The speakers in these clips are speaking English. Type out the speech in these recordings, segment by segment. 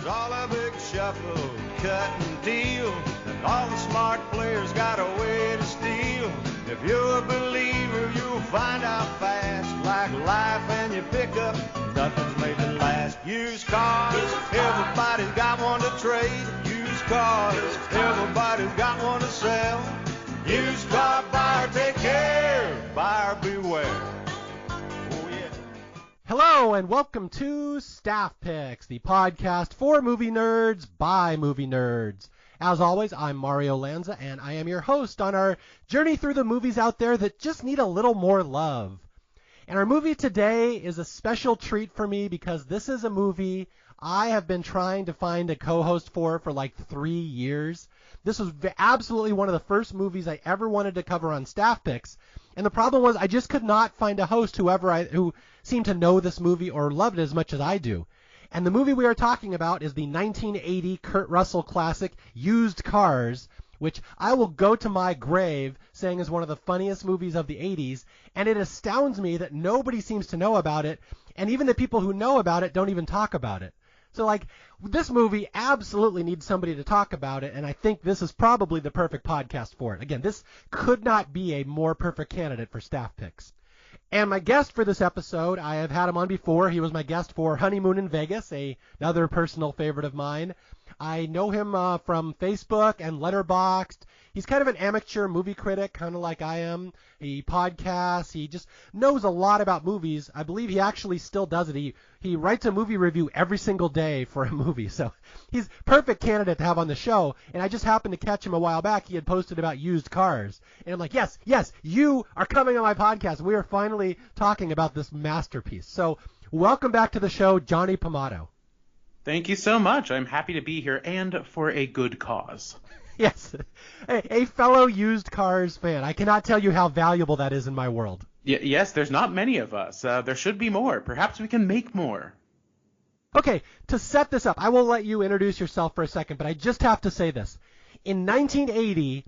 all a big shuffle, cut and deal, and all the smart players got a way to steal. If you're a believer, you'll find out fast, like life and you pick up, nothing's made to last. Used cars, everybody's got one to trade. Used cars, everybody's got one to sell. Used car buyer, take care, buyer beware. Hello and welcome to Staff Picks, the podcast for movie nerds by movie nerds. As always, I'm Mario Lanza and I am your host on our journey through the movies out there that just need a little more love. And our movie today is a special treat for me because this is a movie I have been trying to find a co-host for like 3 years. This was absolutely one of the first movies I ever wanted to cover on Staff Picks. And the problem was I just could not find a host who seemed to know this movie or loved it as much as I do. And the movie we are talking about is the 1980 Kurt Russell classic Used Cars, which I will go to my grave saying is one of the funniest movies of the 80s. And it astounds me that nobody seems to know about it. And even the people who know about it don't even talk about it. So, this movie absolutely needs somebody to talk about it, and I think this is probably the perfect podcast for it. Again, this could not be a more perfect candidate for Staff Picks. And my guest for this episode, I have had him on before. He was my guest for Honeymoon in Vegas, another personal favorite of mine. I know him from Facebook and Letterboxd. He's kind of an amateur movie critic, kind of like I am. He podcasts. He just knows a lot about movies. I believe he actually still does it. He writes a movie review every single day for a movie. So he's a perfect candidate to have on the show. And I just happened to catch him a while back. He had posted about used cars. And I'm like, yes, you are coming on my podcast. We are finally talking about this masterpiece. So welcome back to the show, Johnny Pomatto. Thank you so much. I'm happy to be here and for a good cause. Yes, a fellow used cars fan. I cannot tell you how valuable that is in my world. Yes, there's not many of us. There should be more. Perhaps we can make more. Okay, to set this up, I will let you introduce yourself for a second, but I just have to say this. In 1980,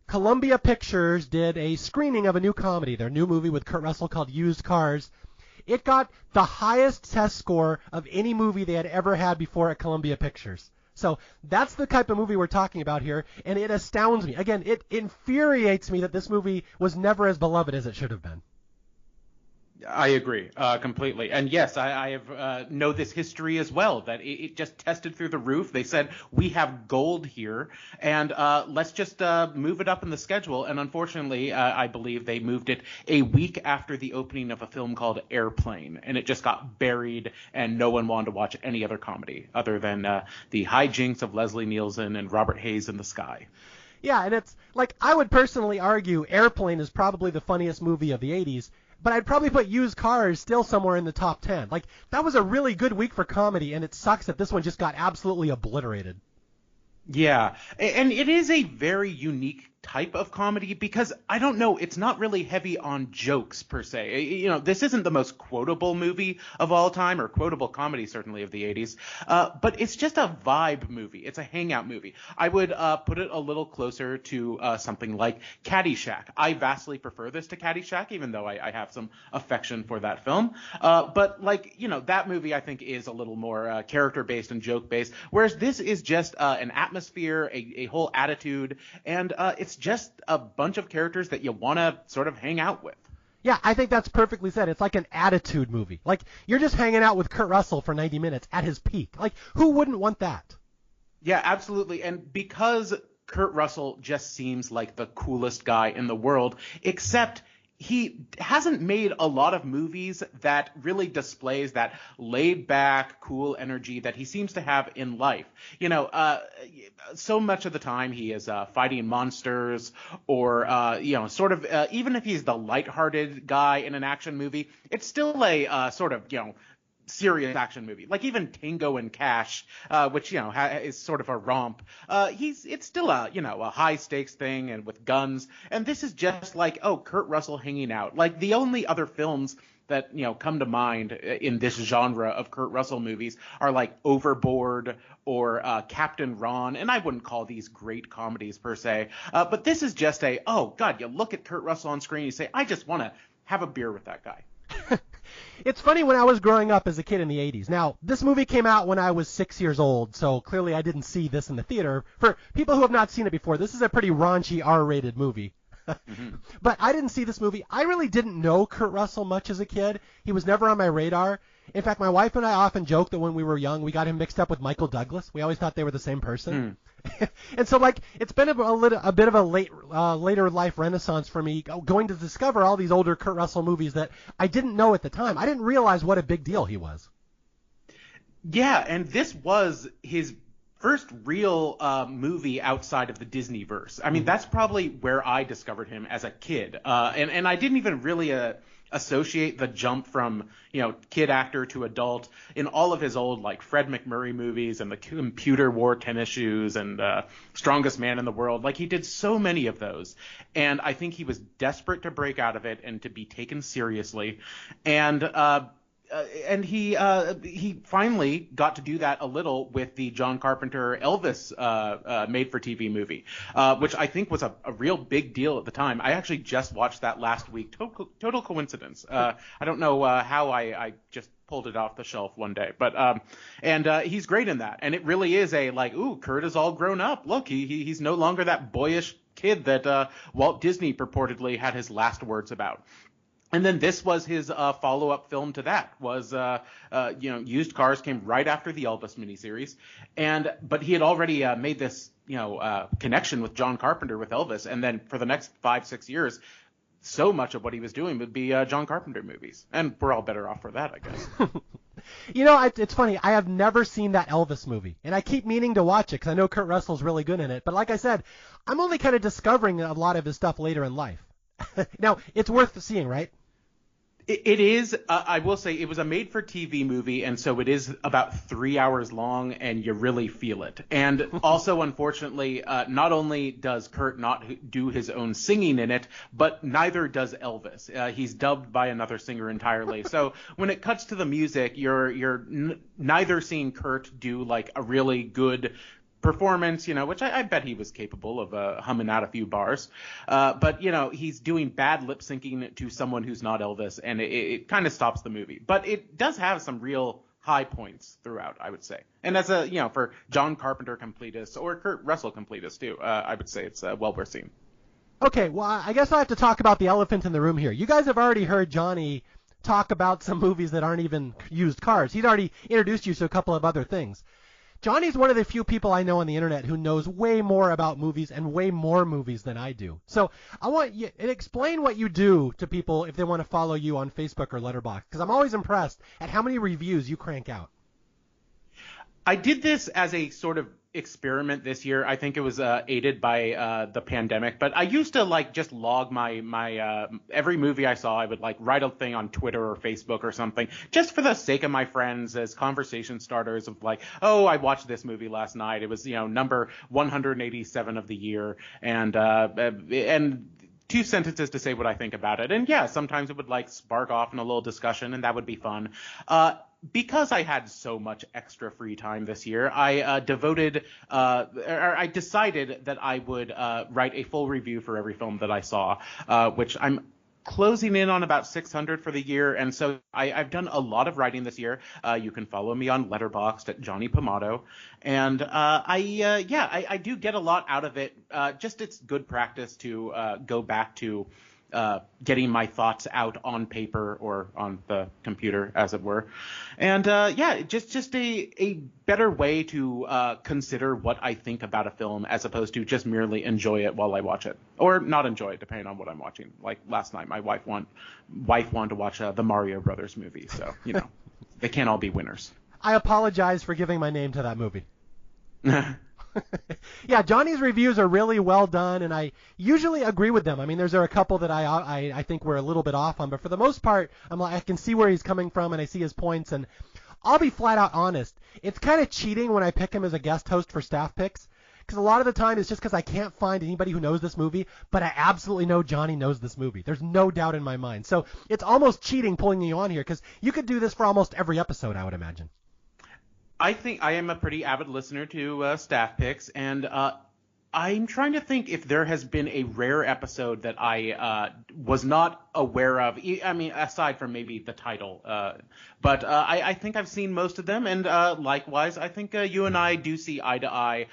Columbia Pictures did a screening of a new comedy, their new movie with Kurt Russell called Used Cars. It got the highest test score of any movie they had ever had before at Columbia Pictures. So that's the type of movie we're talking about here, and it astounds me. Again, it infuriates me that this movie was never as beloved as it should have been. I agree completely. And yes, I have know this history as well, that it just tested through the roof. They said, we have gold here, and let's just move it up in the schedule. And unfortunately, I believe they moved it a week after the opening of a film called Airplane, and it just got buried, and no one wanted to watch any other comedy other than the hijinks of Leslie Nielsen and Robert Hayes in the sky. Yeah, and it's like, I would personally argue Airplane is probably the funniest movie of the 80s. But I'd probably put Used Cars still somewhere in the top 10. That was a really good week for comedy, and it sucks that this one just got absolutely obliterated. Yeah, and it is a very unique type of comedy because, I don't know, it's not really heavy on jokes per se. You know, this isn't the most quotable movie of all time, or quotable comedy certainly of the 80s, but it's just a vibe movie. It's a hangout movie. I would put it a little closer to something like Caddyshack. I vastly prefer this to Caddyshack, even though I have some affection for that film. But that movie I think is a little more character-based and joke-based, whereas this is just an atmosphere, a whole attitude, and it's just a bunch of characters that you want to sort of hang out with. Yeah, I think that's perfectly said. It's like an attitude movie. You're just hanging out with Kurt Russell for 90 minutes at his peak. Who wouldn't want that? Yeah, absolutely. And because Kurt Russell just seems like the coolest guy in the world, except he hasn't made a lot of movies that really displays that laid back, cool energy that he seems to have in life. So much of the time he is fighting monsters or, even if he's the lighthearted guy in an action movie, it's still a serious action movie. Even Tango and Cash, which is sort of a romp. It's still a high stakes thing and with guns. And this is just Kurt Russell hanging out. The only other films that come to mind in this genre of Kurt Russell movies are Overboard or Captain Ron, and I wouldn't call these great comedies per se. But this is just you look at Kurt Russell on screen, you say, I just want to have a beer with that guy. It's funny, when I was growing up as a kid in the 80s. Now, this movie came out when I was 6 years old, so clearly I didn't see this in the theater. For people who have not seen it before, this is a pretty raunchy R-rated movie. Mm-hmm. But I didn't see this movie. I really didn't know Kurt Russell much as a kid. He was never on my radar. In fact, my wife and I often joke that when we were young, we got him mixed up with Michael Douglas. We always thought they were the same person. And so, like, it's been a bit of a later life renaissance for me, going to discover all these older Kurt Russell movies that I didn't know at the time. I didn't realize what a big deal he was. Yeah, and this was his first real movie outside of the Disneyverse. I mean, that's probably where I discovered him as a kid. And I didn't even really associate the jump from, kid actor to adult in all of his old, like, Fred McMurray movies and the Computer Wore Tennis Shoes and Strongest Man in the World. Like, he did so many of those. And I think he was desperate to break out of it and to be taken seriously. And he finally got to do that a little with the John Carpenter Elvis made-for-TV movie, which I think was a real big deal at the time. I actually just watched that last week. Total coincidence. I don't know how I just pulled it off the shelf one day, but he's great in that. And it really is Kurt is all grown up. Look, he's no longer that boyish kid that Walt Disney purportedly had his last words about. And then this was his follow-up film to that. Used Cars came right after the Elvis miniseries, but he had already made this connection with John Carpenter with Elvis, and then for the next 5-6 years, so much of what he was doing would be John Carpenter movies, and we're all better off for that, I guess. It's funny. I have never seen that Elvis movie, and I keep meaning to watch it because I know Kurt Russell's really good in it. But like I said, I'm only kind of discovering a lot of his stuff later in life. Now, it's worth seeing, right? It is. I will say it was a made-for-TV movie, and so it is about 3 hours long, and you really feel it. And also, unfortunately, not only does Kurt not do his own singing in it, but neither does Elvis. He's dubbed by another singer entirely. So when it cuts to the music, you're neither seeing Kurt do like a really good performance, which I bet he was capable of humming out a few bars. But he's doing bad lip syncing to someone who's not Elvis, and it kind of stops the movie. But it does have some real high points throughout, I would say. And as for John Carpenter completists or Kurt Russell completists too, I would say it's well worth seeing. Okay, well, I guess I have to talk about the elephant in the room here. You guys have already heard Johnny talk about some movies that aren't even used cars. He's already introduced you to a couple of other things. Johnny's one of the few people I know on the internet who knows way more about movies and way more movies than I do. So I want you to explain what you do to people if they want to follow you on Facebook or Letterboxd, because I'm always impressed at how many reviews you crank out. I did this as a sort of experiment this year. I think it was aided by the pandemic, but I used to just log my every movie I saw. I would write a thing on Twitter or Facebook or something, just for the sake of my friends, as conversation starters of oh, I watched this movie last night. It was number 187 of the year, and 2 sentences to say what I think about it. And yeah, sometimes it would spark off in a little discussion, and that would be fun. Because I had so much extra free time this year, I decided that I would write a full review for every film that I saw, which I'm closing in on about 600 for the year. And so I've done a lot of writing this year. You can follow me on Letterboxd at Johnny Pomatto. And I do get a lot out of it. Just it's good practice to go back to getting my thoughts out on paper or on the computer, as it were. And just a better way to consider what I think about a film, as opposed to just merely enjoy it while I watch it, or not enjoy it, depending on what I'm watching. Like last night, my wife wanted to watch the Mario Brothers movie, so they can't all be winners. I apologize for giving my name to that movie. Yeah, Johnny's reviews are really well done, and I usually agree with them. I mean, there are a couple that I think we're a little bit off on, but for the most part, I can see where he's coming from, and I see his points, and I'll be flat out honest. It's kind of cheating when I pick him as a guest host for Staff Picks, because a lot of the time it's just because I can't find anybody who knows this movie, but I absolutely know Johnny knows this movie. There's no doubt in my mind. So it's almost cheating pulling you on here, because you could do this for almost every episode, I would imagine. I think I am a pretty avid listener to Staff Picks, and I'm trying to think if there has been a rare episode that I was not aware of. I mean, aside from maybe the title. But I think I've seen most of them. And likewise, I think you and I do see eye to eye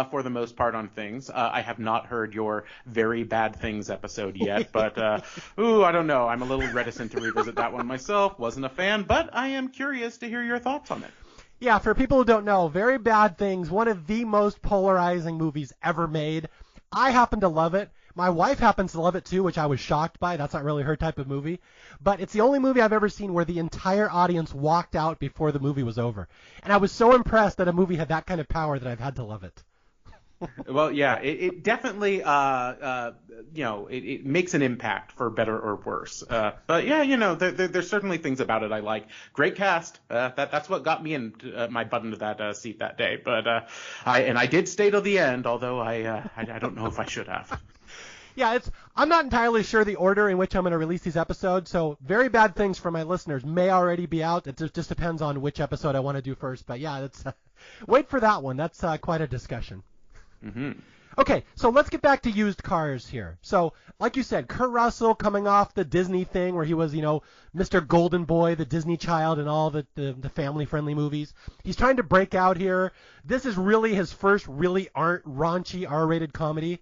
for the most part on things. I have not heard your Very Bad Things episode yet. But, I don't know. I'm a little reticent to revisit that one myself. Wasn't a fan. But I am curious to hear your thoughts on it. Yeah, for people who don't know, Very Bad Things, one of the most polarizing movies ever made. I happen to love it. My wife happens to love it too, which I was shocked by. That's not really her type of movie. But it's the only movie I've ever seen where the entire audience walked out before the movie was over. And I was so impressed that a movie had that kind of power that I've had to love it. Well, yeah, it definitely, it makes an impact for better or worse. But yeah, there's certainly things about it I like. Great cast. That's what got me in my butt into that seat that day. But I did stay till the end, although I don't know if I should have. Yeah, I'm not entirely sure the order in which I'm going to release these episodes, so Very Bad Things for my listeners may already be out. It just depends on which episode I want to do first. But yeah, wait for that one. That's quite a discussion. Mm-hmm. Okay, so let's get back to used cars here. So, like you said, Kurt Russell coming off the Disney thing where he was, Mr. Golden Boy, the Disney child, and all the family-friendly movies. He's trying to break out here. This is really his first really raunchy R-rated comedy.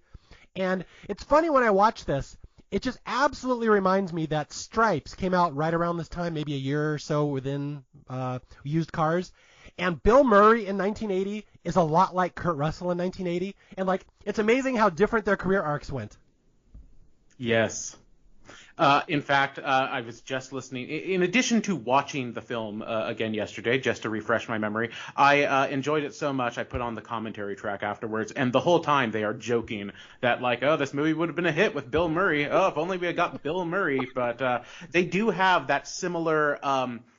And it's funny when I watch this, it just absolutely reminds me that Stripes came out right around this time, maybe a year or so within used cars. And Bill Murray in 1980 is a lot like Kurt Russell in 1980. And, it's amazing how different their career arcs went. Yes. In fact, I was just listening. In addition to watching the film again yesterday, just to refresh my memory, I enjoyed it so much I put on the commentary track afterwards. And the whole time they are joking that, this movie would have been a hit with Bill Murray. Oh, if only we had got Bill Murray. But they do have that similar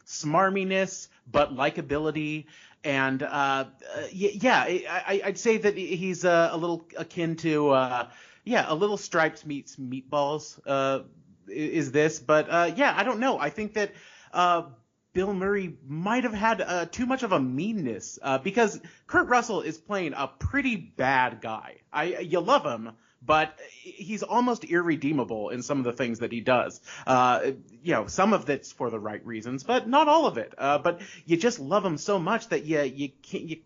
smarminess, but likability. And I'd say that he's a little akin to a little Stripes meets Meatballs is this. But I don't know. I think that Bill Murray might have had too much of a meanness because Kurt Russell is playing a pretty bad guy. You love him, but he's almost irredeemable in some of the things that he does. Some of it's for the right reasons, but not all of it. But you just love him so much that you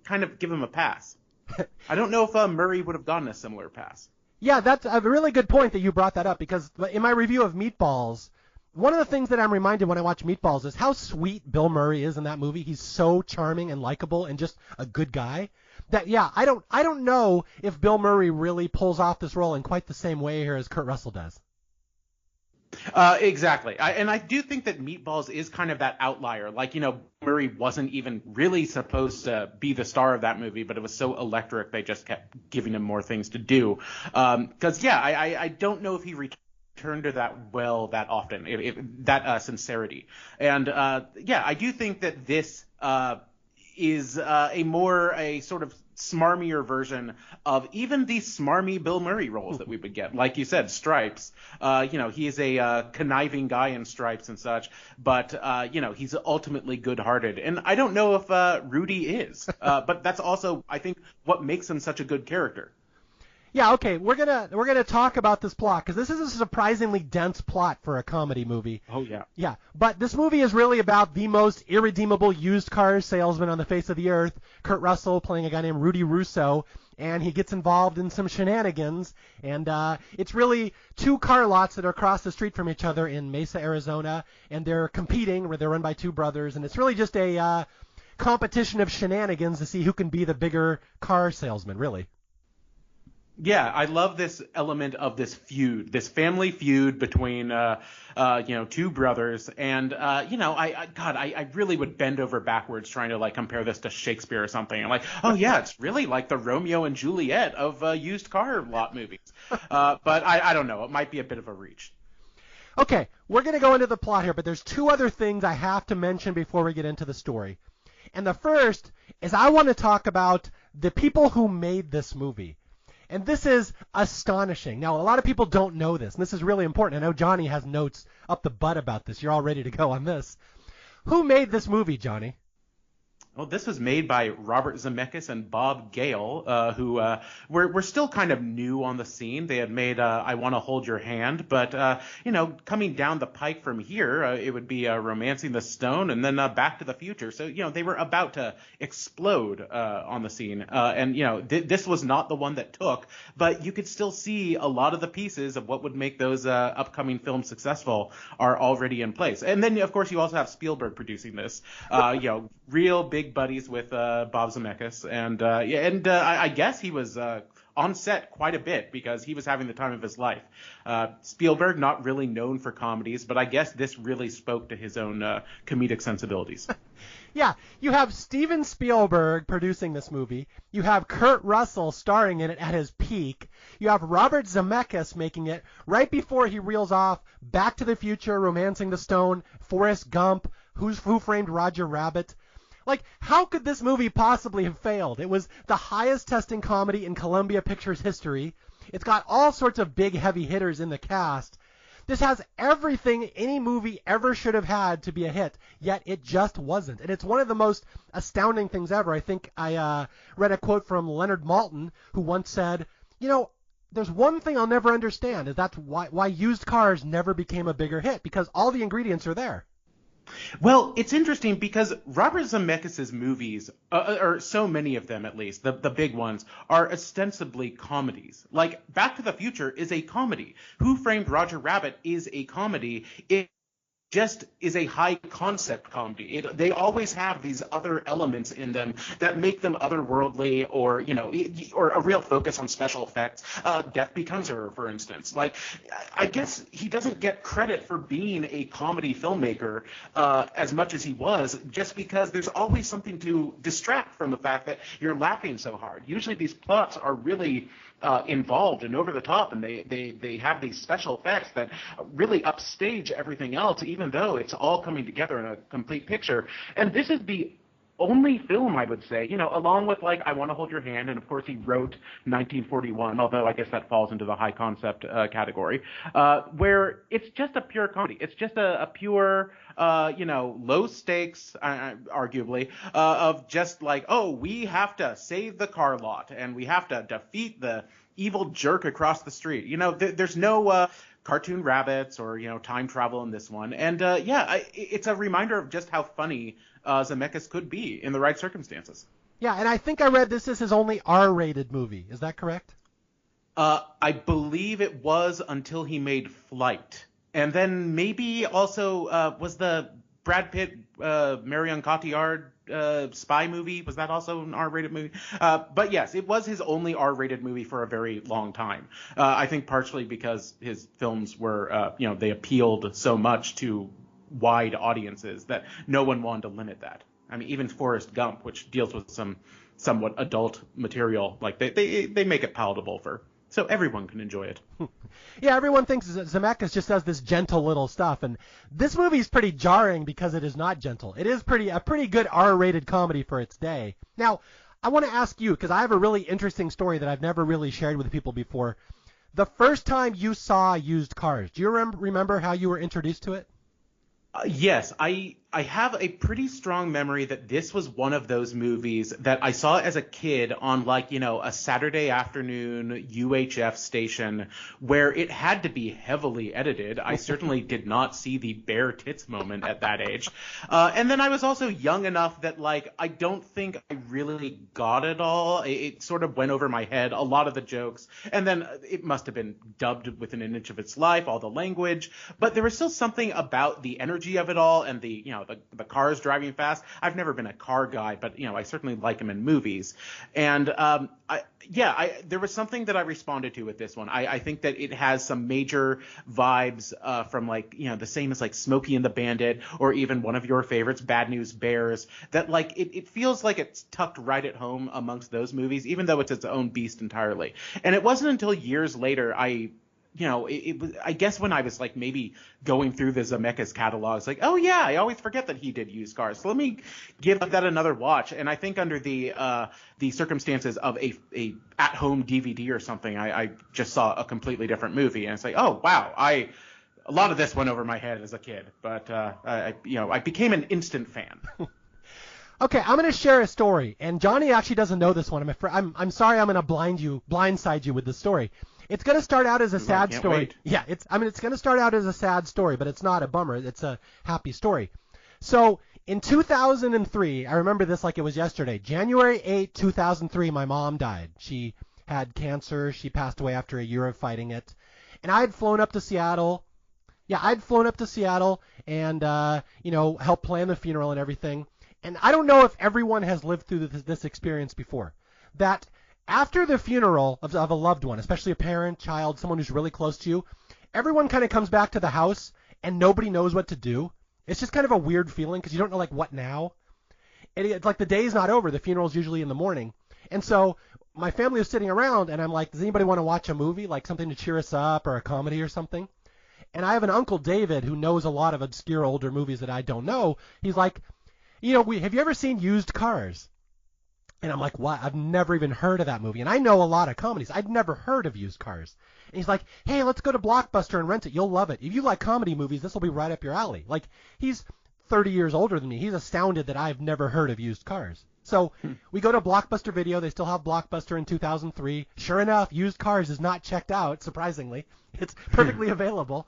kind of give him a pass. I don't know if Murray would have gotten a similar pass. Yeah, that's a really good point that you brought that up because in my review of Meatballs, one of the things that I'm reminded when I watch Meatballs is how sweet Bill Murray is in that movie. He's so charming and likable and just a good guy. That I don't know if Bill Murray really pulls off this role in quite the same way here as Kurt Russell does. Exactly. And I do think that Meatballs is kind of that outlier. Murray wasn't even really supposed to be the star of that movie, but it was so electric they just kept giving him more things to do. I don't know if he returned to that well that often, if that sincerity. And I do think that this is a sort of smarmier version of even the smarmy Bill Murray roles that we would get. Like you said, Stripes. He is a conniving guy in Stripes and such, but he's ultimately good-hearted. And I don't know if Rudy is, but that's also, I think, what makes him such a good character. Yeah, okay, we're gonna talk about this plot because this is a surprisingly dense plot for a comedy movie. Oh yeah. Yeah, but this movie is really about the most irredeemable used car salesman on the face of the earth, Kurt Russell playing a guy named Rudy Russo, and he gets involved in some shenanigans, and it's really two car lots that are across the street from each other in Mesa, Arizona, and they're competing, where they're run by two brothers, and it's really just a competition of shenanigans to see who can be the bigger car salesman, really. Yeah, I love this element of this feud, this family feud between, two brothers. And, I really would bend over backwards trying to, compare this to Shakespeare or something. I'm like, oh, yeah, it's really like the Romeo and Juliet of used car lot movies. But I don't know. It might be a bit of a reach. Okay, we're going to go into the plot here, but there's two other things I have to mention before we get into the story. And the first is I want to talk about the people who made this movie. And this is astonishing. Now, a lot of people don't know this, and this is really important. I know Johnny has notes up the butt about this. You're all ready to go on this. Who made this movie, Johnny? Well, this was made by Robert Zemeckis and Bob Gale, who were still kind of new on the scene. They had made I Want to Hold Your Hand, but, coming down the pike from here, it would be Romancing the Stone and then Back to the Future. So, they were about to explode on the scene. This was not the one that took, but you could still see a lot of the pieces of what would make those upcoming films successful are already in place. And then, of course, you also have Spielberg producing this, real big buddies with Bob Zemeckis, and I guess he was on set quite a bit because he was having the time of his life. Spielberg, not really known for comedies, but I guess this really spoke to his own comedic sensibilities. Yeah, you have Steven Spielberg producing this movie. You have Kurt Russell starring in it at his peak. You have Robert Zemeckis making it right before he reels off Back to the Future, Romancing the Stone, Forrest Gump, Who Framed Roger Rabbit. Like, how could this movie possibly have failed? It was the highest testing comedy in Columbia Pictures history. It's got all sorts of big heavy hitters in the cast. This has everything any movie ever should have had to be a hit, yet it just wasn't. And it's one of the most astounding things ever. I think I read a quote from Leonard Maltin, who once said, there's one thing I'll never understand, is that's why Used Cars never became a bigger hit, because all the ingredients are there. Well, it's interesting because Robert Zemeckis' movies, or so many of them at least, the big ones, are ostensibly comedies. Like, Back to the Future is a comedy. Who Framed Roger Rabbit is a comedy. It just is a high concept comedy. They always have these other elements in them that make them otherworldly, or a real focus on special effects. Death Becomes Her, for instance. Like, I guess he doesn't get credit for being a comedy filmmaker as much as he was, just because there's always something to distract from the fact that you're laughing so hard. Usually these plots are really involved and over the top, and they have these special effects that really upstage everything else, even though it's all coming together in a complete picture. And this is the only film, I would say, along with like I Want to Hold Your Hand, and of course he wrote 1941, although I guess that falls into the high concept category, where it's just a pure comedy. It's just a pure, low stakes, arguably, of just like, oh, we have to save the car lot and we have to defeat the evil jerk across the street. There's no cartoon rabbits or time travel in this one, and it's a reminder of just how funny Zemeckis could be in the right circumstances. Yeah, and I think I read this is his only R-rated movie. Is that correct? I believe it was until he made Flight, and then maybe also was the Brad Pitt, Marion Cotillard spy movie, was that also an R-rated movie? But yes, it was his only R-rated movie for a very long time. I think partially because his films were, they appealed so much to wide audiences that no one wanted to limit that. I mean, even Forrest Gump, which deals with some somewhat adult material, like they make it palatable so everyone can enjoy it. Yeah, everyone thinks Zemeckis just does this gentle little stuff, and this movie is pretty jarring because it is not gentle. It is a pretty good R-rated comedy for its day. Now, I want to ask you, because I have a really interesting story that I've never really shared with people before. The first time you saw Used Cars, do you remember how you were introduced to it? Yes, I have a pretty strong memory that this was one of those movies that I saw as a kid on a Saturday afternoon UHF station where it had to be heavily edited. I certainly did not see the bare tits moment at that age. And then I was also young enough that I don't think I really got it all. It sort of went over my head, a lot of the jokes. And then it must have been dubbed within an inch of its life, all the language. But there was still something about the energy of it all and the cars driving fast. I've never been a car guy, but I certainly like them in movies. And there was something that I responded to with this one. I think that it has some major vibes from the same as Smokey and the Bandit, or even one of your favorites, Bad News Bears. That it feels like it's tucked right at home amongst those movies, even though it's its own beast entirely. And it wasn't until years later it was, I guess when I was maybe going through the Zemeckis catalog, it's oh yeah, I always forget that he did Used Cars. So let me give that another watch. And I think under the circumstances of a at-home DVD or something, I just saw a completely different movie, and it's oh wow, a lot of this went over my head as a kid, but I became an instant fan. Okay, I'm going to share a story, and Johnny actually doesn't know this one. I'm sorry, I'm going to blindside you with the story. It's going to start out as a sad story. Wait. Yeah, it's going to start out as a sad story, but it's not a bummer. It's a happy story. So in 2003, I remember this like it was yesterday. January 8, 2003, my mom died. She had cancer. She passed away after a year of fighting it, and I had flown up to Seattle. Yeah, I'd flown up to Seattle and helped plan the funeral and everything. And I don't know if everyone has lived through this experience before, that after the funeral of a loved one, especially a parent, child, someone who's really close to you, everyone kind of comes back to the house and nobody knows what to do. It's just kind of a weird feeling because you don't know, like, what now? It's like the day's not over. The funeral's usually in the morning. And so my family was sitting around, and I'm like, does anybody want to watch a movie, like something to cheer us up or a comedy or something? And I have an Uncle David who knows a lot of obscure older movies that I don't know. He's like, have you ever seen Used Cars? And I'm like, what? I've never even heard of that movie. And I know a lot of comedies. I'd never heard of Used Cars. And he's like, hey, let's go to Blockbuster and rent it. You'll love it. If you like comedy movies, this will be right up your alley. Like, he's 30 years older than me. He's astounded that I've never heard of Used Cars. So we go to Blockbuster Video. They still have Blockbuster in 2003. Sure enough, Used Cars is not checked out, surprisingly. It's perfectly available.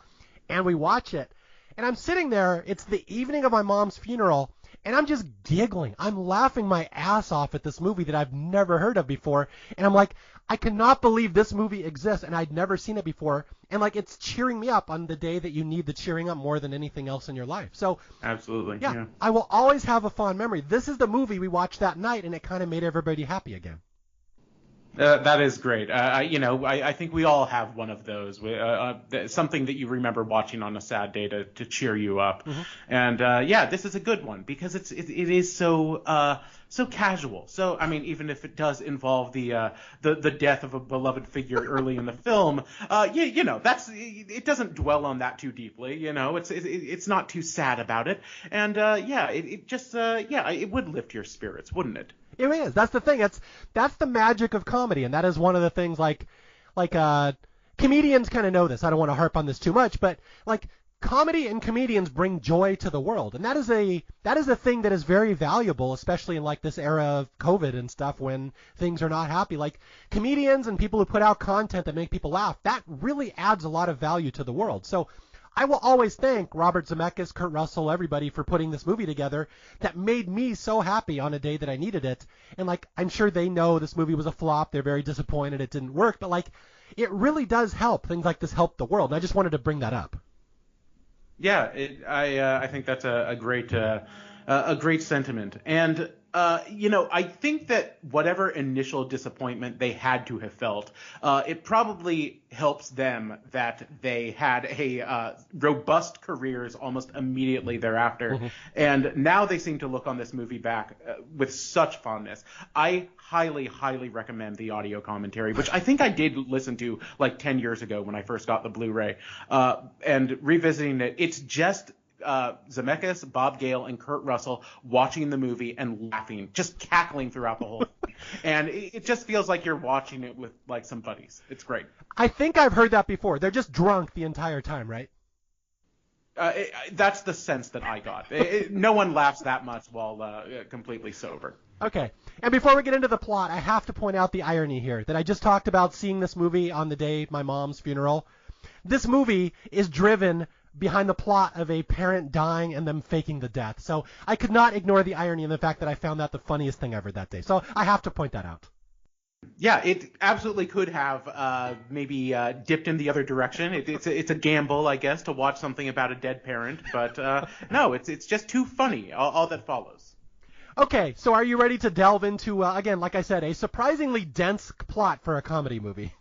And we watch it. And I'm sitting there. It's the evening of my mom's funeral. And I'm just giggling. I'm laughing my ass off at this movie that I've never heard of before. And I'm like, I cannot believe this movie exists and I'd never seen it before. And like, it's cheering me up on the day that you need the cheering up more than anything else in your life. So absolutely, yeah. I will always have a fond memory. This is the movie we watched that night, and it kind of made everybody happy again. That is great. I think we all have one of those. Something that you remember watching on a sad day to cheer you up. Mm-hmm. And this is a good one because it is so casual. So I mean, even if it does involve the death of a beloved figure early in the film, it doesn't dwell on that too deeply. It's not too sad about it. And it would lift your spirits, wouldn't it? It is. That's the thing. That's the magic of comedy, and that is one of the things like comedians kind of know this. I don't want to harp on this too much, but like comedy and comedians bring joy to the world, and that is a thing that is very valuable, especially in like this era of COVID and stuff when things are not happy. Like comedians and people who put out content that make people laugh, that really adds a lot of value to the world. So I will always thank Robert Zemeckis, Kurt Russell, everybody for putting this movie together that made me so happy on a day that I needed it. And like, I'm sure they know this movie was a flop. They're very disappointed it didn't work, but like, it really does help. Things like this help the world. And I just wanted to bring that up. Yeah, I think that's a great sentiment. And I think that whatever initial disappointment they had to have felt, it probably helps them that they had a robust careers almost immediately thereafter. Mm-hmm. And now they seem to look on this movie back with such fondness. I highly, highly recommend the audio commentary, which I think I did listen to like 10 years ago when I first got the Blu-ray. And revisiting it, it's just Zemeckis, Bob Gale, and Kurt Russell watching the movie and laughing, just cackling throughout the whole thing. And it just feels like you're watching it with like some buddies. It's great. I think I've heard that before. They're just drunk the entire time, right? That's the sense that I got. No one laughs that much while completely sober. Okay. And before we get into the plot, I have to point out the irony here that I just talked about seeing this movie on the day of my mom's funeral. This movie is driven behind the plot of a parent dying and them faking the death. So I could not ignore the irony in the fact that I found that the funniest thing ever that day. So I have to point that out. Yeah, it absolutely could have maybe dipped in the other direction. It's a gamble, I guess, to watch something about a dead parent. But no, it's just too funny, all that follows. Okay, so are you ready to delve into, again, like I said, a surprisingly dense plot for a comedy movie?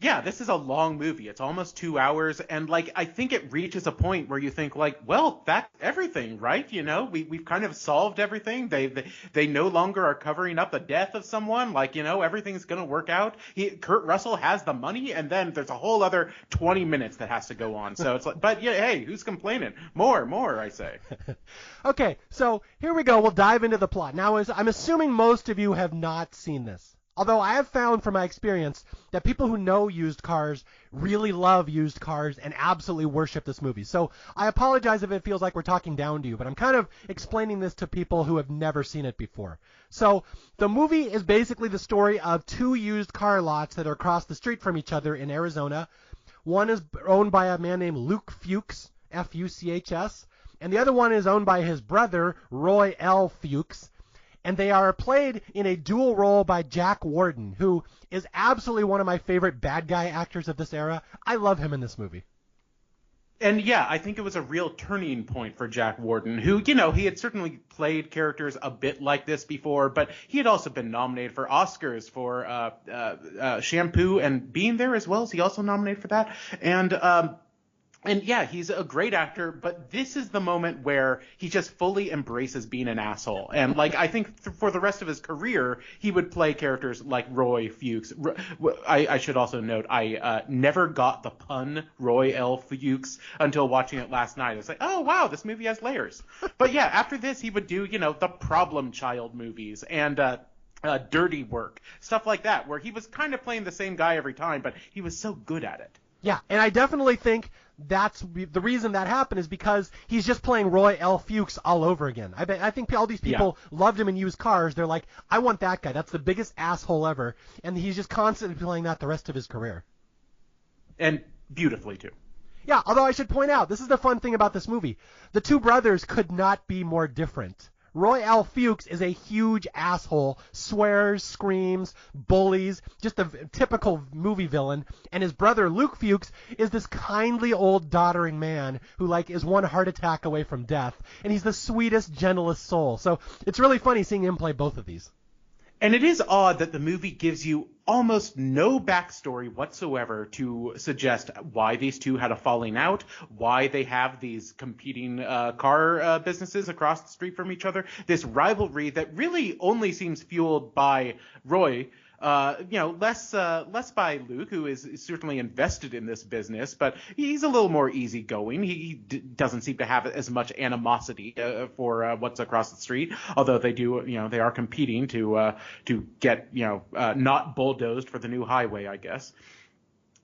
Yeah, this is a long movie. It's almost 2 hours, and like I think it reaches a point where you think like, well, that's everything, right? We've kind of solved everything. They no longer are covering up the death of someone. Like, everything's gonna work out. Kurt Russell has the money, and then there's a whole other 20 minutes that has to go on. So it's like, but yeah, hey, who's complaining? More, I say. Okay, so here we go. We'll dive into the plot. Now, I'm assuming most of you have not seen this. Although I have found from my experience that people who know used cars really love used cars and absolutely worship this movie. So I apologize if it feels like we're talking down to you, but I'm kind of explaining this to people who have never seen it before. So the movie is basically the story of two used car lots that are across the street from each other in Arizona. One is owned by a man named Luke Fuchs, Fuchs, and the other one is owned by his brother, Roy L. Fuchs. And they are played in a dual role by Jack Warden, who is absolutely one of my favorite bad guy actors of this era. I love him in this movie. And yeah, I think it was a real turning point for Jack Warden, who, he had certainly played characters a bit like this before, but he had also been nominated for Oscars for Shampoo and Being There as well. Is he also nominated for that? And yeah, he's a great actor, but this is the moment where he just fully embraces being an asshole. And I think for the rest of his career, he would play characters like Roy Fuchs. I should also note, I never got the pun Roy L. Fuchs until watching it last night. It's like, oh wow, this movie has layers. But yeah, after this, he would do, the Problem Child movies and Dirty Work, stuff like that, where he was kind of playing the same guy every time, but he was so good at it. Yeah, and I definitely think that's the reason that happened is because he's just playing Roy L. Fuchs all over again. I think all these people loved him in used cars. They're like, I want that guy. That's the biggest asshole ever. And he's just constantly playing that the rest of his career. And beautifully, too. Yeah, although I should point out, this is the fun thing about this movie. The two brothers could not be more different. Roy L. Fuchs is a huge asshole, swears, screams, bullies, just a typical movie villain. And his brother, Luke Fuchs, is this kindly old doddering man who, is one heart attack away from death. And he's the sweetest, gentlest soul. So it's really funny seeing him play both of these. And it is odd that the movie gives you almost no backstory whatsoever to suggest why these two had a falling out, why they have these competing car businesses across the street from each other, this rivalry that really only seems fueled by Roy, less by Luke, who is certainly invested in this business, but he's a little more easygoing. He doesn't seem to have as much animosity for what's across the street, although they do, they are competing to get, not bulldozed for the new highway, I guess.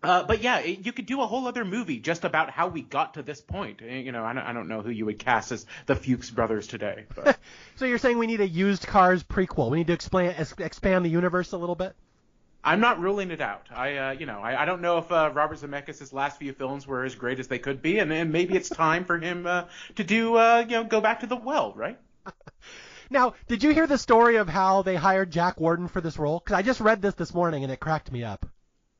But yeah, you could do a whole other movie just about how we got to this point. I don't know who you would cast as the Fuchs brothers today. But. So you're saying we need a used cars prequel? We need to expand the universe a little bit? I'm not ruling it out. I don't know if Robert Zemeckis' last few films were as great as they could be, and maybe it's time for him to do, go back to the well, right? Now, did you hear the story of how they hired Jack Warden for this role? Because I just read this morning and it cracked me up.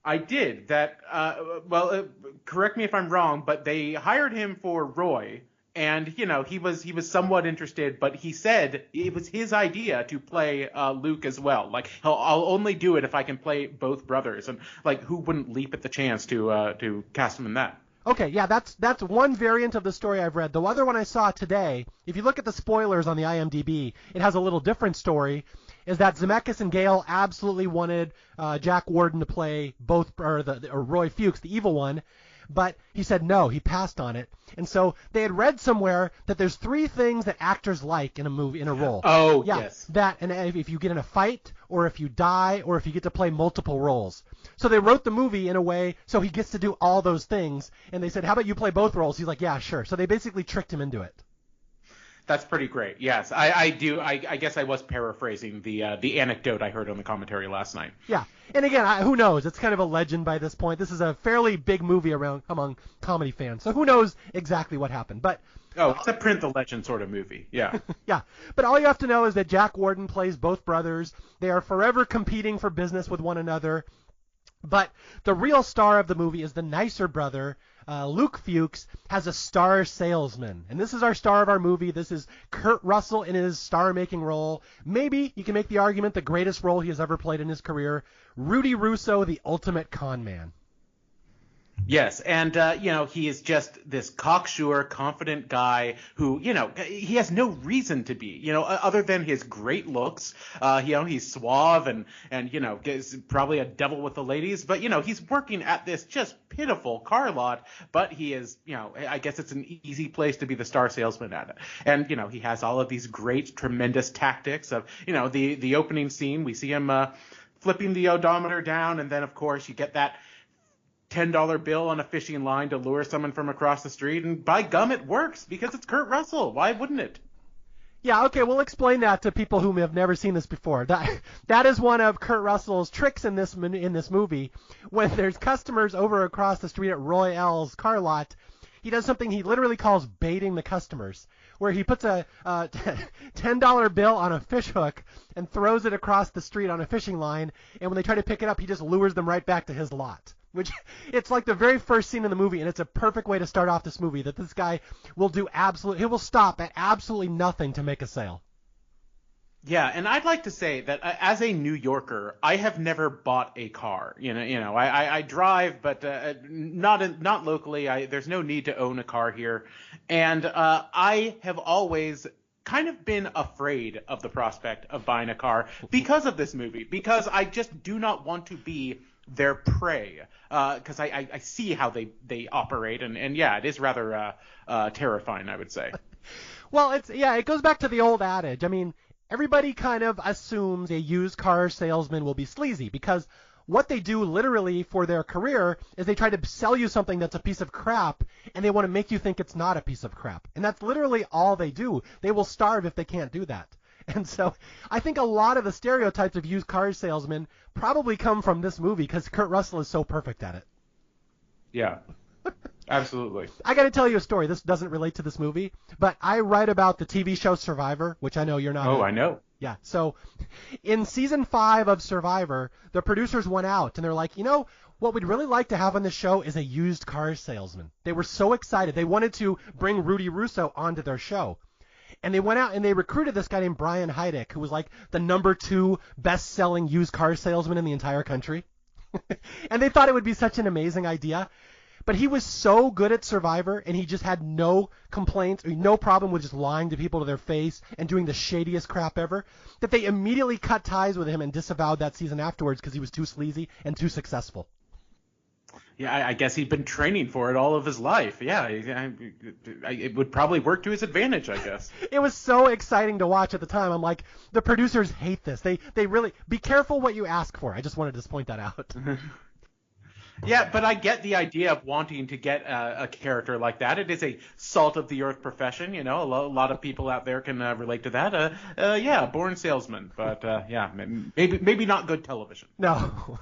I did. Correct me if I'm wrong, but they hired him for Roy, and he was somewhat interested, but he said it was his idea to play Luke as well. I'll only do it if I can play both brothers, and who wouldn't leap at the chance to cast him in that? Okay, yeah, that's one variant of the story I've read. The other one I saw today, if you look at the spoilers on the IMDb, it has a little different story. Is that Zemeckis and Gale absolutely wanted Jack Warden to play both, or Roy Fuchs, the evil one, but he said no, he passed on it. And so they had read somewhere that there's 3 things that actors like in a movie, in a role. Oh, yeah, yes. That, and if you get in a fight, or if you die, or if you get to play multiple roles. So they wrote the movie in a way so he gets to do all those things, and they said, how about you play both roles? He's like, yeah, sure. So they basically tricked him into it. That's pretty great. Yes, I do. I guess I was paraphrasing the anecdote I heard on the commentary last night. Yeah, and again, who knows? It's kind of a legend by this point. This is a fairly big movie among comedy fans, so who knows exactly what happened? But it's a print the legend sort of movie. Yeah. Yeah, but all you have to know is that Jack Warden plays both brothers. They are forever competing for business with one another. But the real star of the movie is the nicer brother. Luke Fuchs has a star salesman. And this is our star of our movie. This is Kurt Russell in his star-making role. Maybe you can make the argument the greatest role he has ever played in his career. Rudy Russo, the ultimate con man. Yes, and, he is just this cocksure, confident guy who, he has no reason to be, other than his great looks. He's suave and is probably a devil with the ladies, but, he's working at this just pitiful car lot, but he is, I guess it's an easy place to be the star salesman at it. And, he has all of these great, tremendous tactics of, the opening scene. We see him flipping the odometer down, and then of course you get that $10 bill on a fishing line to lure someone from across the street, and by gum, it works because it's Kurt Russell. Why wouldn't it? Yeah, okay, we'll explain that to people who have never seen this before. That is one of Kurt Russell's tricks in this movie. When there's customers over across the street at Roy L's car lot, he does something he literally calls baiting the customers, where he puts a $10 bill on a fish hook and throws it across the street on a fishing line, and when they try to pick it up, he just lures them right back to his lot. Which, it's like the very first scene in the movie, and it's a perfect way to start off this movie, that this guy will he will stop at absolutely nothing to make a sale. Yeah, and I'd like to say that as a New Yorker, I have never bought a car. I drive, but not locally. There's no need to own a car here, and I have always kind of been afraid of the prospect of buying a car because of this movie, because I just do not want to be their prey, because I see how they operate, and yeah, it is rather terrifying, I would say. Well, it goes back to the old adage. I mean, everybody kind of assumes a used car salesman will be sleazy, because what they do literally for their career is they try to sell you something that's a piece of crap, and they want to make you think it's not a piece of crap. And that's literally all they do. They will starve if they can't do that. And so I think a lot of the stereotypes of used car salesmen probably come from this movie, because Kurt Russell is so perfect at it. Yeah, absolutely. I got to tell you a story. This doesn't relate to this movie, but I write about the TV show Survivor, which I know you're not. Oh, I know. Yeah. So in season 5 of Survivor, the producers went out and they're like, what we'd really like to have on the show is a used car salesman. They were so excited. They wanted to bring Rudy Russo onto their show. And they went out and they recruited this guy named Brian Heidick, who was like the number 2 best-selling used car salesman in the entire country. And they thought it would be such an amazing idea. But he was so good at Survivor, and he just had no complaints, or no problem with just lying to people to their face and doing the shadiest crap ever, that they immediately cut ties with him and disavowed that season afterwards because he was too sleazy and too successful. Yeah, I guess he'd been training for it all of his life. Yeah, it would probably work to his advantage, I guess. It was so exciting to watch at the time. I'm like, the producers hate this. They really, be careful what you ask for. I just wanted to point that out. Yeah, but I get the idea of wanting to get a character like that. It is a salt-of-the-earth profession, A lot of people out there can relate to that. Yeah, born salesman, but yeah, maybe not good television. No.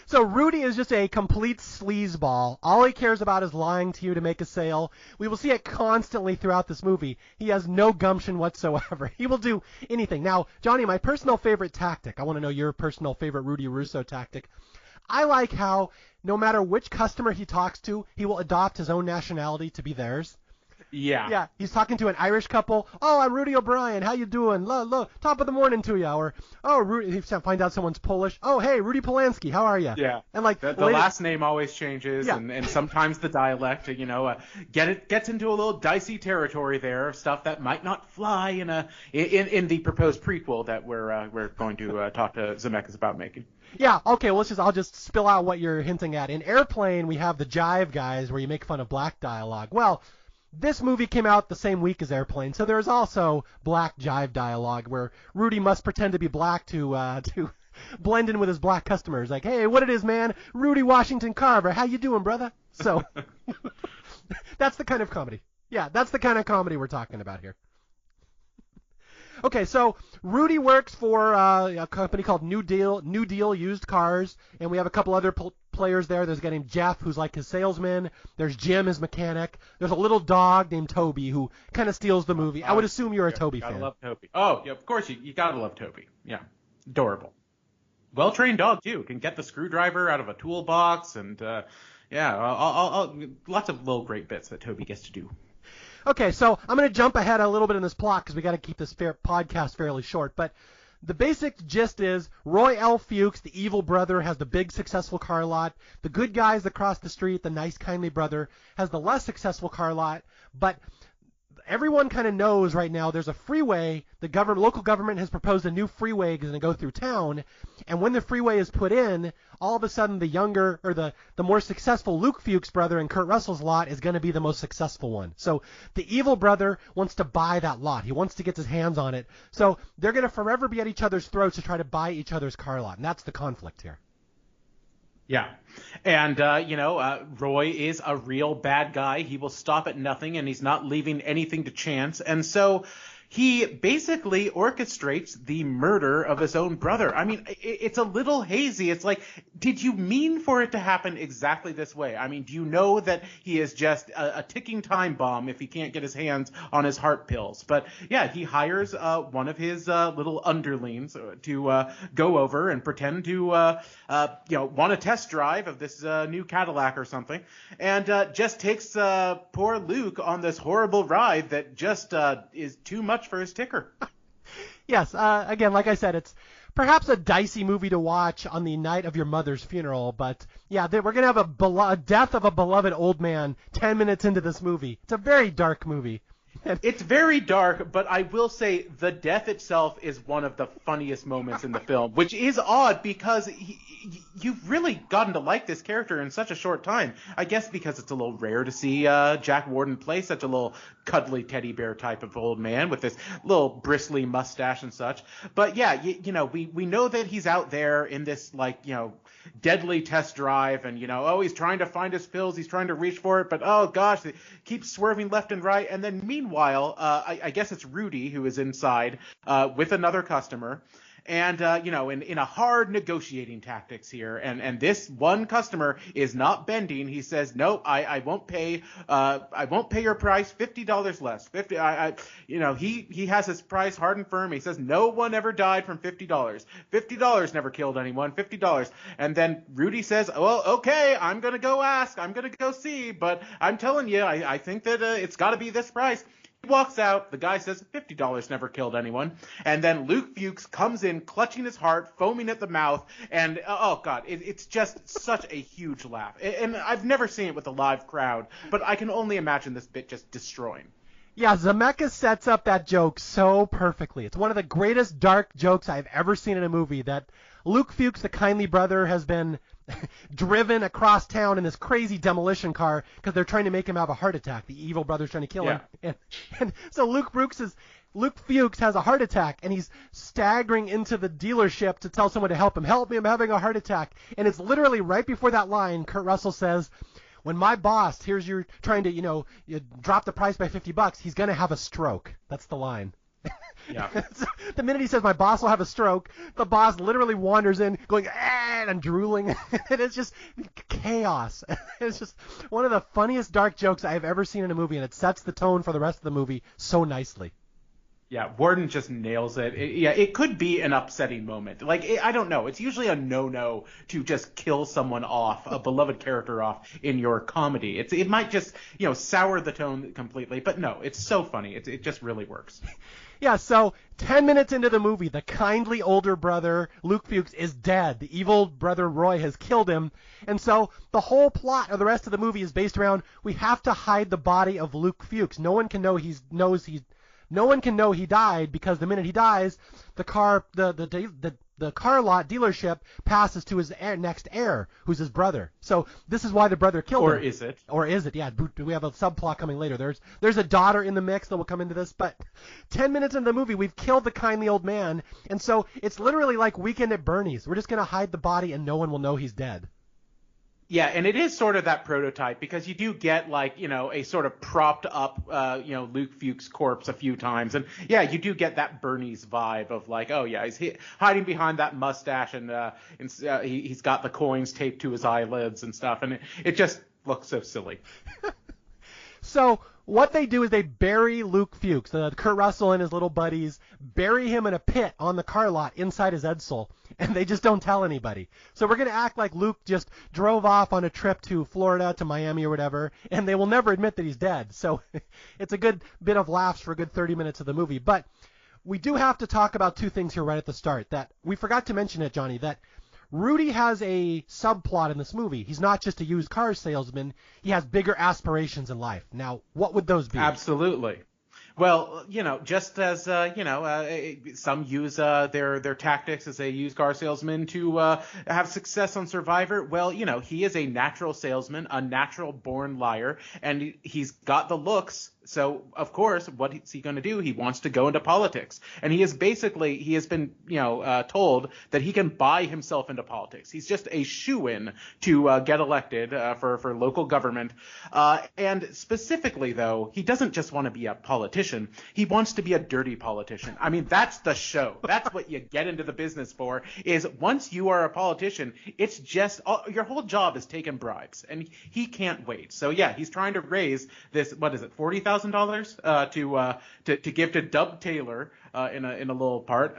So Rudy is just a complete sleazeball. All he cares about is lying to you to make a sale. We will see it constantly throughout this movie. He has no gumption whatsoever. He will do anything. Now, Johnny, my personal favorite tactic. I want to know your personal favorite Rudy Russo tactic. I like how no matter which customer he talks to, he will adopt his own nationality to be theirs. Yeah. Yeah, he's talking to an Irish couple. Oh, I'm Rudy O'Brien. How you doing? Top of the morning to you. Or, oh, Rudy, he finds out someone's Polish. Oh, hey, Rudy Polanski. How are you? Yeah. And like the last name always changes, yeah. and sometimes the dialect, gets into a little dicey territory there, stuff that might not fly in the proposed prequel that we're going to talk to Zemeckis about making. Yeah, okay, well, I'll just spill out what you're hinting at. In Airplane, we have the jive guys where you make fun of black dialogue. Well, this movie came out the same week as Airplane, so there's also black jive dialogue where Rudy must pretend to be black to blend in with his black customers. Like, hey, what it is, man? Rudy Washington Carver. How you doing, brother? So that's the kind of comedy. Yeah, that's the kind of comedy we're talking about here. Okay, so Rudy works for a company called New Deal Used Cars, and we have a couple other players there. There's a guy named Jeff who's like his salesman. There's Jim, his mechanic. There's a little dog named Toby who kind of steals the movie. I would assume you're a Toby fan. Gotta love Toby. Oh, yeah, of course you gotta love Toby. Yeah, adorable. Well-trained dog too. Can get the screwdriver out of a toolbox, and lots of little great bits that Toby gets to do. Okay, so I'm going to jump ahead a little bit in this plot because we got to keep this podcast fairly short. But the basic gist is Roy L. Fuchs, the evil brother, has the big successful car lot. The good guys across the street, the nice, kindly brother, has the less successful car lot. But everyone kind of knows right now there's a freeway. The local government has proposed a new freeway going to go through town, and when the freeway is put in, all of a sudden the younger or the more successful Luke Fuchs brother in Kurt Russell's lot is going to be the most successful one. So the evil brother wants to buy that lot. He wants to get his hands on it. So they're going to forever be at each other's throats to try to buy each other's car lot, and that's the conflict here. Yeah. And, Roy is a real bad guy. He will stop at nothing, and he's not leaving anything to chance. And so he basically orchestrates the murder of his own brother. I mean, it's a little hazy. It's like, did you mean for it to happen exactly this way? I mean, do you know that he is just a ticking time bomb if he can't get his hands on his heart pills? But yeah, he hires one of his little underlings to go over and pretend to, want a test drive of this new Cadillac or something, and just takes poor Luke on this horrible ride that just is too much for his ticker. Yes, again, like I said, it's perhaps a dicey movie to watch on the night of your mother's funeral, but yeah, we're going to have a death of a beloved old man 10 minutes into this movie. It's a very dark movie. It's very dark, but I will say the death itself is one of the funniest moments in the film, which is odd because you've really gotten to like this character in such a short time. I guess because it's a little rare to see Jack Warden play such a little cuddly teddy bear type of old man with this little bristly mustache and such. But yeah, we know that he's out there in this deadly test drive, and he's trying to find his pills, he's trying to reach for it, but oh gosh, it keeps swerving left and right. And then meanwhile, I guess it's Rudy who is inside with another customer. And, in a hard negotiating tactics here. And this one customer is not bending. He says, nope, I won't pay. I won't pay your price. $50 less. He has his price hard and firm. He says, no one ever died from $50. $50 never killed anyone. $50. And then Rudy says, well, okay, I'm going to go ask. I'm going to go see. But I'm telling you, I think that it's got to be this price. He walks out. The guy says $50 never killed anyone. And then Luke Fuchs comes in, clutching his heart, foaming at the mouth. And, oh, God, it's just such a huge laugh. And I've never seen it with a live crowd, but I can only imagine this bit just destroying. Yeah, Zemeckis sets up that joke so perfectly. It's one of the greatest dark jokes I've ever seen in a movie, that Luke Fuchs, the kindly brother, has been driven across town in this crazy demolition car because they're trying to make him have a heart attack. The evil brother's trying to kill him. And so Luke Fuchs has a heart attack, and he's staggering into the dealership to tell someone to help him. Help me, I'm having a heart attack. And it's literally right before that line, Kurt Russell says, when my boss hears you're trying to, you drop the price by $50, he's going to have a stroke. That's the line. Yeah. So the minute he says, my boss will have a stroke, the boss literally wanders in going, and drooling. And it's just chaos. It's just one of the funniest dark jokes I've ever seen in a movie, and it sets the tone for the rest of the movie so nicely. Yeah, Warden just nails it. It could be an upsetting moment. I don't know. It's usually a no-no to just kill someone off, a beloved character off in your comedy. It might just, sour the tone completely. But no, it's so funny. It just really works. Yeah, so 10 minutes into the movie, the kindly older brother, Luke Fuchs, is dead. The evil brother, Roy, has killed him. And so the whole plot of the rest of the movie is based around, we have to hide the body of Luke Fuchs. No one can know he died, because the minute he dies, the car lot dealership passes to his next heir, who's his brother. So this is why the brother killed him. Or is it? Yeah, we have a subplot coming later. There's a daughter in the mix that will come into this, but 10 minutes into the movie, we've killed the kindly old man, and so it's literally like Weekend at Bernie's. We're just going to hide the body and no one will know he's dead. Yeah, and it is sort of that prototype, because you do get a sort of propped up, Luke Fuchs corpse a few times. And yeah, you do get that Bernie's vibe of oh yeah, he's hiding behind that mustache, and he's got the coins taped to his eyelids and stuff. And it just looks so silly. So what they do is they bury Luke Fuchs. Kurt Russell and his little buddies bury him in a pit on the car lot inside his Edsel, and they just don't tell anybody. So we're going to act like Luke just drove off on a trip to Florida, to Miami or whatever, and they will never admit that he's dead. So it's a good bit of laughs for a good 30 minutes of the movie. But we do have to talk about two things here right at the start that we forgot to mention it, Johnny, that Rudy has a subplot in this movie. He's not just a used car salesman. He has bigger aspirations in life. Now, what would those be? Absolutely. Well, just as some use their tactics as a used car salesman to have success on Survivor. Well, he is a natural salesman, a natural born liar, and he's got the looks. So, of course, what is he going to do? He wants to go into politics. And he has been, told that he can buy himself into politics. He's just a shoo-in to get elected for local government. And specifically, though, he doesn't just want to be a politician. He wants to be a dirty politician. I mean, that's the show. That's what you get into the business for, is once you are a politician, it's just your whole job is taking bribes. And he can't wait. So, yeah, he's trying to raise this, what is it, $40,000 to give to Dub Taylor in a little part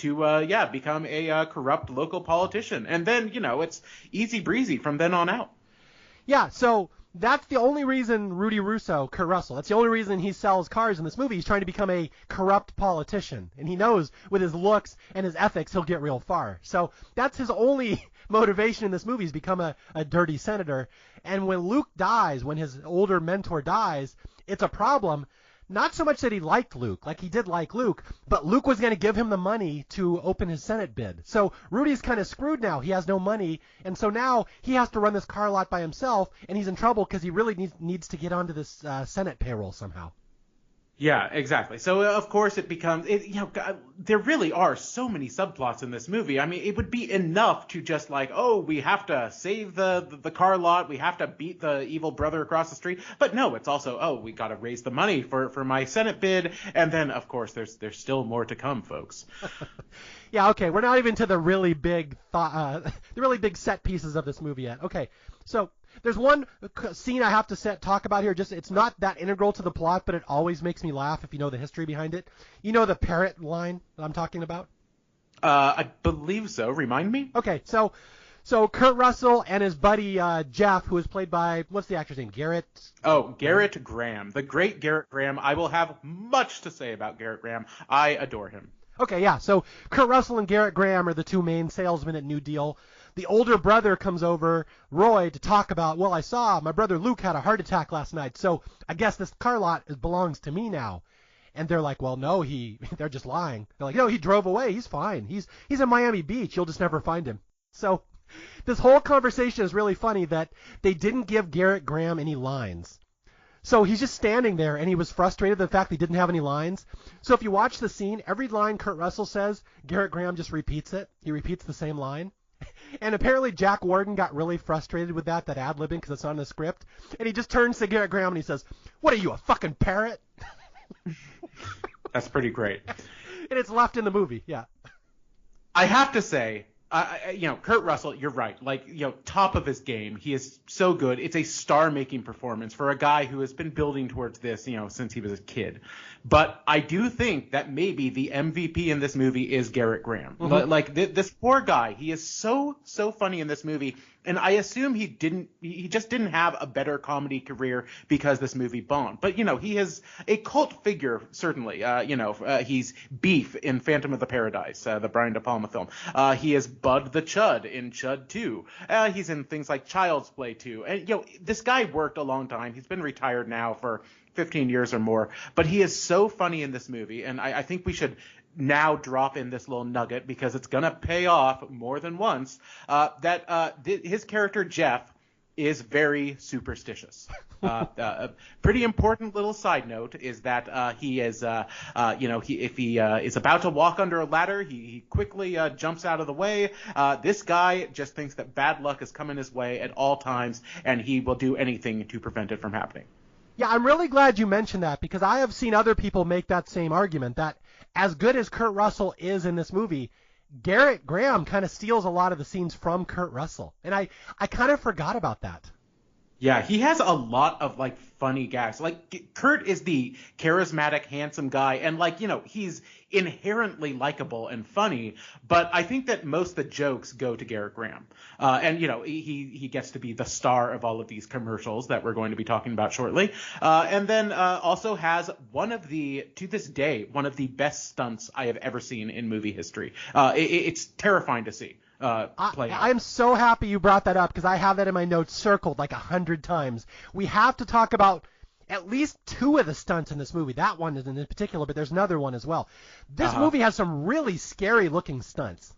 to become a corrupt local politician, and then it's easy breezy from then on out. Yeah, so that's the only reason Rudy Russo, Kurt Russell, that's the only reason he sells cars in this movie. He's trying to become a corrupt politician, and he knows with his looks and his ethics he'll get real far. So that's his only motivation in this movie, is become a dirty senator. And when Luke dies, when his older mentor dies, it's a problem. Not so much that he liked Luke, like he did like Luke, but Luke was going to give him the money to open his Senate bid. So Rudy's kind of screwed now. He has no money, and so now he has to run this car lot by himself, and he's in trouble because he really needs to get onto this Senate payroll somehow. Yeah, exactly. So, of course, it becomes there really are so many subplots in this movie. I mean, it would be enough to just we have to save the car lot. We have to beat the evil brother across the street. But no, it's also, we got to raise the money for my Senate bid. And then, of course, there's still more to come, folks. Yeah, okay. We're not even to the really big set pieces of this movie yet. Okay, so there's one scene I have to talk about here. Just it's not that integral to the plot, but it always makes me laugh if you know the history behind it. You know the parrot line that I'm talking about? I believe so. Remind me. Okay, so Kurt Russell and his buddy Jeff, who is played by, what's the actor's name? Garrett? Oh, Garrett Graham. The great Garrett Graham. I will have much to say about Garrett Graham. I adore him. Okay, yeah. So Kurt Russell and Garrett Graham are the two main salesmen at New Deal. The older brother comes over, Roy, to talk about, I saw my brother Luke had a heart attack last night, so I guess this car lot belongs to me now. And they're like, well, no, they're just lying. They're like, no, he drove away. He's fine. He's in Miami Beach. You'll just never find him. So this whole conversation is really funny that they didn't give Garrett Graham any lines. So he's just standing there, and he was frustrated at the fact he didn't have any lines. So if you watch the scene, every line Kurt Russell says, Garrett Graham just repeats it. He repeats the same line. And apparently Jack Warden got really frustrated with that ad-libbing, because it's not in the script. And he just turns to Garrett Graham and he says, what are you, a fucking parrot? That's pretty great. And it's left in the movie, yeah. I have to say, Kurt Russell, you're right. Top of his game. He is so good. It's a star-making performance for a guy who has been building towards this, since he was a kid. But I do think that maybe the MVP in this movie is Garrett Graham. Mm-hmm. This poor guy, he is so funny in this movie. And I assume he just didn't have a better comedy career because this movie bombed. But, he is a cult figure, certainly. He's Beef in Phantom of the Paradise, the Brian De Palma film. He is Bud the Chud in Chud 2. He's in things like Child's Play 2. And, this guy worked a long time. He's been retired now for 15 years or more. But he is so funny in this movie. And I think we should now drop in this little nugget, because it's going to pay off more than once, that his character Jeff is very superstitious. A pretty important little side note is that he is, if he is about to walk under a ladder, he quickly jumps out of the way. This guy just thinks that bad luck is coming his way at all times, and he will do anything to prevent it from happening. Yeah, I'm really glad you mentioned that, because I have seen other people make that same argument, that as good as Kurt Russell is in this movie, Garrett Graham kind of steals a lot of the scenes from Kurt Russell. And I kind of forgot about that. Yeah, he has a lot of funny gags. Kurt is the charismatic, handsome guy, and he's inherently likable and funny. But I think that most of the jokes go to Garrett Graham, and he gets to be the star of all of these commercials that we're going to be talking about shortly. And then also has to this day, one of the best stunts I have ever seen in movie history. It's terrifying to see. I'm so happy you brought that up, because I have that in my notes circled 100 times. We have to talk about at least two of the stunts in this movie. That one isn't in particular, but there's another one as well. This movie has some really scary looking stunts.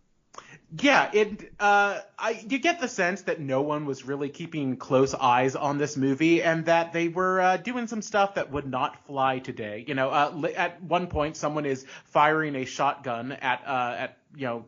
Yeah, you get the sense that no one was really keeping close eyes on this movie, and that they were doing some stuff that would not fly today. At one point, someone is firing a shotgun at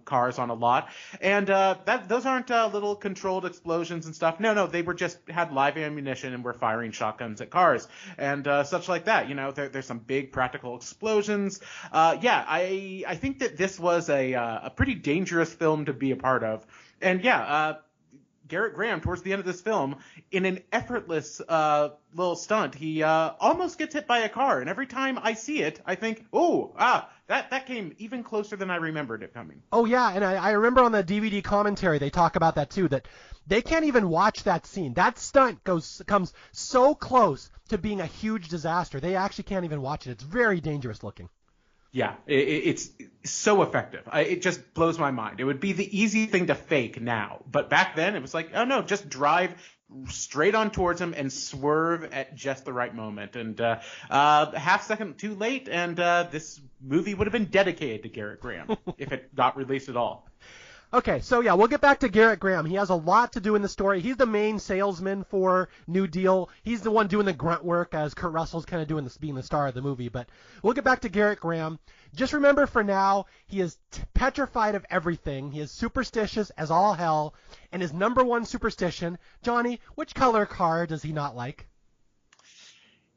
cars on a lot, and those aren't little controlled explosions and stuff. No, they were just had live ammunition and were firing shotguns at cars and such like that. There's some big practical explosions. I think that this was a pretty dangerous film to be a part of, and Garrett Graham, towards the end of this film, in an effortless little stunt, he almost gets hit by a car. And every time I see it, I think, that came even closer than I remembered it coming. Oh, yeah, and I remember on the DVD commentary they talk about that, too, that they can't even watch that scene. That stunt comes so close to being a huge disaster. They actually can't even watch it. It's very dangerous looking. Yeah, it's so effective. It just blows my mind. It would be the easy thing to fake now. But back then, it was like, oh, no, just drive straight on towards him and swerve at just the right moment. And half second too late, and this movie would have been dedicated to Garrett Graham if it got released at all. Okay, so yeah, we'll get back to Garrett Graham. He has a lot to do in the story. He's the main salesman for New Deal. He's the one doing the grunt work, as Kurt Russell's kind of being the star of the movie. But we'll get back to Garrett Graham. Just remember for now, he is petrified of everything. He is superstitious as all hell. And his number one superstition, Johnny, which color car does he not like?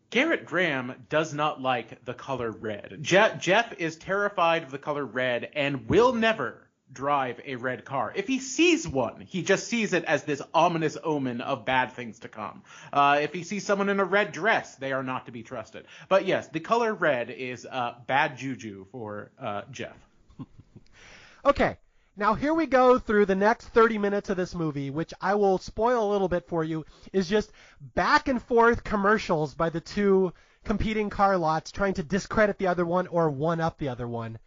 Garrett Graham does not like the color red. Jeff is terrified of the color red and will never drive a red car. If he sees one, he just sees it as this ominous omen of bad things to come. If he sees someone in a red dress, they are not to be trusted. But yes, the color red is bad juju for Jeff. Okay, now here we go through the next 30 minutes of this movie, which I will spoil a little bit for you, is just back and forth commercials by the two competing car lots trying to discredit the other one or one-up the other one.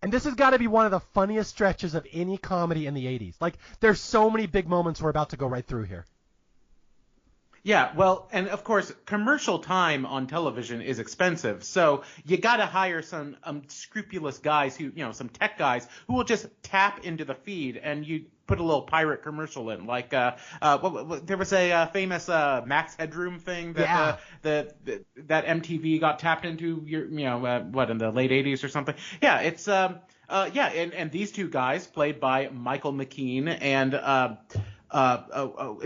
And this has got to be one of the funniest stretches of any comedy in the 80s. Like, there's so many big moments we're about to go right through here. Yeah, well, and of course, commercial time on television is expensive, so you got to hire some scrupulous guys some tech guys who will just tap into the feed, and you put a little pirate commercial in. Like, there was a famous Max Headroom thing that that MTV got tapped into, in the late 80s or something. Yeah, it's and these two guys, played by Michael McKean and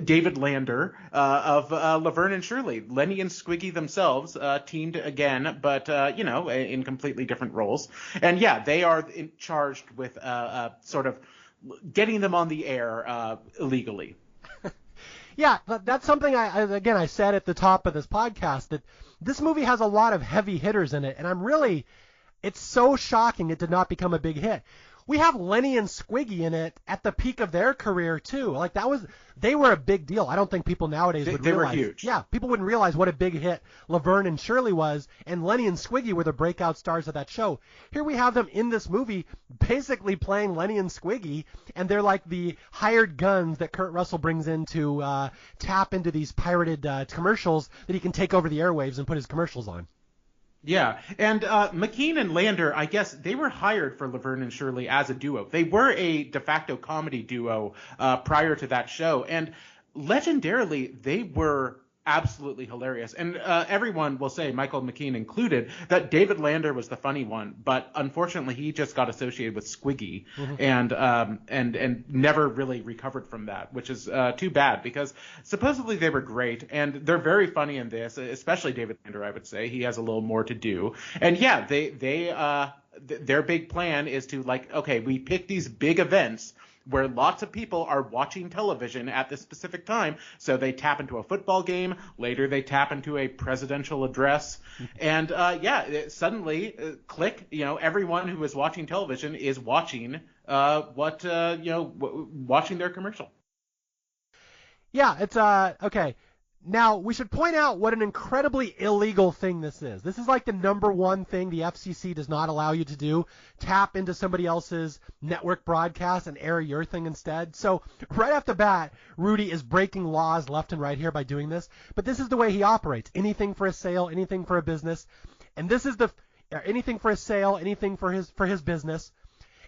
David Lander of Laverne and Shirley. Lenny and Squiggy themselves teamed again, but in completely different roles. And yeah, they are charged with sort of getting them on the air illegally. Yeah, that's something I said at the top of this podcast, that this movie has a lot of heavy hitters in it, and it's so shocking it did not become a big hit. We have Lenny and Squiggy in it at the peak of their career too. Like, they were a big deal. I don't think people nowadays would realize. They were huge. Yeah, people wouldn't realize what a big hit Laverne and Shirley was, and Lenny and Squiggy were the breakout stars of that show. Here we have them in this movie basically playing Lenny and Squiggy, and they're like the hired guns that Kurt Russell brings in to tap into these pirated commercials that he can take over the airwaves and put his commercials on. Yeah, and McKean and Lander, I guess, they were hired for Laverne and Shirley as a duo. They were a de facto comedy duo prior to that show, and legendarily, they were absolutely hilarious. And everyone will say, Michael McKean included, that David Lander was the funny one, but unfortunately, he just got associated with Squiggy and never really recovered from that, which is too bad, because supposedly they were great, and they're very funny in this, especially David Lander, I would say. He has a little more to do. And yeah, their big plan is to, we pick these big events where lots of people are watching television at this specific time. So they tap into a football game. Later, they tap into a presidential address. And, suddenly, click, everyone who is watching television is watching watching their commercial. Yeah, it's, okay. Now, we should point out what an incredibly illegal thing this is. This is like the number one thing the FCC does not allow you to do, tap into somebody else's network broadcast and air your thing instead. So right off the bat, Rudy is breaking laws left and right here by doing this, but this is the way he operates. Anything for a sale, anything for a business, and this is anything for a sale, anything for his business.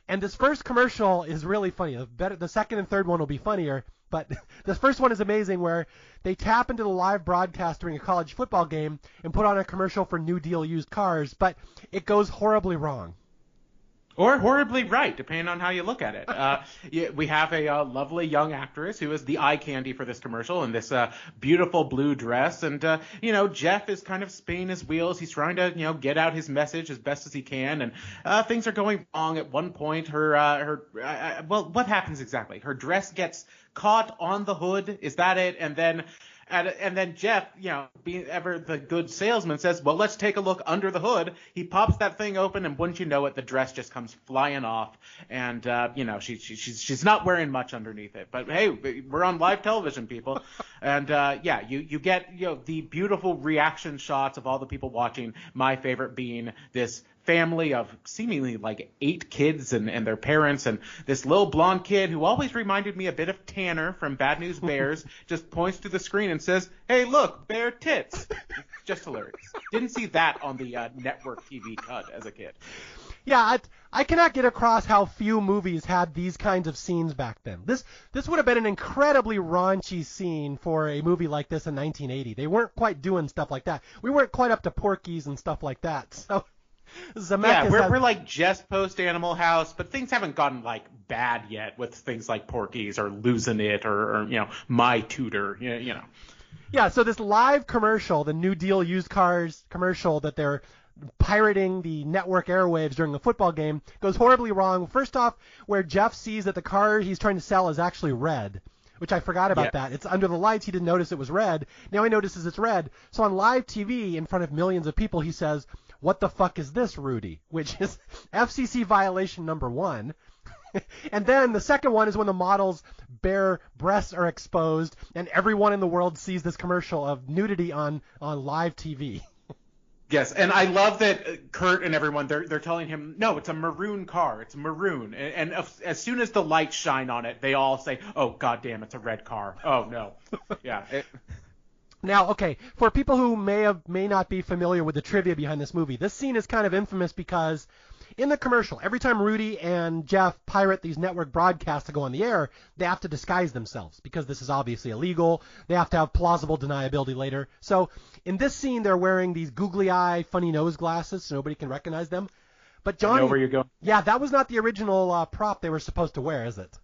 And this first commercial is really funny. The second and third one will be funnier. But this first one is amazing, where they tap into the live broadcast during a college football game and put on a commercial for New Deal used cars, but it goes horribly wrong. Or horribly right, depending on how you look at it. We have a lovely young actress who is the eye candy for this commercial in this beautiful blue dress. And, Jeff is kind of spinning his wheels. He's trying to, get out his message as best as he can. And things are going wrong. At one point, what happens exactly? Her dress gets caught on the hood. Is that it? And then Jeff, being ever the good salesman, says, well, let's take a look under the hood. He pops that thing open, and wouldn't you know it, the dress just comes flying off. And, she's not wearing much underneath it. But, hey, we're on live television, people. And, you get, the beautiful reaction shots of all the people watching, my favorite being this family of seemingly like 8 kids and their parents, and this little blonde kid who always reminded me a bit of Tanner from Bad News Bears just points to the screen and says, hey, look, bare tits. Just hilarious. Didn't see that on the network TV cut as a kid. Yeah, I cannot get across how few movies had these kinds of scenes back then. This would have been an incredibly raunchy scene for a movie like this in 1980. They weren't quite doing stuff like that. We weren't quite up to Porky's and stuff like that. So Zemeckis we're like just post Animal House, but things haven't gotten like bad yet with things like Porky's or Losing It or My Tutor, Yeah, so this live commercial, the New Deal used cars commercial that they're pirating the network airwaves during a football game, goes horribly wrong. First off, where Jeff sees that the car he's trying to sell is actually red, which I forgot about that. It's under the lights. He didn't notice it was red. Now he notices it's red. So on live TV in front of millions of people, he says, what the fuck is this, Rudy? Which is FCC violation number 1. And then the second one is when the model's bare breasts are exposed and everyone in the world sees this commercial of nudity on live TV. Yes, and I love that Kurt and everyone, they're telling him, no, it's a maroon car. It's maroon. And as soon as the lights shine on it, they all say, oh, goddamn, it's a red car. Oh, no. Yeah. Now, okay, for people who may not be familiar with the trivia behind this movie, this scene is kind of infamous because in the commercial, every time Rudy and Jeff pirate these network broadcasts to go on the air, they have to disguise themselves because this is obviously illegal. They have to have plausible deniability later. So in this scene, they're wearing these googly eye, funny nose glasses so nobody can recognize them. But Johnny, I know where you're going. Yeah, that was not the original prop they were supposed to wear, is it?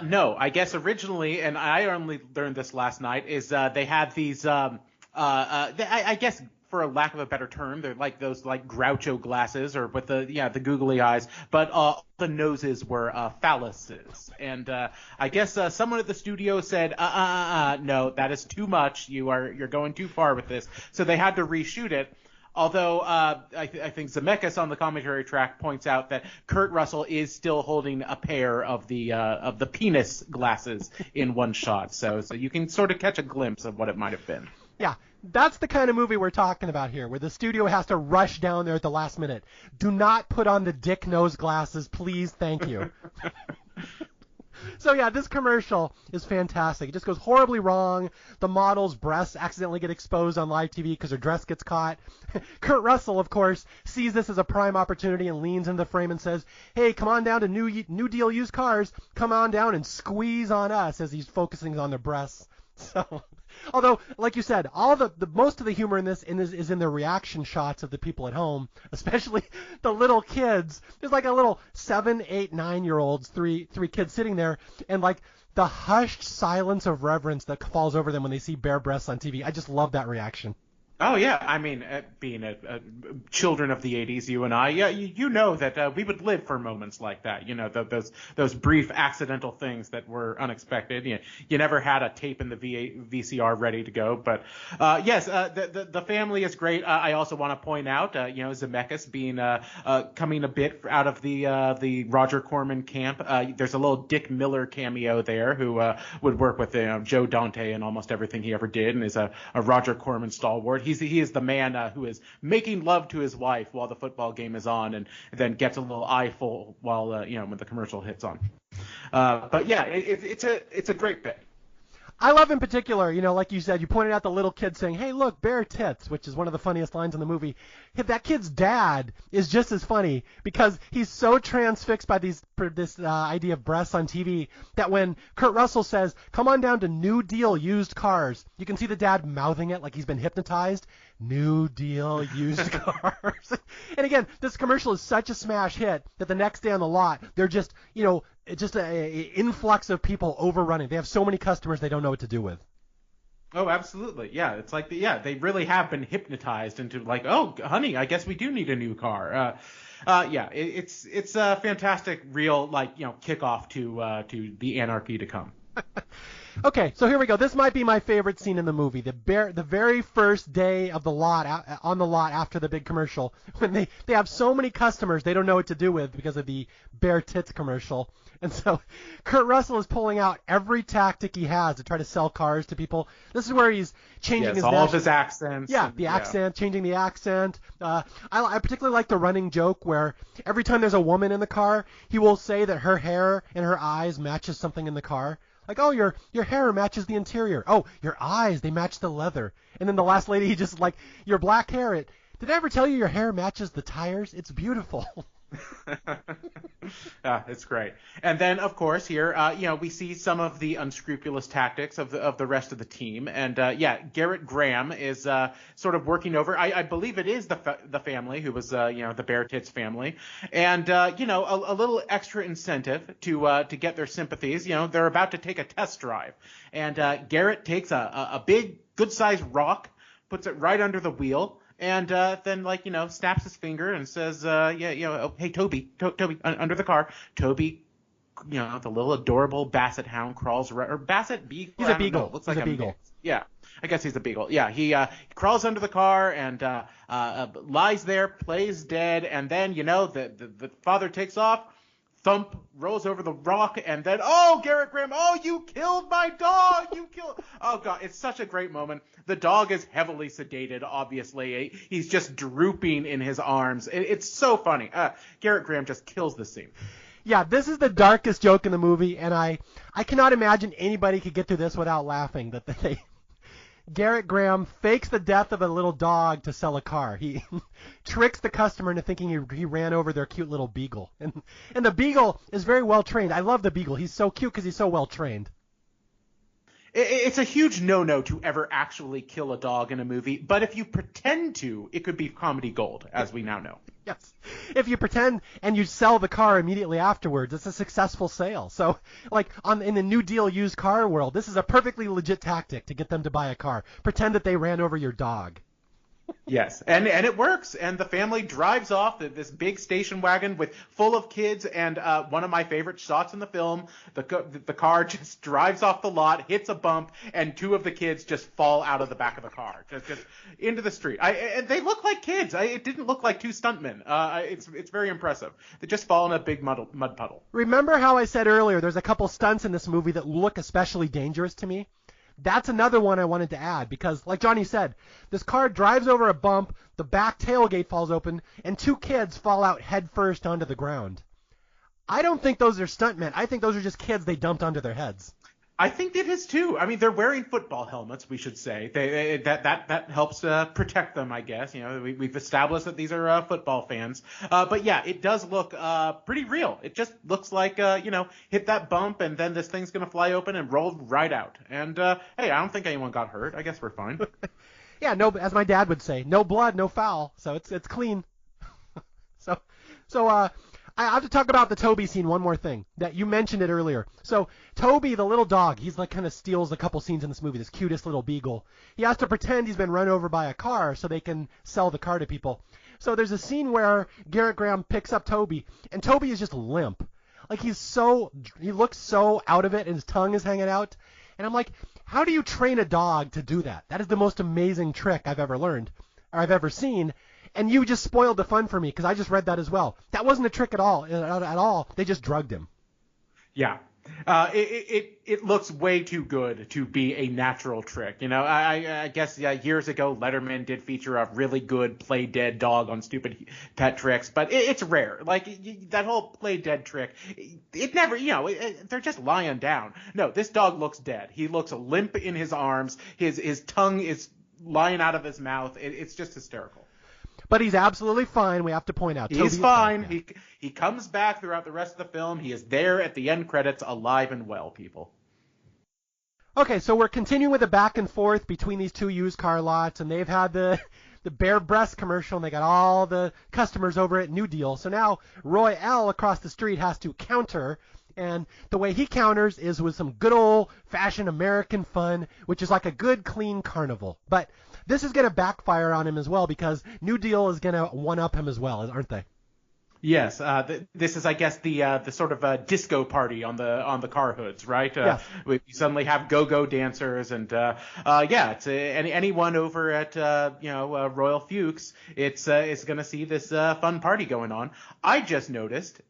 No, I guess originally, and I only learned this last night, is they had these, I guess for a lack of a better term, they're like those like Groucho glasses or with the googly eyes, but the noses were phalluses. And I guguess someone at the studio said, no, that is too much. You're going too far with this. So they had to reshoot it. Although I think Zemeckis on the commentary track points out that Kurt Russell is still holding a pair of the penis glasses in one shot, so you can sort of catch a glimpse of what it might have been. Yeah, that's the kind of movie we're talking about here, where the studio has to rush down there at the last minute. Do not put on the dick nose glasses, please, thank you. So yeah, this commercial is fantastic. It just goes horribly wrong. The model's breasts accidentally get exposed on live TV because her dress gets caught. Kurt Russell, of course, sees this as a prime opportunity and leans into the frame and says, hey, come on down to New Deal used cars. Come on down and squeeze on us, as he's focusing on their breasts. So, although, like you said, all the most of the humor in this is in the reaction shots of the people at home, especially the little kids. There's like a little 7, 8, 9-year-olds, three kids sitting there, and like the hushed silence of reverence that falls over them when they see bare breasts on TV. I just love that reaction. Oh yeah, I mean, being children of the '80s, you and I, yeah, you know that we would live for moments like that. You know, those brief accidental things that were unexpected. You never had a tape in the VCR ready to go, but yes, the family is great. I also want to point out, Zemeckis being coming a bit out of the Roger Corman camp. There's a little Dick Miller cameo there, who would work with Joe Dante in almost everything he ever did, and is a Roger Corman stalwart. He is the man who is making love to his wife while the football game is on, and then gets a little eyeful while when the commercial hits on. But yeah, it's a great bit. I love in particular, like you said, you pointed out the little kid saying, "Hey, look, bare tits," which is one of the funniest lines in the movie. That kid's dad is just as funny because he's so transfixed by this idea of breasts on TV that when Kurt Russell says, "Come on down to New Deal used cars," you can see the dad mouthing it like he's been hypnotized. New Deal used cars. And again, this commercial is such a smash hit that the next day on the lot, they're just, just a influx of people overrunning. They have so many customers they don't know what to do with. Oh, absolutely. Yeah, it's like they really have been hypnotized into like, oh, honey, I guess we do need a new car. Yeah, it's a fantastic, real kickoff to the anarchy to come. Okay, so here we go. This might be my favorite scene in the movie. The very first day of the lot, on the lot after the big commercial, when they have so many customers they don't know what to do with because of the bare tits commercial. And so Kurt Russell is pulling out every tactic he has to try to sell cars to people. This is where he's changing his all of his accents. Yeah, accent, changing the accent. I particularly like the running joke where every time there's a woman in the car, he will say that her hair and her eyes matches something in the car. Like, oh, your hair matches the interior. Oh, your eyes, they match the leather. And then the last lady, he just like, your black hair, did I ever tell you your hair matches the tires? It's beautiful. It's great. And then, of course, here, we see some of the unscrupulous tactics of the rest of the team. And Garrett Graham is sort of working over. I believe it is the family who was the Bear Tits family, and a little extra incentive to get their sympathies. They're about to take a test drive, and Garrett takes a big, good-sized rock, puts it right under the wheel. And then, snaps his finger and says, hey, Toby, under the car. Toby, the little adorable basset hound crawls right, or basset beagle. He's a beagle. Looks like a beagle. Yeah, I guess he's a beagle. Yeah, he crawls under the car and lies there, plays dead, and then, the father takes off. Thump, rolls over the rock, and then, oh, Garrett Graham, oh, you killed my dog, oh, God, it's such a great moment. The dog is heavily sedated, obviously. He's just drooping in his arms. It's so funny. Garrett Graham just kills the scene. Yeah, this is the darkest joke in the movie, and I cannot imagine anybody could get through this without laughing. Garrett Graham fakes the death of a little dog to sell a car. He tricks the customer into thinking he ran over their cute little beagle. And the beagle is very well trained. I love the beagle. He's so cute because he's so well trained. It's a huge no-no to ever actually kill a dog in a movie, but if you pretend to, it could be comedy gold, as we now know. Yes. If you pretend and you sell the car immediately afterwards, it's a successful sale. So, in the New Deal used car world, this is a perfectly legit tactic to get them to buy a car. Pretend that they ran over your dog. Yes, and it works, and the family drives off this big station wagon full of kids, and one of my favorite shots in the film, the car just drives off the lot, hits a bump, and two of the kids just fall out of the back of the car, just into the street. And they look like kids. It didn't look like two stuntmen. It's very impressive. They just fall in a big mud puddle. Remember how I said earlier there's a couple stunts in this movie that look especially dangerous to me? That's another one I wanted to add because, like Johnny said, this car drives over a bump, the back tailgate falls open, and two kids fall out head first onto the ground. I don't think those are stuntmen. I think those are just kids they dumped onto their heads. I think it is too. I mean, they're wearing football helmets, we should say. That helps protect them, I guess. We've established that these are football fans. But yeah, it does look pretty real. It just looks like hit that bump and then this thing's gonna fly open and roll right out. And hey, I don't think anyone got hurt. I guess we're fine. Yeah, no, as my dad would say, no blood, no foul. So it's clean. So I have to talk about the Toby scene. One more thing that you mentioned it earlier. So Toby, the little dog, he's like kind of steals a couple scenes in this movie. This cutest little beagle. He has to pretend he's been run over by a car so they can sell the car to people. So there's a scene where Garrett Graham picks up Toby, and Toby is just limp. Like he looks so out of it, and his tongue is hanging out. And I'm like, how do you train a dog to do that? That is the most amazing trick I've ever learned, or I've ever seen. And you just spoiled the fun for me because I just read that as well. That wasn't a trick at all. They just drugged him. Yeah. It looks way too good to be a natural trick. You know, I guess years ago Letterman did feature a really good play dead dog on Stupid Pet Tricks, but it's rare. Like that whole play dead trick, it never, they're just lying down. No, this dog looks dead. He looks limp in his arms. His tongue is lying out of his mouth. It's just hysterical. But he's absolutely fine, we have to point out. He's fine. Yeah. He comes back throughout the rest of the film. He is there at the end credits, alive and well, people. Okay, so we're continuing with the back and forth between these two used car lots, and they've had the bare breast commercial, and they got all the customers over at New Deal. So now Roy L. across the street has to counter, and the way he counters is with some good old-fashioned American fun, which is like a good, clean carnival. But this is going to backfire on him as well because New Deal is going to one-up him as well, aren't they? Yes, this is, I guess, the sort of disco party on the car hoods, right? Yes. We suddenly have go-go dancers, and it's anyone over at Royal Fuchs, it's going to see this fun party going on. I just noticed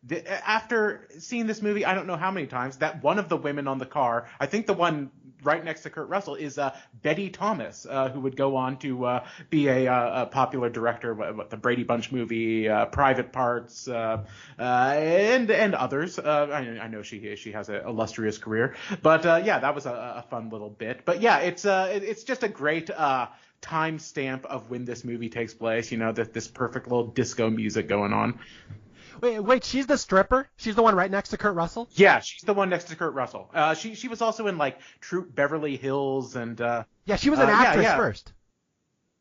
after seeing this movie, I don't know how many times, that one of the women on the car, I think the one right next to Kurt Russell, is Betty Thomas, who would go on to be a popular director, the Brady Bunch movie, Private Parts, and others. I know she has an illustrious career, but that was a fun little bit. But yeah, it's just a great time stamp of when this movie takes place. This perfect little disco music going on. Wait, she's the stripper? She's the one right next to Kurt Russell? Yeah, she's the one next to Kurt Russell. She was also in like Troop Beverly Hills and she was an actress first.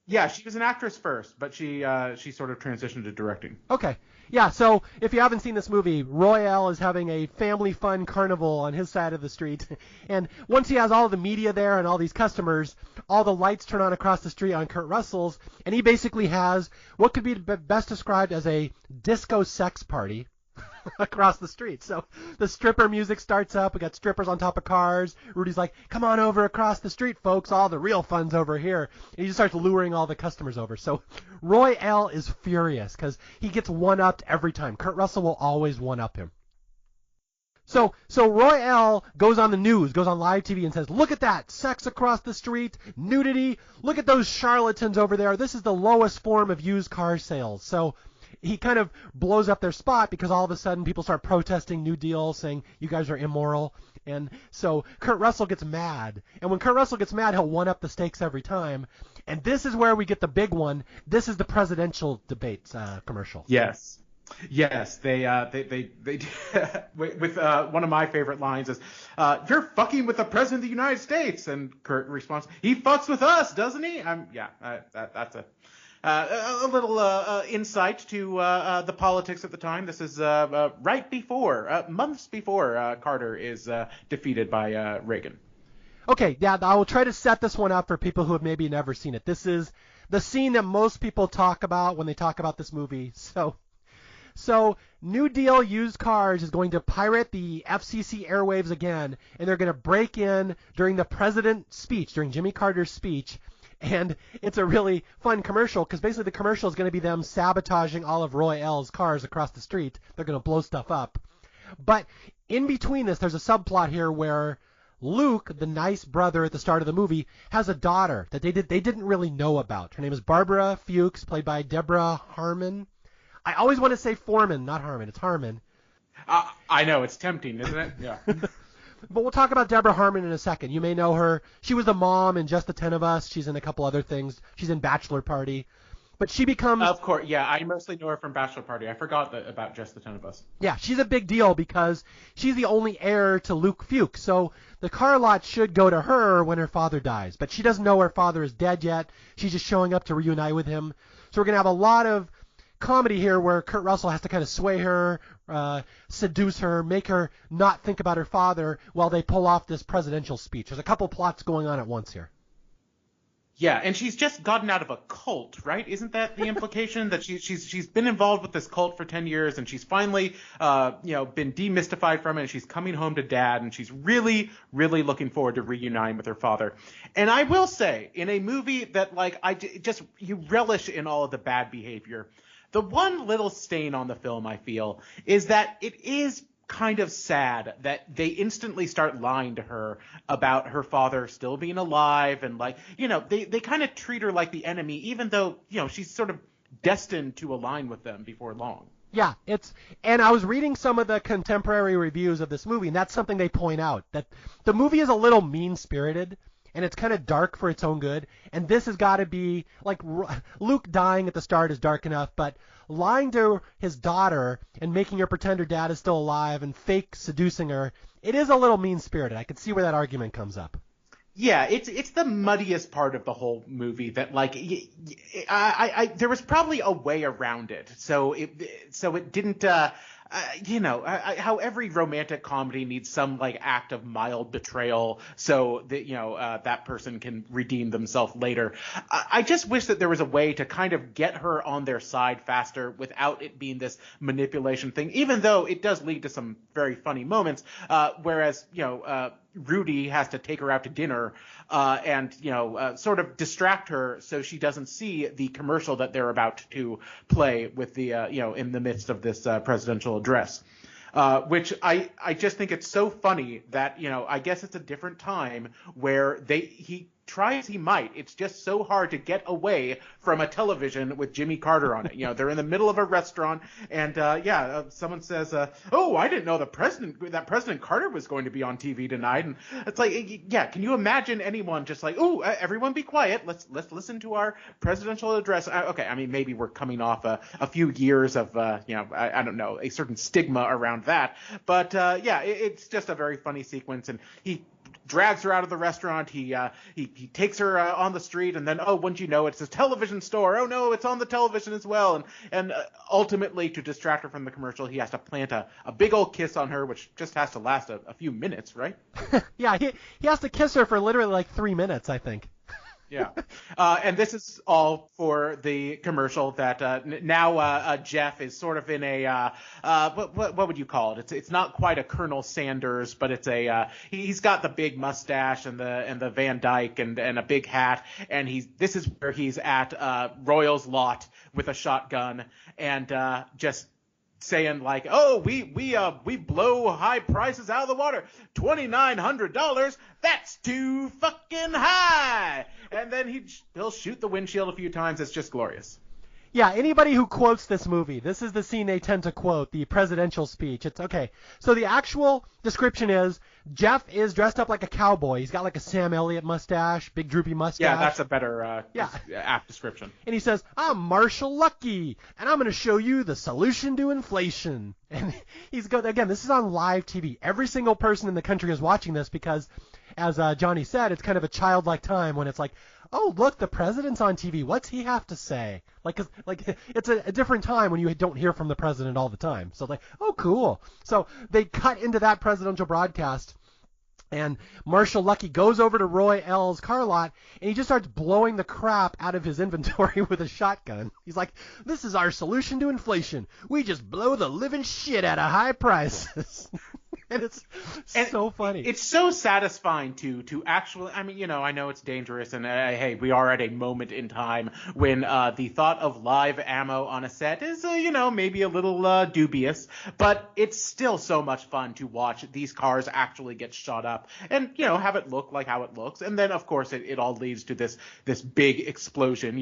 Yeah, she was an actress first, but she sort of transitioned to directing. Okay. Yeah, so if you haven't seen this movie, Royale is having a family fun carnival on his side of the street. And once he has all the media there and all these customers, all the lights turn on across the street on Kurt Russell's, and he basically has what could be best described as a disco sex party across the street. So the stripper music starts up. We got strippers on top of cars. Rudy's like, come on over across the street, folks. All the real fun's over here. And he just starts luring all the customers over. So Roy L. is furious because he gets one-upped every time. Kurt Russell will always one-up him. So Roy L. goes on the news, goes on live TV and says, look at that, sex across the street, nudity, look at those charlatans over there. This is the lowest form of used car sales. So he kind of blows up their spot because all of a sudden people start protesting New Deal, saying you guys are immoral. And so Kurt Russell gets mad. And when Kurt Russell gets mad, he'll one up the stakes every time. And this is where we get the big one. This is the presidential debates commercial. Yes. They with one of my favorite lines is, "You're fucking with the president of the United States," and Kurt responds, "He fucks with us, doesn't he?" That's a little insight to the politics at the time. This is months before Carter is defeated by Reagan. Okay, yeah, I will try to set this one up for people who have maybe never seen it. This is the scene that most people talk about when they talk about this movie. So New Deal Used Cars is going to pirate the FCC airwaves again, and they're going to break in during the president's speech, during Jimmy Carter's speech. And it's a really fun commercial because basically the commercial is going to be them sabotaging all of Roy L's cars across the street. They're going to blow stuff up. But in between this, there's a subplot here where Luke, the nice brother at the start of the movie, has a daughter that they didn't really know about. Her name is Barbara Fuchs, played by Deborah Harmon. I always want to say Foreman, not Harmon. It's Harmon. I know. It's tempting, isn't it? Yeah. But we'll talk about Deborah Harmon in a second. You may know her. She was the mom in Just the 10 of Us. She's in a couple other things. She's in Bachelor Party. But she becomes... Of course, yeah. I mostly know her from Bachelor Party. I forgot about Just the 10 of Us. Yeah, she's a big deal because she's the only heir to Luke Fuchs. So the car lot should go to her when her father dies. But she doesn't know her father is dead yet. She's just showing up to reunite with him. So we're going to have a lot of comedy here where Kurt Russell has to kind of sway her, seduce her, make her not think about her father while they pull off this presidential speech. There's a couple plots going on at once here. Yeah, and she's just gotten out of a cult, right? Isn't that the implication that she's been involved with this cult for 10 years and she's finally been demystified from it and she's coming home to dad and she's really, really looking forward to reuniting with her father. And I will say, in a movie that you relish in all of the bad behavior, the one little stain on the film, I feel, is that it is kind of sad that they instantly start lying to her about her father still being alive and they kind of treat her like the enemy, even though, she's sort of destined to align with them before long. Yeah, and I was reading some of the contemporary reviews of this movie, and that's something they point out, that the movie is a little mean-spirited, and it's kind of dark for its own good, and this has got to be, like, Luke dying at the start is dark enough, but lying to his daughter and making her pretend her dad is still alive and fake seducing her, it is a little mean-spirited. I can see where that argument comes up. Yeah, it's the muddiest part of the whole movie that there was probably a way around it, so it didn't. How every romantic comedy needs some act of mild betrayal so that that person can redeem themselves later. I just wish that there was a way to kind of get her on their side faster without it being this manipulation thing, even though it does lead to some very funny moments, whereas Rudy has to take her out to dinner and sort of distract her so she doesn't see the commercial that they're about to play with the in the midst of this presidential address, which I just think it's so funny that I guess it's a different time where he try as he might, it's just so hard to get away from a television with Jimmy Carter on it. They're in the middle of a restaurant, and someone says, "Oh, I didn't know that President Carter was going to be on TV tonight." And it's can you imagine anyone just "Oh, everyone be quiet. Let's listen to our presidential address." Okay, I mean maybe we're coming off a few years of I don't know, a certain stigma around that, but it's just a very funny sequence, and he drags her out of the restaurant. He takes her on the street, and then, wouldn't you know, it's a television store. Oh no, it's on the television as well. And ultimately, to distract her from the commercial, he has to plant a big old kiss on her, which just has to last a few minutes, right? Yeah, he has to kiss her for literally 3 minutes, I think. Yeah. And this is all for the commercial that now Jeff is sort of in a what would you call it? It's not quite a Colonel Sanders, but it's he's got the big mustache and the Van Dyke and a big hat, and this is where he's at Royal's lot with a shotgun and just saying we blow high prices out of the water. $2,900, that's too fucking high. And then he'll shoot the windshield a few times. It's just glorious. Yeah, anybody who quotes this movie, this is the scene they tend to quote, the presidential speech. It's okay. So the actual description is Jeff is dressed up like a cowboy. He's got a Sam Elliott mustache, big droopy mustache. Yeah, that's a better apt description. And he says, "I'm Marshall Lucky, and I'm going to show you the solution to inflation." And again, this is on live TV. Every single person in the country is watching this because, as Johnny said, it's kind of a childlike time when it's oh, look, the president's on TV. What's he have to say? It's a different time when you don't hear from the president all the time. So oh, cool. So they cut into that presidential broadcast, and Marshall Lucky goes over to Roy L's car lot, and he just starts blowing the crap out of his inventory with a shotgun. He's like, "This is our solution to inflation. We just blow the living shit out of high prices." And it's so funny. It's so satisfying to actually, I mean, I know it's dangerous, and hey, we are at a moment in time when the thought of live ammo on a set is, maybe a little dubious, but it's still so much fun to watch these cars actually get shot up and, have it look like how it looks. And then, of course, it all leads to this big explosion.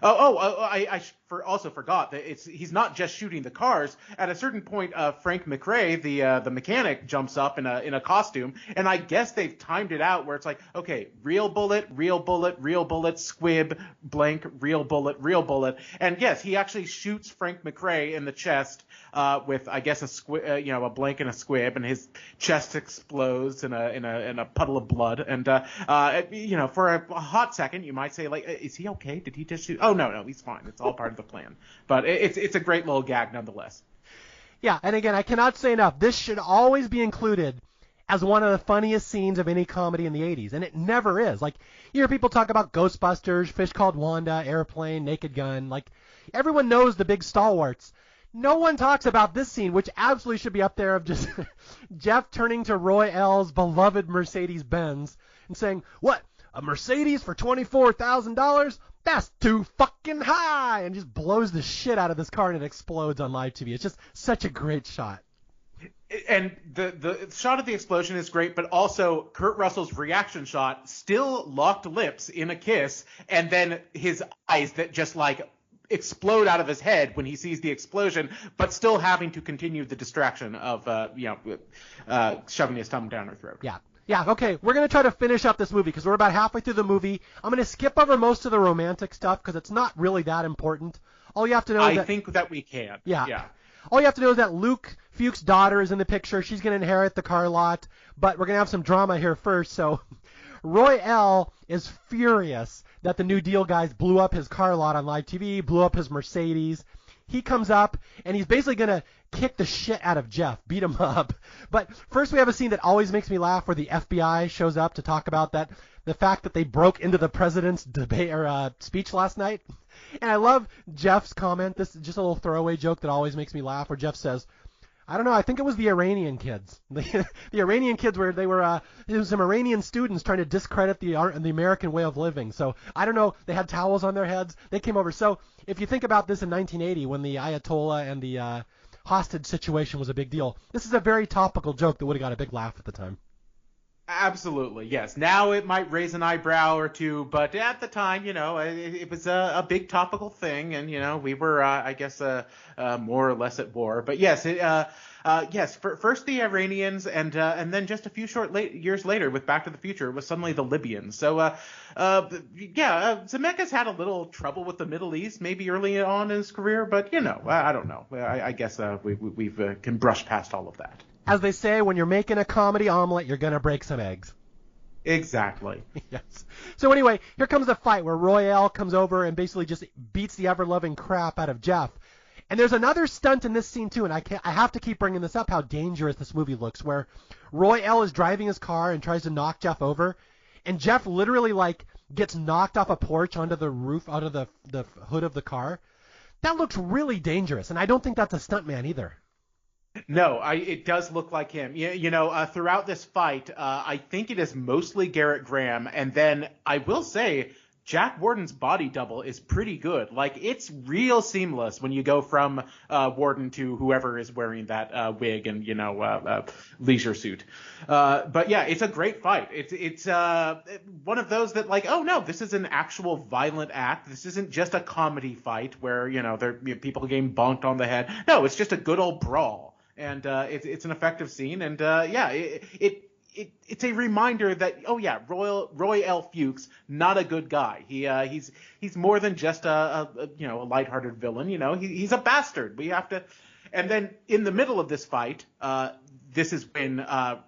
I also forgot that he's not just shooting the cars. At a certain point, Frank McRae, the the mechanic jumps up in a costume, and I guess they've timed it out where it's like, okay, real bullet, squib, blank, real bullet, and yes, he actually shoots Frank McRae in the chest with, I guess, a blank and a squib, and his chest explodes in a puddle of blood, and for a hot second you might say, like, is he okay? Did he just shoot? Oh no, he's fine. It's all part of the plan. But it's a great little gag nonetheless. Yeah, and again, I cannot say enough. This should always be included as one of the funniest scenes of any comedy in the 80s, and it never is. Like, you hear people talk about Ghostbusters, Fish Called Wanda, Airplane, Naked Gun. Like, everyone knows the big stalwarts. No one talks about this scene, which absolutely should be up there, of just Jeff turning to Roy L's beloved Mercedes-Benz and saying, "What, a Mercedes for $24,000? That's too fucking high!" and just blows the shit out of this car, and it explodes on live TV. It's just such a great shot. And the shot of the explosion is great, but also Kurt Russell's reaction shot, still locked lips in a kiss, and then his eyes that just like explode out of his head when he sees the explosion, but still having to continue the distraction of shoving his thumb down her throat. Yeah, okay, we're going to try to finish up this movie because we're about halfway through the movie. I'm going to skip over most of the romantic stuff because it's not really that important. All you have to know is I think that we can. Yeah. All you have to know is that Luke Fuchs' daughter is in the picture. She's going to inherit the car lot, but we're going to have some drama here first. So Roy L. is furious that the New Deal guys blew up his car lot on live TV, blew up his Mercedes. He comes up, and he's basically going to kick the shit out of Jeff, beat him up. But first we have a scene that always makes me laugh where the FBI shows up to talk about the fact that they broke into the president's debate or speech last night. And I love Jeff's comment. This is just a little throwaway joke that always makes me laugh, where Jeff says, "I don't know, I think it was the Iranian kids." The Iranian kids there was some Iranian students trying to discredit the American way of living. So I don't know, they had towels on their heads. They came over. So if you think about this in 1980 when the Ayatollah and the hostage situation was a big deal, this is a very topical joke that would have got a big laugh at the time. Absolutely, yes. Now it might raise an eyebrow or two, but at the time, it was a big topical thing, and we were, I guess, more or less at war. But yes, first the Iranians, and then just a few years later, with Back to the Future, it was suddenly the Libyans. So, Zemeckis had a little trouble with the Middle East, maybe early on in his career, but I don't know. I guess we can brush past all of that. As they say, when you're making a comedy omelet, you're going to break some eggs. Exactly. Yes. So anyway, here comes the fight where Royale comes over and basically just beats the ever-loving crap out of Jeff. And there's another stunt in this scene too, and I have to keep bringing this up, how dangerous this movie looks, where Royale is driving his car and tries to knock Jeff over, and Jeff literally gets knocked off a porch onto the roof, out of the hood of the car. That looks really dangerous, and I don't think that's a stuntman either. No, it does look like him. Throughout this fight, I think it is mostly Garrett Graham. And then I will say Jack Warden's body double is pretty good. Like, it's real seamless when you go from Warden to whoever is wearing that wig and, leisure suit. But yeah, it's a great fight. It's one of those that, like, oh no, this is an actual violent act. This isn't just a comedy fight where, people getting bonked on the head. No, it's just a good old brawl. And it's an effective scene, and it's a reminder that Roy L. Fuchs, not a good guy. He's more than just a lighthearted villain. He's a bastard. We have to. And then in the middle of this fight, this is when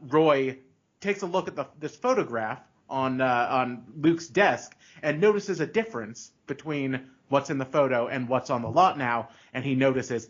Roy takes a look at this photograph on Luke's desk and notices a difference between what's in the photo and what's on the lot now, and he notices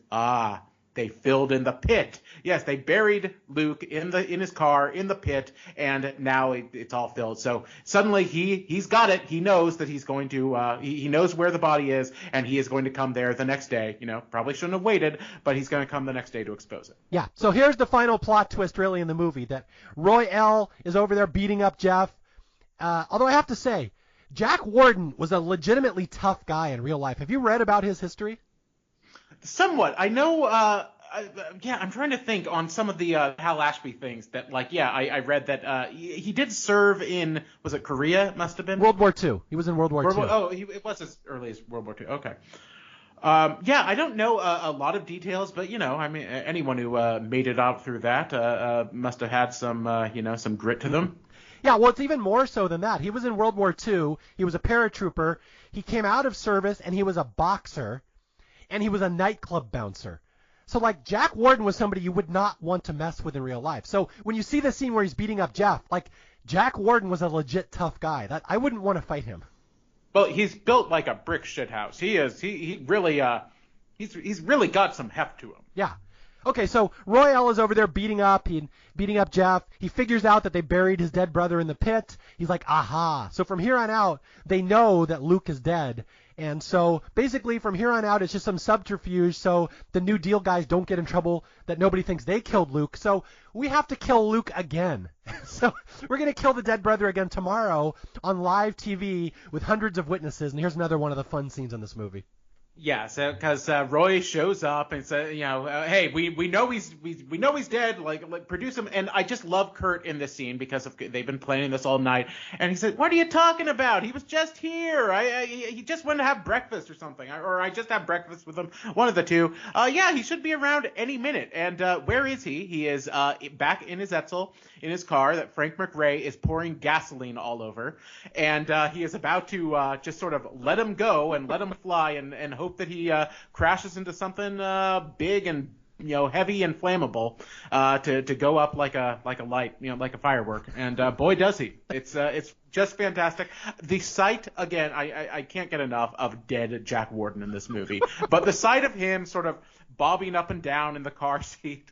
they filled in the pit. Yes, they buried Luke in his car in the pit, and now it's all filled. So suddenly he's got it. He knows that he's going to he knows where the body is, and he is going to come there the next day. Probably shouldn't have waited, but he's going to come the next day to expose it. Yeah. So here's the final plot twist, really, in the movie, that Roy L. is over there beating up Jeff. Although I have to say, Jack Warden was a legitimately tough guy in real life. Have you read about his history? Somewhat. I know, I'm trying to think on some of the Hal Ashby things that, I read that he did serve in, was it Korea? It must have been? World War II. He was in World War II. It was as early as World War II. Okay. Yeah, I don't know a lot of details, but I mean, anyone who made it out through that must have had some grit to them. Yeah, well, it's even more so than that. He was in World War II. He was a paratrooper. He came out of service, and he was a boxer, and he was a nightclub bouncer. So, like, Jack Warden was somebody you would not want to mess with in real life. So when you see the scene where he's beating up Jeff, like, Jack Warden was a legit tough guy. I wouldn't want to fight him. Well, he's built like a brick shithouse. He is. He really he's really got some heft to him. Yeah. Okay, so Royale is over there beating up Jeff. He figures out that they buried his dead brother in the pit. He's like, aha. So from here on out, they know that Luke is dead. And so basically from here on out, it's just some subterfuge so the New Deal guys don't get in trouble, that nobody thinks they killed Luke. So we have to kill Luke again. So we're going to kill the dead brother again tomorrow on live TV with hundreds of witnesses. And here's another one of the fun scenes in this movie. Yeah, so because Roy shows up and says, hey, we know he's dead. Like produce him. And I just love Kurt in this scene because they've been planning this all night. And he said, "What are you talking about? He was just here. He just went to have breakfast or something, or I just had breakfast with him. One of the two. Yeah, he should be around any minute. And where is he? He is back in his Etzel in his car that Frank McRae is pouring gasoline all over, and he is about to just sort of let him go and let him fly and hope that he crashes into something big and heavy and flammable to go up like a light, like a firework. And boy does he. It's just fantastic. The sight, again, I can't get enough of dead Jack Warden in this movie, but the sight of him sort of bobbing up and down in the car seat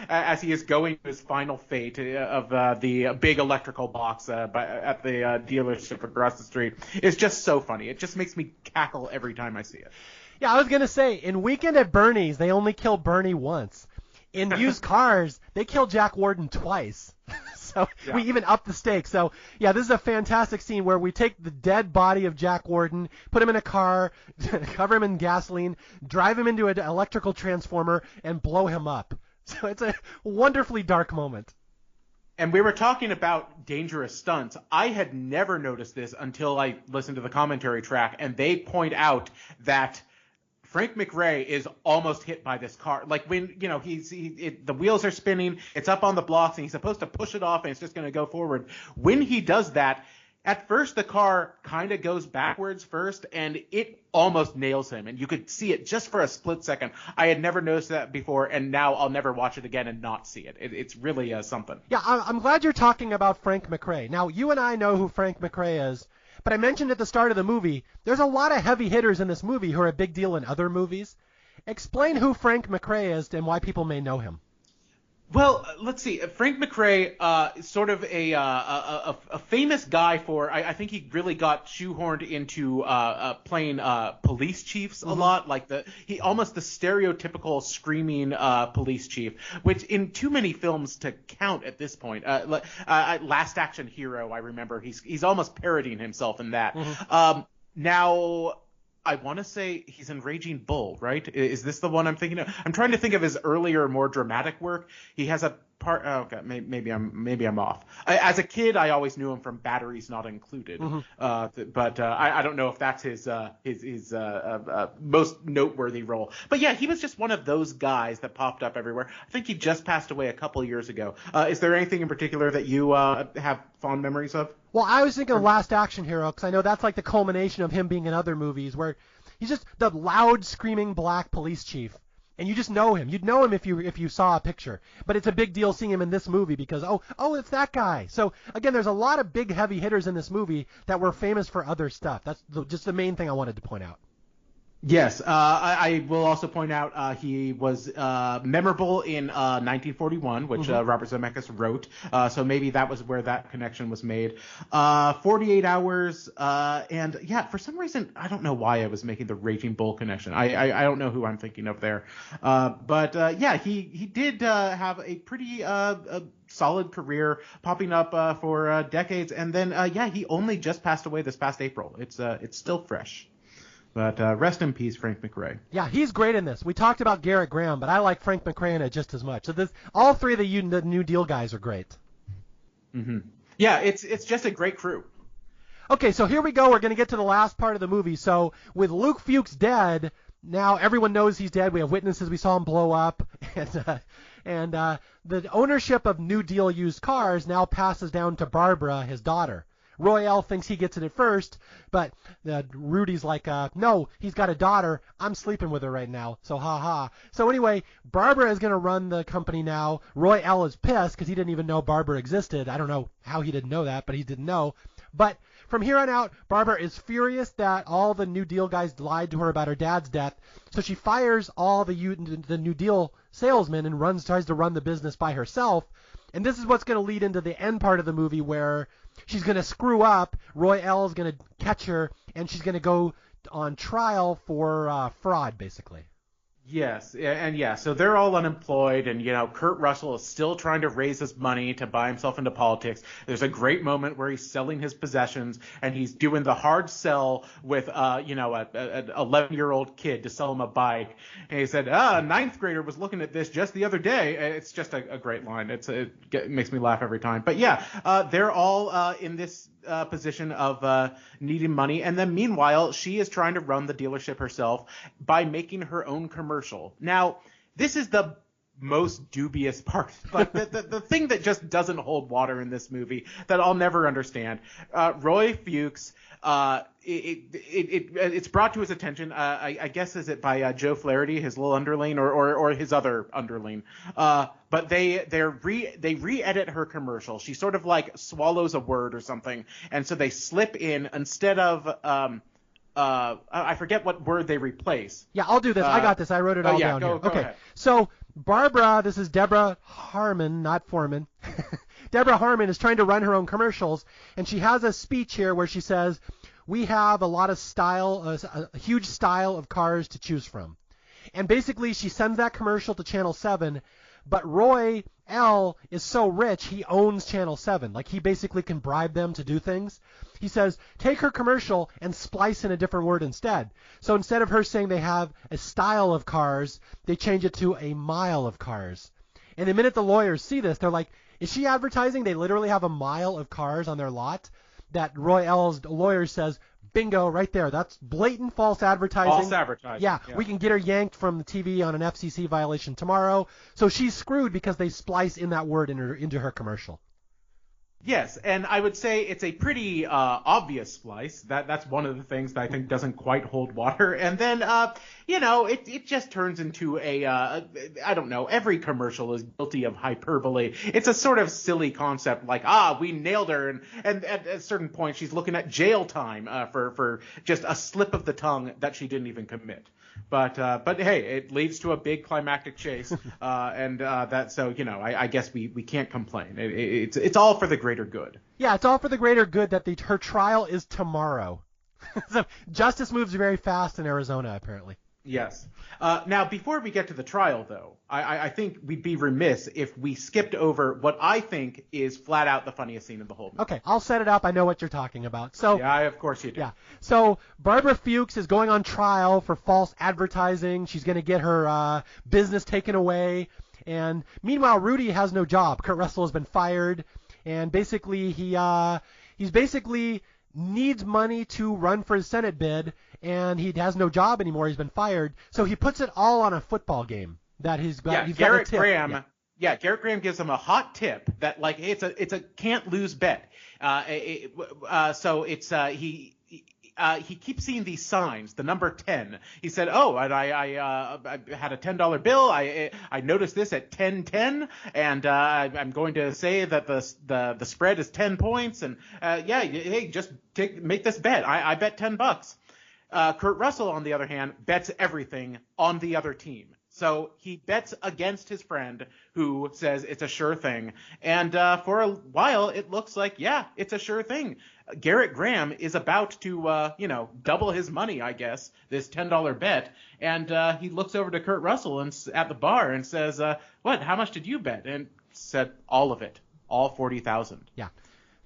as he is going to his final fate of the big electrical box at the dealership across the street is just so funny. It just makes me cackle every time I see it. Yeah, I was going to say, in Weekend at Bernie's, they only kill Bernie once. In Used Cars, they kill Jack Warden twice. So yeah. We even up the stakes. So, yeah, this is a fantastic scene where we take the dead body of Jack Warden, put him in a car, cover him in gasoline, drive him into an electrical transformer, and blow him up. So it's a wonderfully dark moment. And we were talking about dangerous stunts. I had never noticed this until I listened to the commentary track, and they point out that Frank McRae is almost hit by this car. Like when, the wheels are spinning, it's up on the blocks, and he's supposed to push it off, and it's just going to go forward. When he does that, at first the car kind of goes backwards first, and it almost nails him. And you could see it just for a split second. I had never noticed that before, and now I'll never watch it again and not see it. It's really something. Yeah, I'm glad you're talking about Frank McRae. Now, you and I know who Frank McRae is. But I mentioned at the start of the movie, there's a lot of heavy hitters in this movie who are a big deal in other movies. Explain who Frank McRae is and why people may know him. Well, let's see. Frank McRae, sort of a famous guy for. I think he really got shoehorned into playing police chiefs a lot, like almost the stereotypical screaming police chief, which in too many films to count at this point. Last Action Hero, I remember he's almost parodying himself in that. Now, I want to say he's in Raging Bull, right? Is this the one I'm thinking of? I'm trying to think of his earlier, more dramatic work. He has a part. Oh, okay, maybe I'm off. As a kid, I always knew him from Batteries Not Included, but I don't know if that's his most noteworthy role. But yeah, he was just one of those guys that popped up everywhere. I think he just passed away a couple of years ago. Is there anything in particular that you have fond memories of? Well, I was thinking of Last Action Hero because I know that's like the culmination of him being in other movies where he's just the loud, screaming black police chief, and you just know him. You'd know him if you saw a picture. But it's a big deal seeing him in this movie because oh, it's that guy. So again, there's a lot of big heavy hitters in this movie that were famous for other stuff. That's just the main thing I wanted to point out. Yes, I will also point out he was memorable in 1941, which Robert Zemeckis wrote, so maybe that was where that connection was made. 48 Hours, and yeah, for some reason, I don't know why I was making the Raging Bull connection. I don't know who I'm thinking of there. But yeah, he did have a pretty solid career, popping up for decades, and then yeah, he only just passed away this past April. It's still fresh. But rest in peace, Frank McRae. Yeah, he's great in this. We talked about Garrett Graham, but I like Frank McRae in it just as much. So all three of the New Deal guys are great. Yeah, it's just a great crew. Okay, so here we go. We're going to get to the last part of the movie. So with Luke Fuchs dead, now everyone knows he's dead. We have witnesses. We saw him blow up. And the ownership of New Deal used cars now passes down to Barbara, his daughter. Royale thinks he gets it at first, but Rudy's like, no, he's got a daughter. I'm sleeping with her right now, so ha. So anyway, Barbara is going to run the company now. Royale is pissed because he didn't even know Barbara existed. I don't know how he didn't know that, but he didn't know. But from here on out, Barbara is furious that all the New Deal guys lied to her about her dad's death, so she fires all the New Deal salesmen and tries to run the business by herself. And this is what's going to lead into the end part of the movie where she's going to screw up, Royale is going to catch her, and she's going to go on trial for fraud, basically. Yes, and yeah, so they're all unemployed, and, Kurt Russell is still trying to raise his money to buy himself into politics. There's a great moment where he's selling his possessions, and he's doing the hard sell with, an 11-year-old kid to sell him a bike. And he said, a ninth grader was looking at this just the other day. It's just a great line. It makes me laugh every time. But yeah, they're all in this position of needing money, and then meanwhile she is trying to run the dealership herself by making her own commercial. Now, this is the most dubious part, but the thing that just doesn't hold water in this movie that I'll never understand. Roy Fuchs, it's brought to his attention, I guess, is it by Joe Flaherty, his little underling, or his other underling. But they re-edit her commercial. She sort of like swallows a word or something, and so they slip in instead of I forget what word they replace. Yeah, I'll do this. I got this. I wrote it all down here. Go okay. ahead. So Barbara, this is Deborah Harmon, not Foreman. Deborah Harmon is trying to run her own commercials, and she has a speech here where she says, "We have a lot of style, a huge style of cars to choose from." And basically, she sends that commercial to Channel 7, but Roy L. is so rich, he owns Channel 7. Like, he basically can bribe them to do things. He says, take her commercial and splice in a different word instead. So instead of her saying they have a style of cars, they change it to a mile of cars. And the minute the lawyers see this, they're like, is she advertising? They literally have a mile of cars on their lot. That Roy L.'s lawyer says, bingo, right there. That's blatant false advertising. False advertising. Yeah, we can get her yanked from the TV on an FCC violation tomorrow. So she's screwed because they splice in that word into her commercial. Yes, and I would say it's a pretty obvious splice. That's one of the things that I think doesn't quite hold water. And then, it just turns into I don't know, every commercial is guilty of hyperbole. It's a sort of silly concept like, we nailed her, and at a certain point she's looking at jail time for just a slip of the tongue that she didn't even commit. But hey, it leads to a big climactic chase, I guess we can't complain. It's all for the greater good. Yeah, it's all for the greater good that her trial is tomorrow. So justice moves very fast in Arizona, apparently. Yes. Now, before we get to the trial, though, I think we'd be remiss if we skipped over what I think is flat out the funniest scene in the whole movie. Okay, I'll set it up. I know what you're talking about. So yeah, of course you do. Yeah. So Barbara Fuchs is going on trial for false advertising. She's going to get her business taken away. And meanwhile, Rudy has no job. Kurt Russell has been fired, and basically he's basically needs money to run for his Senate bid, and he has no job anymore. He's been fired, so he puts it all on a football game that he's got. Yeah, he's Garrett got a tip. Graham. Yeah, Garrett Graham gives him a hot tip that like it's a can't lose bet. So it's he keeps seeing these signs, the number 10. He said, and I had a $10 bill. I noticed this at 10-10, and I'm going to say that the spread is 10 points. And hey, just make this bet. I bet $10. Kurt Russell, on the other hand, bets everything on the other team. So he bets against his friend who says it's a sure thing. And for a while, it looks like, yeah, it's a sure thing. Garrett Graham is about to, double his money, I guess, this $10 bet. And he looks over to Kurt Russell at the bar and says, what, how much did you bet? And said all of it, all 40,000. Yeah.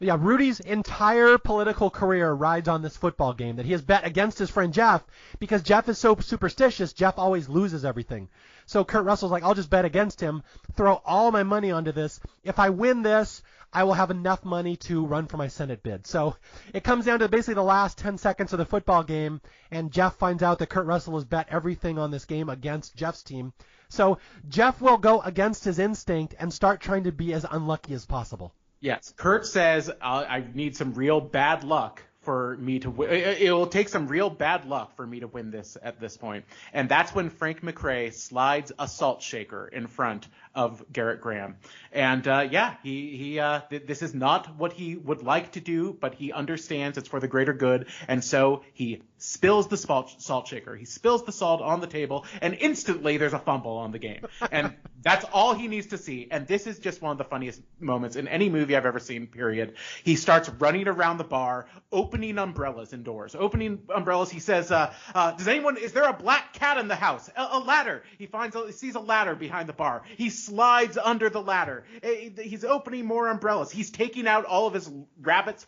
Yeah, Rudy's entire political career rides on this football game that he has bet against his friend Jeff because Jeff is so superstitious. Jeff always loses everything. So Kurt Russell's like, I'll just bet against him, throw all my money onto this. If I win this, I will have enough money to run for my Senate bid. So it comes down to basically the last 10 seconds of the football game, and Jeff finds out that Kurt Russell has bet everything on this game against Jeff's team. So Jeff will go against his instinct and start trying to be as unlucky as possible. Yes. Kurt says, I need some real bad luck for me to win. It will take some real bad luck for me to win this at this point. And that's when Frank McRae slides a salt shaker in front of Garrett Graham. And this is not what he would like to do, but he understands it's for the greater good. And so he spills the salt shaker. He spills the salt on the table, and instantly there's a fumble on the game. And that's all he needs to see. And this is just one of the funniest moments in any movie I've ever seen, period. He starts running around the bar, opening umbrellas indoors. Opening umbrellas, he says, is there a black cat in the house? A ladder. He sees a ladder behind the bar. He slides under the ladder. He's opening more umbrellas. He's taking out all of his rabbit's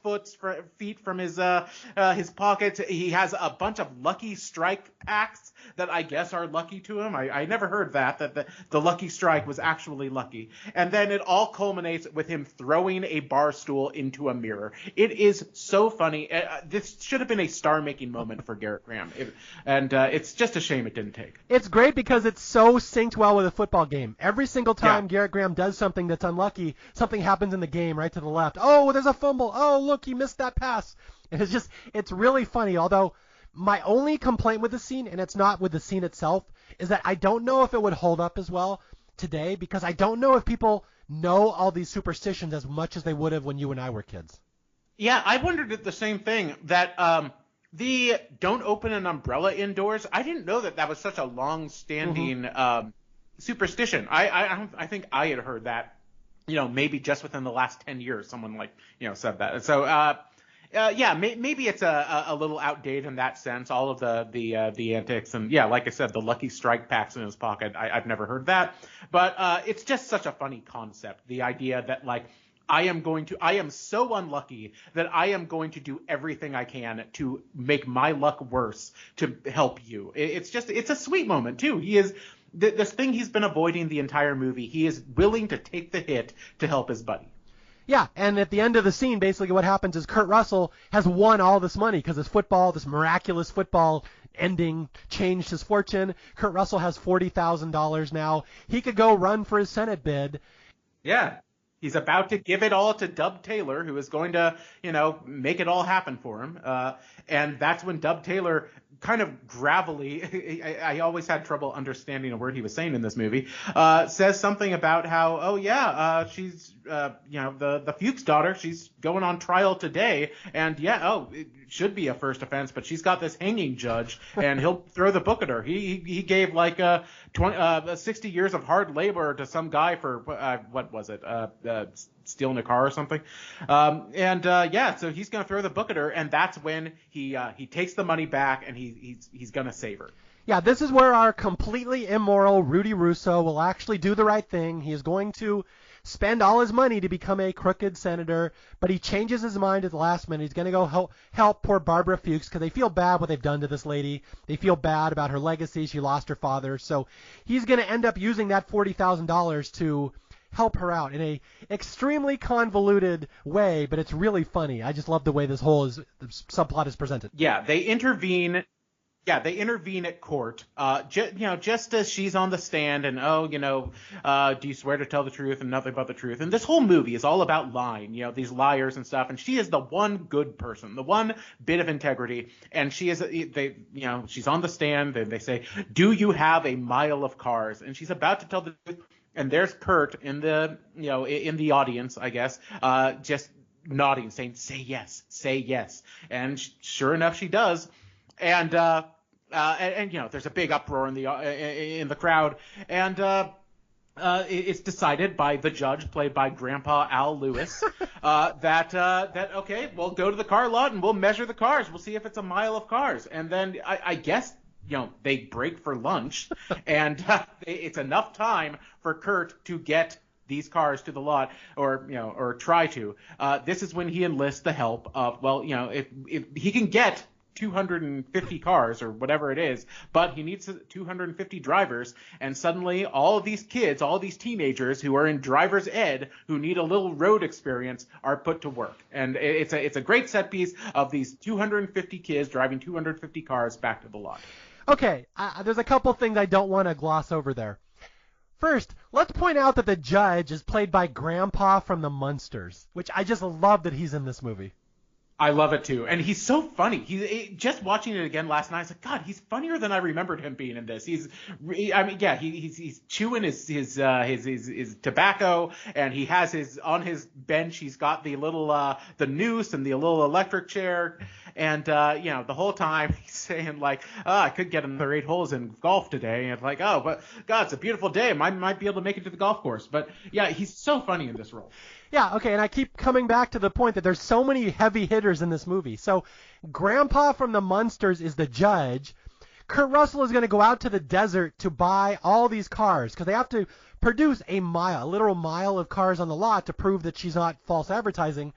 feet from his pockets. He has a bunch of Lucky Strike packs that I guess are lucky to him. I never heard that the Lucky Strike was actually lucky. And then it all culminates with him throwing a bar stool into a mirror. It is so funny. This should have been a star-making moment for Garrett Graham. It's just a shame it didn't take. It's great because it's so synced well with a football game. Every single time Garrett Graham does something that's unlucky, something happens in the game right to the left. Oh, there's a fumble. Oh, look, he missed that pass. And it's really funny, although my only complaint with the scene, and it's not with the scene itself, is that I don't know if it would hold up as well today, because I don't know if people know all these superstitions as much as they would have when you and I were kids. Yeah, I wondered the same thing, that the don't open an umbrella indoors, I didn't know that was such a long-standing superstition. I think I had heard that, maybe just within the last 10 years, someone said that. So, maybe it's a little outdated in that sense. All of the antics and like I said, the Lucky Strike packs in his pocket. I've never heard that, but it's just such a funny concept. The idea that I am so unlucky that I am going to do everything I can to make my luck worse to help you. It's a sweet moment too. He is this thing he's been avoiding the entire movie. He is willing to take the hit to help his buddy. Yeah, and at the end of the scene, basically what happens is Kurt Russell has won all this money because this miraculous football ending changed his fortune. Kurt Russell has $40,000 now. He could go run for his Senate bid. Yeah. He's about to give it all to Dub Taylor, who is going to, make it all happen for him. And that's when Dub Taylor kind of gravelly, I always had trouble understanding a word he was saying in this movie, says something about how, she's, the Fuchs daughter, she's going on trial today. And it should be a first offense, but she's got this hanging judge and he'll throw the book at her. He gave 60 years of hard labor to some guy for, what was it? Stealing a car or something. So he's going to throw the book at her, and that's when he takes the money back and he's going to save her. Yeah, this is where our completely immoral Rudy Russo will actually do the right thing. He is going to spend all his money to become a crooked senator, but he changes his mind at the last minute. He's going to go help poor Barbara Fuchs because they feel bad what they've done to this lady. They feel bad about her legacy. She lost her father. So he's going to end up using that $40,000 to help her out in a extremely convoluted way, but it's really funny. I just love the way this whole subplot is presented. Yeah, they intervene. Yeah, they intervene at court, just as she's on the stand and, do you swear to tell the truth and nothing but the truth? And this whole movie is all about lying, these liars and stuff. And she is the one good person, the one bit of integrity. And she's on the stand and they say, do you have a mile of cars? And she's about to tell the truth. And there's Kurt in the audience, I guess, just nodding, saying, say yes. And sure enough, she does. And there's a big uproar in the crowd. And it's decided by the judge, played by Grandpa Al Lewis, that okay, we'll go to the car lot and we'll measure the cars. We'll see if it's a mile of cars. And then I guess they break for lunch, and it's enough time for Kurt to get these cars to the lot, or try to. This is when he enlists the help of, if he can get 250 cars or whatever it is, but he needs 250 drivers, and suddenly all of these kids, all of these teenagers who are in driver's ed, who need a little road experience, are put to work. And it's a great set piece of these 250 kids driving 250 cars back to the lot. Okay, there's a couple things I don't want to gloss over there. First, let's point out that the judge is played by Grandpa from the Munsters, which I just love that he's in this movie. I love it too, and he's so funny. Just watching it again last night, I was like, God, he's funnier than I remembered him being in this. He's chewing his tobacco, and he has on his bench. He's got the little the noose and the little electric chair, and the whole time he's saying like, I could get another 8 holes in golf today, and it's like, oh, but God, it's a beautiful day. I might be able to make it to the golf course. But yeah, he's so funny in this role. Yeah, okay, and I keep coming back to the point that there's so many heavy hitters in this movie. So Grandpa from the Munsters is the judge. Kurt Russell is going to go out to the desert to buy all these cars because they have to produce a literal mile of cars on the lot to prove that she's not false advertising.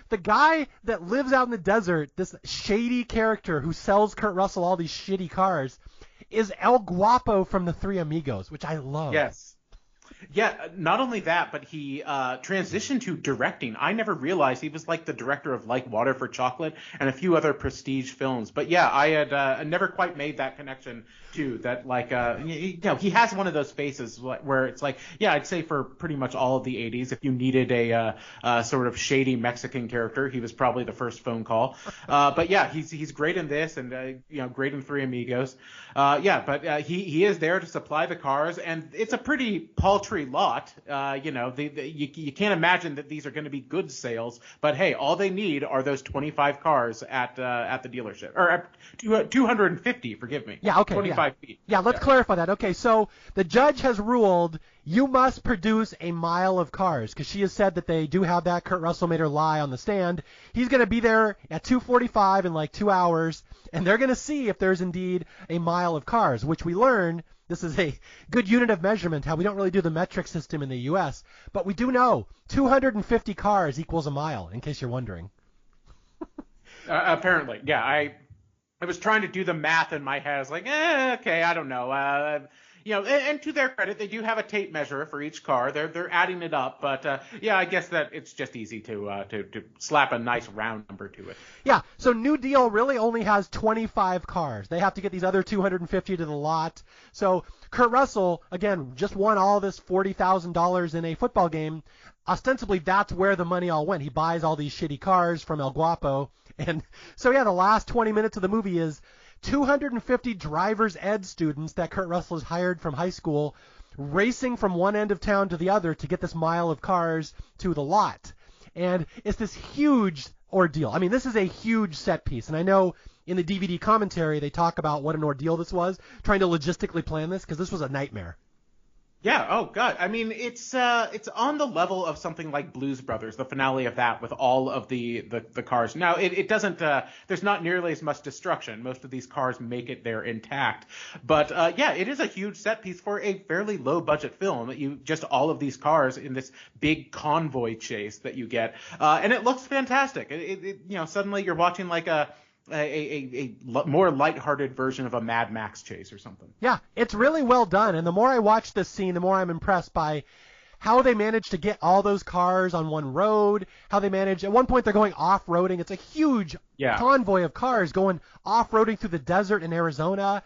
The guy that lives out in the desert, this shady character who sells Kurt Russell all these shitty cars, is El Guapo from the Three Amigos, which I love. Yes. Yeah, not only that, but he transitioned to directing. I never realized he was like the director of Like Water for Chocolate and a few other prestige films. But yeah, I had never quite made that connection too. That like he has one of those faces where it's like, yeah, I'd say for pretty much all of the 80s, if you needed a sort of shady Mexican character, he was probably the first phone call. But yeah, he's great in this, and great in Three Amigos. But he is there to supply the cars, and it's a pretty paltry lot. You can't imagine that these are going to be good sales, but hey, all they need are those 25 cars at the dealership, or 250. Forgive me. Yeah. Okay. 25 feet. Yeah. Let's clarify that. Okay. So the judge has ruled you must produce a mile of cars because she has said that they do have that. Kurt Russell made her lie on the stand. He's going to be there at 2:45 in like 2 hours, and they're going to see if there's indeed a mile of cars, which we learn. This is a good unit of measurement, how we don't really do the metric system in the U.S., but we do know 250 cars equals a mile, in case you're wondering. Apparently, yeah. I was trying to do the math in my head. I was like, okay, I don't know. And to their credit, they do have a tape measure for each car. They're adding it up, but I guess that it's just easy to slap a nice round number to it. Yeah. So New Deal really only has 25 cars. They have to get these other 250 to the lot. So Kurt Russell again just won all this $40,000 in a football game. Ostensibly, that's where the money all went. He buys all these shitty cars from El Guapo, and so yeah, the last 20 minutes of the movie is 250 driver's ed students that Kurt Russell has hired from high school racing from one end of town to the other to get this mile of cars to the lot. And it's this huge ordeal. I mean, this is a huge set piece. And I know in the DVD commentary they talk about what an ordeal this was, trying to logistically plan this, because this was a nightmare. Yeah. Oh God. I mean, it's on the level of something like Blues Brothers, the finale of that, with all of the cars. Now, it doesn't. There's not nearly as much destruction. Most of these cars make it there intact. But it is a huge set piece for a fairly low budget film. You just all of these cars in this big convoy chase that you get, and it looks fantastic. Suddenly you're watching like a more lighthearted version of a Mad Max chase or something. Yeah, it's really well done. And the more I watch this scene, the more I'm impressed by how they managed to get all those cars on one road, how they managed, at one point they're going off-roading. It's a huge convoy of cars going off-roading through the desert in Arizona.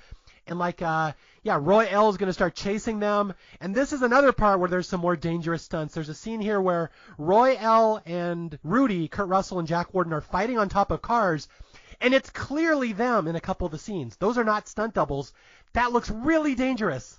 And Roy L. is going to start chasing them. And this is another part where there's some more dangerous stunts. There's a scene here where Roy L. and Rudy, Kurt Russell and Jack Warden, are fighting on top of cars. And it's clearly them in a couple of the scenes. Those are not stunt doubles. That looks really dangerous.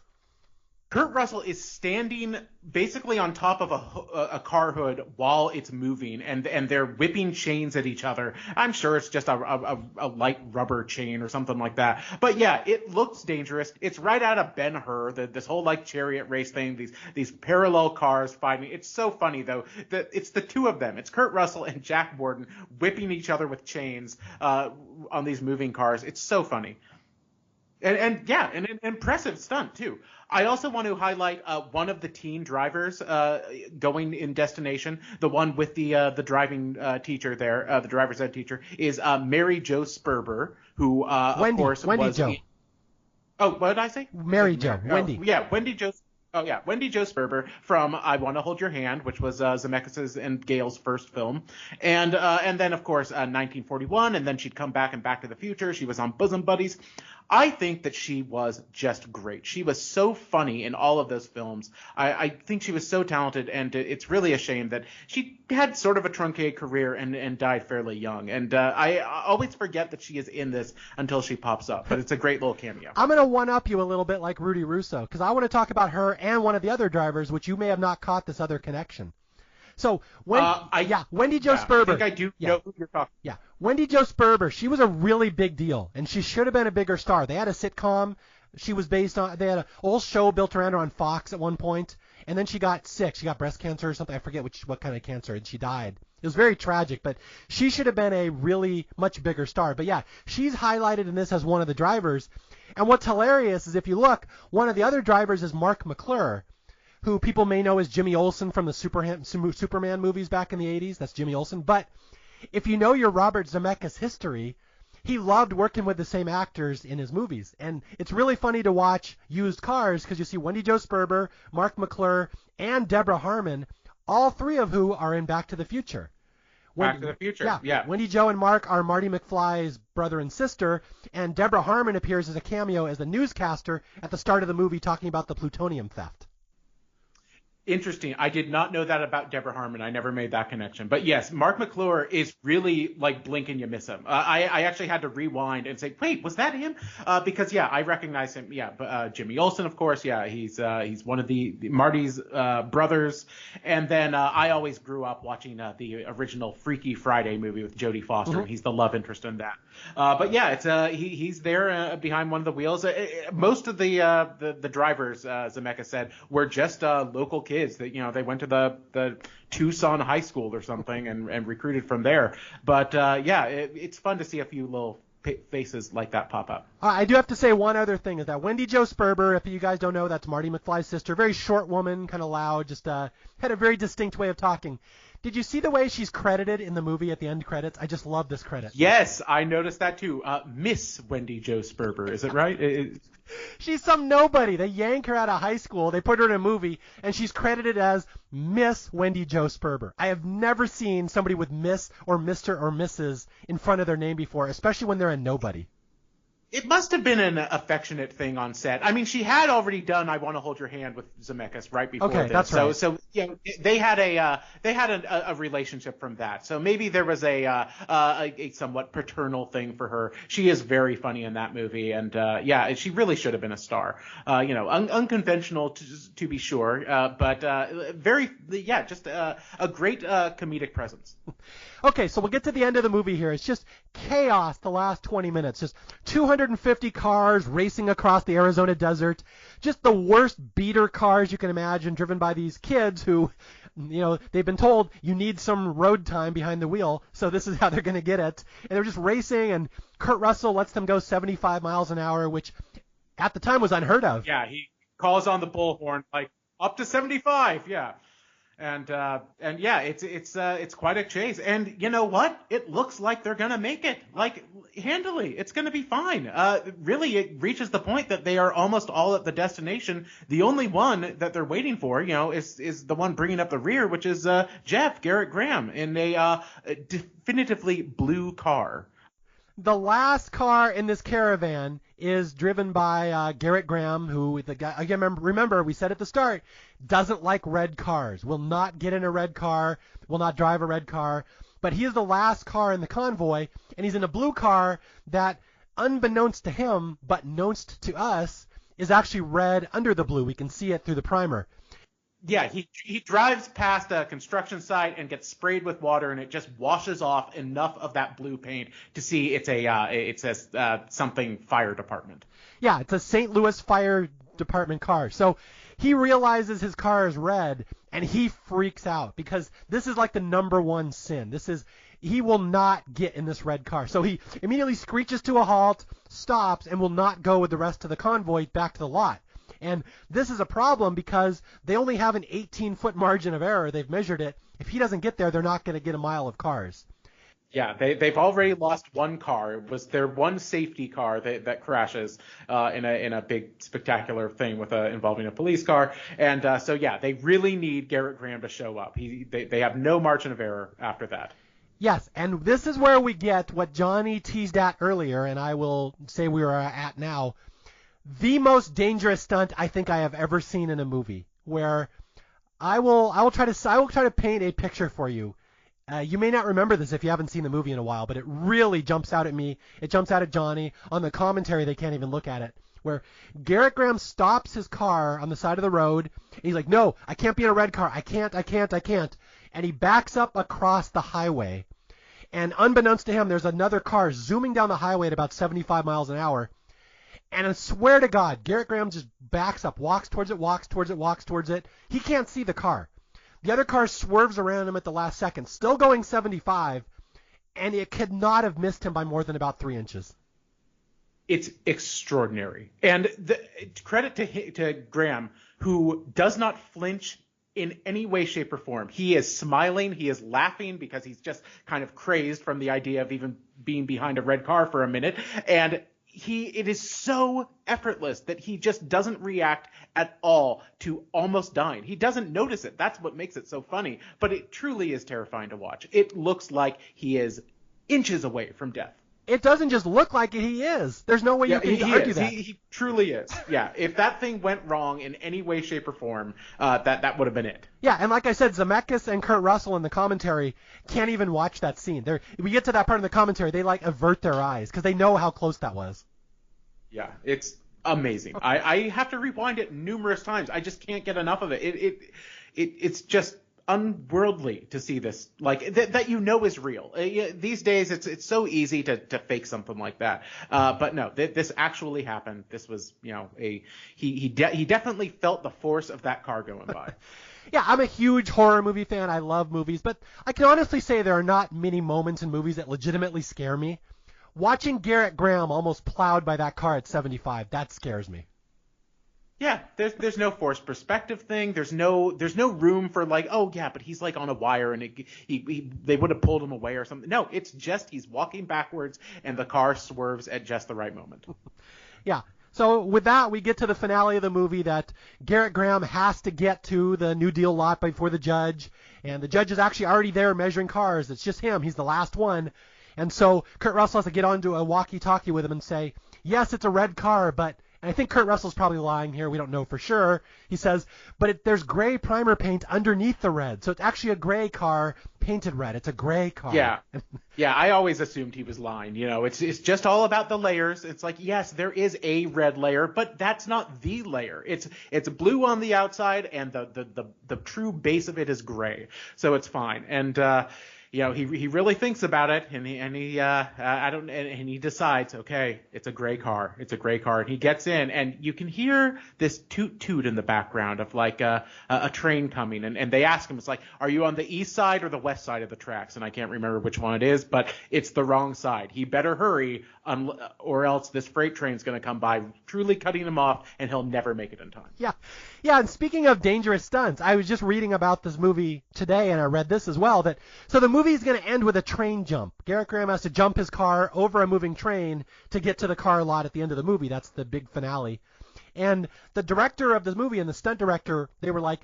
Kurt Russell is standing basically on top of a car hood while it's moving, and they're whipping chains at each other. I'm sure it's just a light rubber chain or something like that. But yeah, it looks dangerous. It's right out of Ben-Hur, this whole like chariot race thing, these parallel cars fighting. It's so funny though that it's the two of them. It's Kurt Russell and Jack Warden whipping each other with chains on these moving cars. It's so funny. And yeah, an impressive stunt too. I also want to highlight one of the teen drivers going in Destination. The one with the driving teacher there, the driver's ed teacher, is Mary Jo Sperber, who of course Wendy was. Jo. Oh, what did I say? Mary Jo. Wendy. Yeah, Wendy Jo. Oh yeah, Wendy Jo Sperber from I Want to Hold Your Hand, which was Zemeckis' and Gale's first film, and then of course 1941, and then she'd come back in Back to the Future. She was on Bosom Buddies. I think that she was just great. She was so funny in all of those films. I think she was so talented, and it's really a shame that she had sort of a truncated career and died fairly young. And I always forget that she is in this until she pops up, but it's a great little cameo. I'm going to one-up you a little bit like Rudy Russo, because I want to talk about her and one of the other drivers, which you may have not caught this other connection. So, Wendy Jo Sperber. I think I do know who you're talking. Yeah, Wendy Jo Sperber. She was a really big deal, and she should have been a bigger star. They had a sitcom. She was based on. They had a whole show built around her on Fox at one point, and then she got sick. She got breast cancer or something. I forget what kind of cancer, and she died. It was very tragic, but she should have been a really much bigger star. But yeah, she's highlighted in this as one of the drivers. And what's hilarious is if you look, one of the other drivers is Mark McClure, who people may know as Jimmy Olsen from the Superman movies back in the 80s. That's Jimmy Olsen. But if you know your Robert Zemeckis history, he loved working with the same actors in his movies. And it's really funny to watch Used Cars because you see Wendy Jo Sperber, Mark McClure, and Deborah Harmon, all three of who are in Back to the Future. Back to the Future, yeah. Wendy Jo and Mark are Marty McFly's brother and sister, and Deborah Harmon appears as a cameo as the newscaster at the start of the movie talking about the plutonium theft. Interesting. I did not know that about Deborah Harmon. I never made that connection. But yes, Mark McClure is really like blink and you miss him. I actually had to rewind and say, wait, was that him? Because yeah, I recognize him. Yeah, but Jimmy Olsen, of course. Yeah, he's one of the Marty's brothers. And then I always grew up watching the original Freaky Friday movie with Jodie Foster. Mm-hmm. He's the love interest in that. But yeah, it's he's there behind one of the wheels. Most of the drivers, Zemeckis said, were just local kids. That they went to the Tucson High School or something and recruited from there. But yeah, it's fun to see a few little faces like that pop up. I do have to say one other thing is that Wendy Jo Sperber, if you guys don't know, that's Marty McFly's sister. Very short woman, kind of loud, just had a very distinct way of talking. Did you see the way she's credited in the movie at the end credits? I just love this credit. Yes, I noticed that too. Miss Wendy Jo Sperber, is it right? She's some nobody. They yank her out of high school, they put her in a movie, and she's credited as Miss Wendy Jo Sperber. I have never seen somebody with Miss or Mr. or Mrs. in front of their name before, especially when they're a nobody. It must have been an affectionate thing on set. I mean, she had already done "I Want to Hold Your Hand" with Zemeckis right before this. That's right. So they had a relationship from that. So maybe there was a somewhat paternal thing for her. She is very funny in that movie, and yeah, she really should have been a star. Unconventional to be sure, but just a great comedic presence. Okay, so we'll get to the end of the movie here. It's just chaos the last 20 minutes. Just 250 cars racing across the Arizona desert. Just the worst beater cars you can imagine, driven by these kids who, they've been told you need some road time behind the wheel, so this is how they're going to get it. And they're just racing, and Kurt Russell lets them go 75 miles an hour, which at the time was unheard of. Yeah, he calls on the bullhorn, like, up to 75, yeah. And yeah, it's quite a chase. And you know what? It looks like they're gonna make it, like, handily. It's gonna be fine. Really, it reaches the point that they are almost all at the destination. The only one that they're waiting for, is the one bringing up the rear, which is Jeff Garrett Graham in a definitively blue car. The last car in this caravan is driven by Garrett Graham, who the guy again. Remember, we said at the start, doesn't like red cars. Will not get in a red car. Will not drive a red car. But he is the last car in the convoy, and he's in a blue car that, unbeknownst to him, but knownst to us, is actually red under the blue. We can see it through the primer. Yeah, he drives past a construction site and gets sprayed with water, and it just washes off enough of that blue paint to see it's a something fire department. Yeah, it's a St. Louis Fire Department car. So he realizes his car is red, and he freaks out because this is like the number one sin. he will not get in this red car. So he immediately screeches to a halt, stops, and will not go with the rest of the convoy back to the lot. And this is a problem because they only have an 18-foot margin of error. They've measured it. If he doesn't get there, they're not going to get a mile of cars. Yeah, they've already lost one car. It was their one safety car that crashes in a big spectacular thing involving a police car. And so yeah, they really need Garrett Graham to show up. They have no margin of error after that. Yes, and this is where we get what Johnny teased at earlier, and I will say we are at now. The most dangerous stunt I think I have ever seen in a movie, where I will try to paint a picture for you. You may not remember this if you haven't seen the movie in a while, but it really jumps out at me. It jumps out at Johnny. On the commentary, they can't even look at it. Where Garrett Graham stops his car on the side of the road. And he's like, no, I can't be in a red car. I can't. And he backs up across the highway. And unbeknownst to him, there's another car zooming down the highway at about 75 miles an hour. And I swear to God, Garrett Graham just backs up, walks towards it. He can't see the car. The other car swerves around him at the last second, still going 75, and it could not have missed him by more than about 3 inches. It's extraordinary. And credit to Graham, who does not flinch in any way, shape, or form. He is smiling. He is laughing because he's just kind of crazed from the idea of even being behind a red car for a minute. And it is so effortless that he just doesn't react at all to almost dying. He doesn't notice it. That's what makes it so funny. But it truly is terrifying to watch. It looks like he is inches away from death. It doesn't just look like it, he is. There's no way you can argue that. He truly is. Yeah, if that thing went wrong in any way, shape, or form, that would have been it. Yeah, and like I said, Zemeckis and Kurt Russell in the commentary can't even watch that scene. We get to that part of the commentary, they avert their eyes because they know how close that was. Yeah, it's amazing. I have to rewind it numerous times. I just can't get enough of it. It's just unworldly to see this, that is real. These days, it's so easy to fake something like that. But no, this actually happened. This was, he definitely felt the force of that car going by. Yeah, I'm a huge horror movie fan. I love movies, but I can honestly say there are not many moments in movies that legitimately scare me. Watching Garrett Graham almost plowed by that car at 75, that scares me. Yeah, there's no forced perspective thing. There's no room for oh yeah, but he's on a wire and they would have pulled him away or something. No, it's just he's walking backwards and the car swerves at just the right moment. Yeah. So with that, we get to the finale of the movie that Garrett Graham has to get to the New Deal lot before the judge, and the judge is actually already there measuring cars. It's just him. He's the last one. And so Kurt Russell has to get onto a walkie-talkie with him and say, yes, it's a red car, but, and I think Kurt Russell's probably lying here, we don't know for sure. He says, but there's gray primer paint underneath the red, so it's actually a gray car painted red. It's a gray car. Yeah. Yeah, I always assumed he was lying. It's just all about the layers. It's yes, there is a red layer, but that's not the layer. It's blue on the outside, and the true base of it is gray, so it's fine. And he really thinks about it, and he decides, okay, it's a gray car. It's a gray car. And he gets in, and you can hear this toot toot in the background of a train coming. And they ask him, it's are you on the east side or the west side of the tracks? And I can't remember which one it is, but it's the wrong side. He better hurry, or else this freight train's going to come by, truly cutting him off, and he'll never make it in time. Yeah. Yeah, and speaking of dangerous stunts, I was just reading about this movie today, and I read this as well, so the movie is going to end with a train jump. Garrett Graham has to jump his car over a moving train to get to the car lot at the end of the movie. That's the big finale. And the director of this movie and the stunt director, they were like,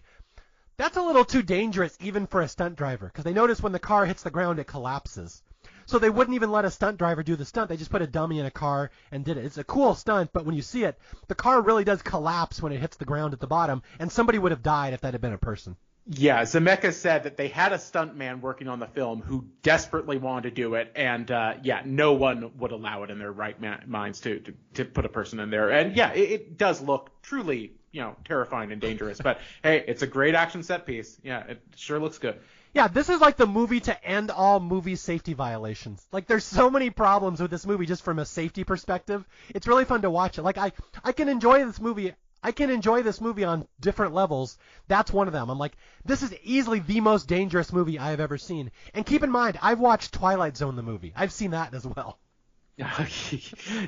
that's a little too dangerous even for a stunt driver, because they noticed when the car hits the ground, it collapses. So they wouldn't even let a stunt driver do the stunt. They just put a dummy in a car and did it. It's a cool stunt, but when you see it, the car really does collapse when it hits the ground at the bottom, and somebody would have died if that had been a person. Yeah, Zemeckis said that they had a stuntman working on the film who desperately wanted to do it, and no one would allow it in their right minds to put a person in there. And yeah, it does look truly, terrifying and dangerous. But hey, it's a great action set piece. Yeah, it sure looks good. Yeah, this is the movie to end all movie safety violations. There's so many problems with this movie just from a safety perspective. It's really fun to watch it. I can enjoy this movie I can enjoy this movie on different levels. That's one of them. I'm like, this is easily the most dangerous movie I have ever seen. And keep in mind, I've watched Twilight Zone, the movie. I've seen that as well.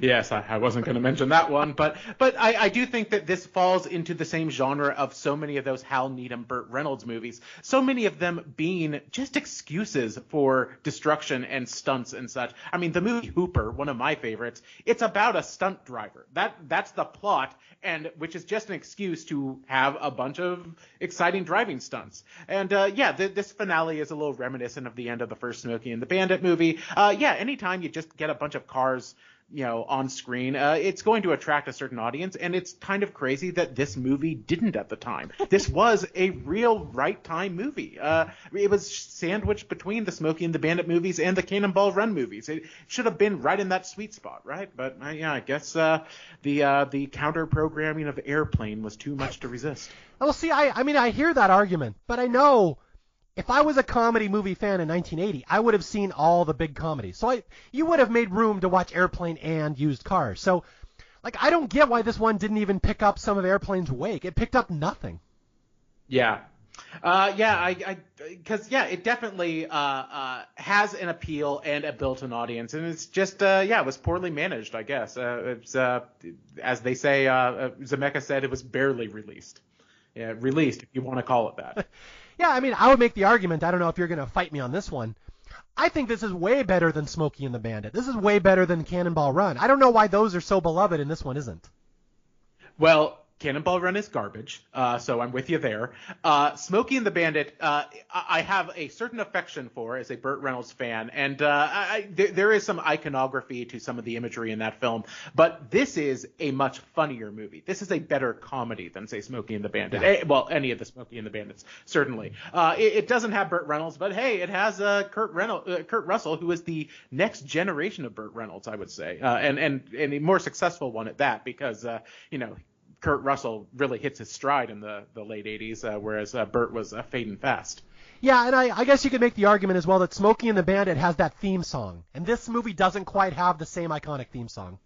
Yes, I wasn't going to mention that one, but I do think that this falls into the same genre of so many of those Hal Needham, Burt Reynolds movies, so many of them being just excuses for destruction and stunts and such. I mean, the movie Hooper, one of my favorites, it's about a stunt driver. That's the plot, and which is just an excuse to have a bunch of exciting driving stunts. And this finale is a little reminiscent of the end of the first Smokey and the Bandit movie. Anytime you just get a bunch of cars, on screen, it's going to attract a certain audience, and it's kind of crazy that this movie didn't at the time. This was a real right time movie. It was sandwiched between the Smokey and the Bandit movies and the Cannonball Run movies. It should have been right in that sweet spot, right? But I guess the counter programming of Airplane was too much to resist. Well, see, I mean, I hear that argument, but I know if I was a comedy movie fan in 1980, I would have seen all the big comedies. So you would have made room to watch Airplane and Used Cars. So, I don't get why this one didn't even pick up some of Airplane's wake. It picked up nothing. Yeah. Because it definitely has an appeal and a built-in audience, and it's just it was poorly managed, I guess. It's as they say, Zemeckis said, it was barely released. Yeah, released, if you want to call it that. Yeah, I mean, I would make the argument, I don't know if you're going to fight me on this one, I think this is way better than Smokey and the Bandit. This is way better than Cannonball Run. I don't know why those are so beloved and this one isn't. Well, Cannonball Run is garbage, so I'm with you there. Smokey and the Bandit, I have a certain affection for as a Burt Reynolds fan, and there is some iconography to some of the imagery in that film, but this is a much funnier movie. This is a better comedy than, say, Smokey and the Bandit. Yeah. Any of the Smokey and the Bandits, certainly. It doesn't have Burt Reynolds, but hey, it has Kurt Russell, who is the next generation of Burt Reynolds, I would say, and a more successful one at that, because Kurt Russell really hits his stride in the late 80s, whereas Burt was fading fast. Yeah, and I guess you could make the argument as well that Smokey and the Bandit has that theme song, and this movie doesn't quite have the same iconic theme song.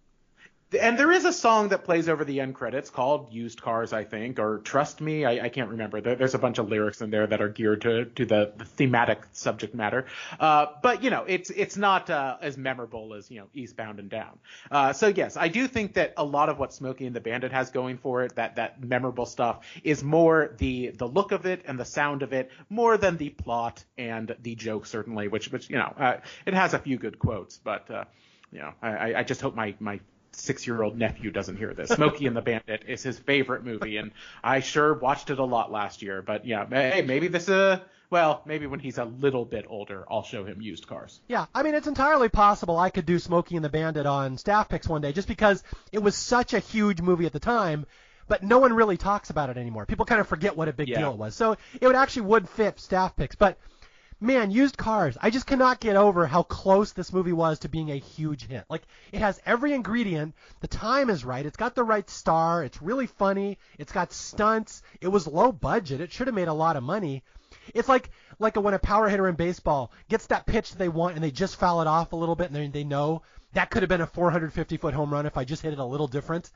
And there is a song that plays over the end credits called Used Cars, I think, or Trust Me. I can't remember. There's a bunch of lyrics in there that are geared to the thematic subject matter. But, it's not as memorable as, Eastbound and Down. So, yes, I do think that a lot of what Smokey and the Bandit has going for it, that memorable stuff, is more the look of it and the sound of it, more than the plot and the joke, certainly, which it has a few good quotes. But, I just hope my 6-year-old nephew doesn't hear this. Smokey and the Bandit is his favorite movie, and I sure watched it a lot last year. But yeah, hey, maybe maybe when he's a little bit older, I'll show him Used Cars. Yeah, I mean, it's entirely possible I could do Smokey and the Bandit on Staff Picks one day, just because it was such a huge movie at the time, but no one really talks about it anymore. People kind of forget what a big deal it was. So it would fit Staff Picks, but man, Used Cars, I just cannot get over how close this movie was to being a huge hit. It has every ingredient. The time is right. It's got the right star. It's really funny. It's got stunts. It was low budget. It should have made a lot of money. It's like when a power hitter in baseball gets that pitch they want and they just foul it off a little bit, and they know that could have been a 450-foot home run if I just hit it a little different.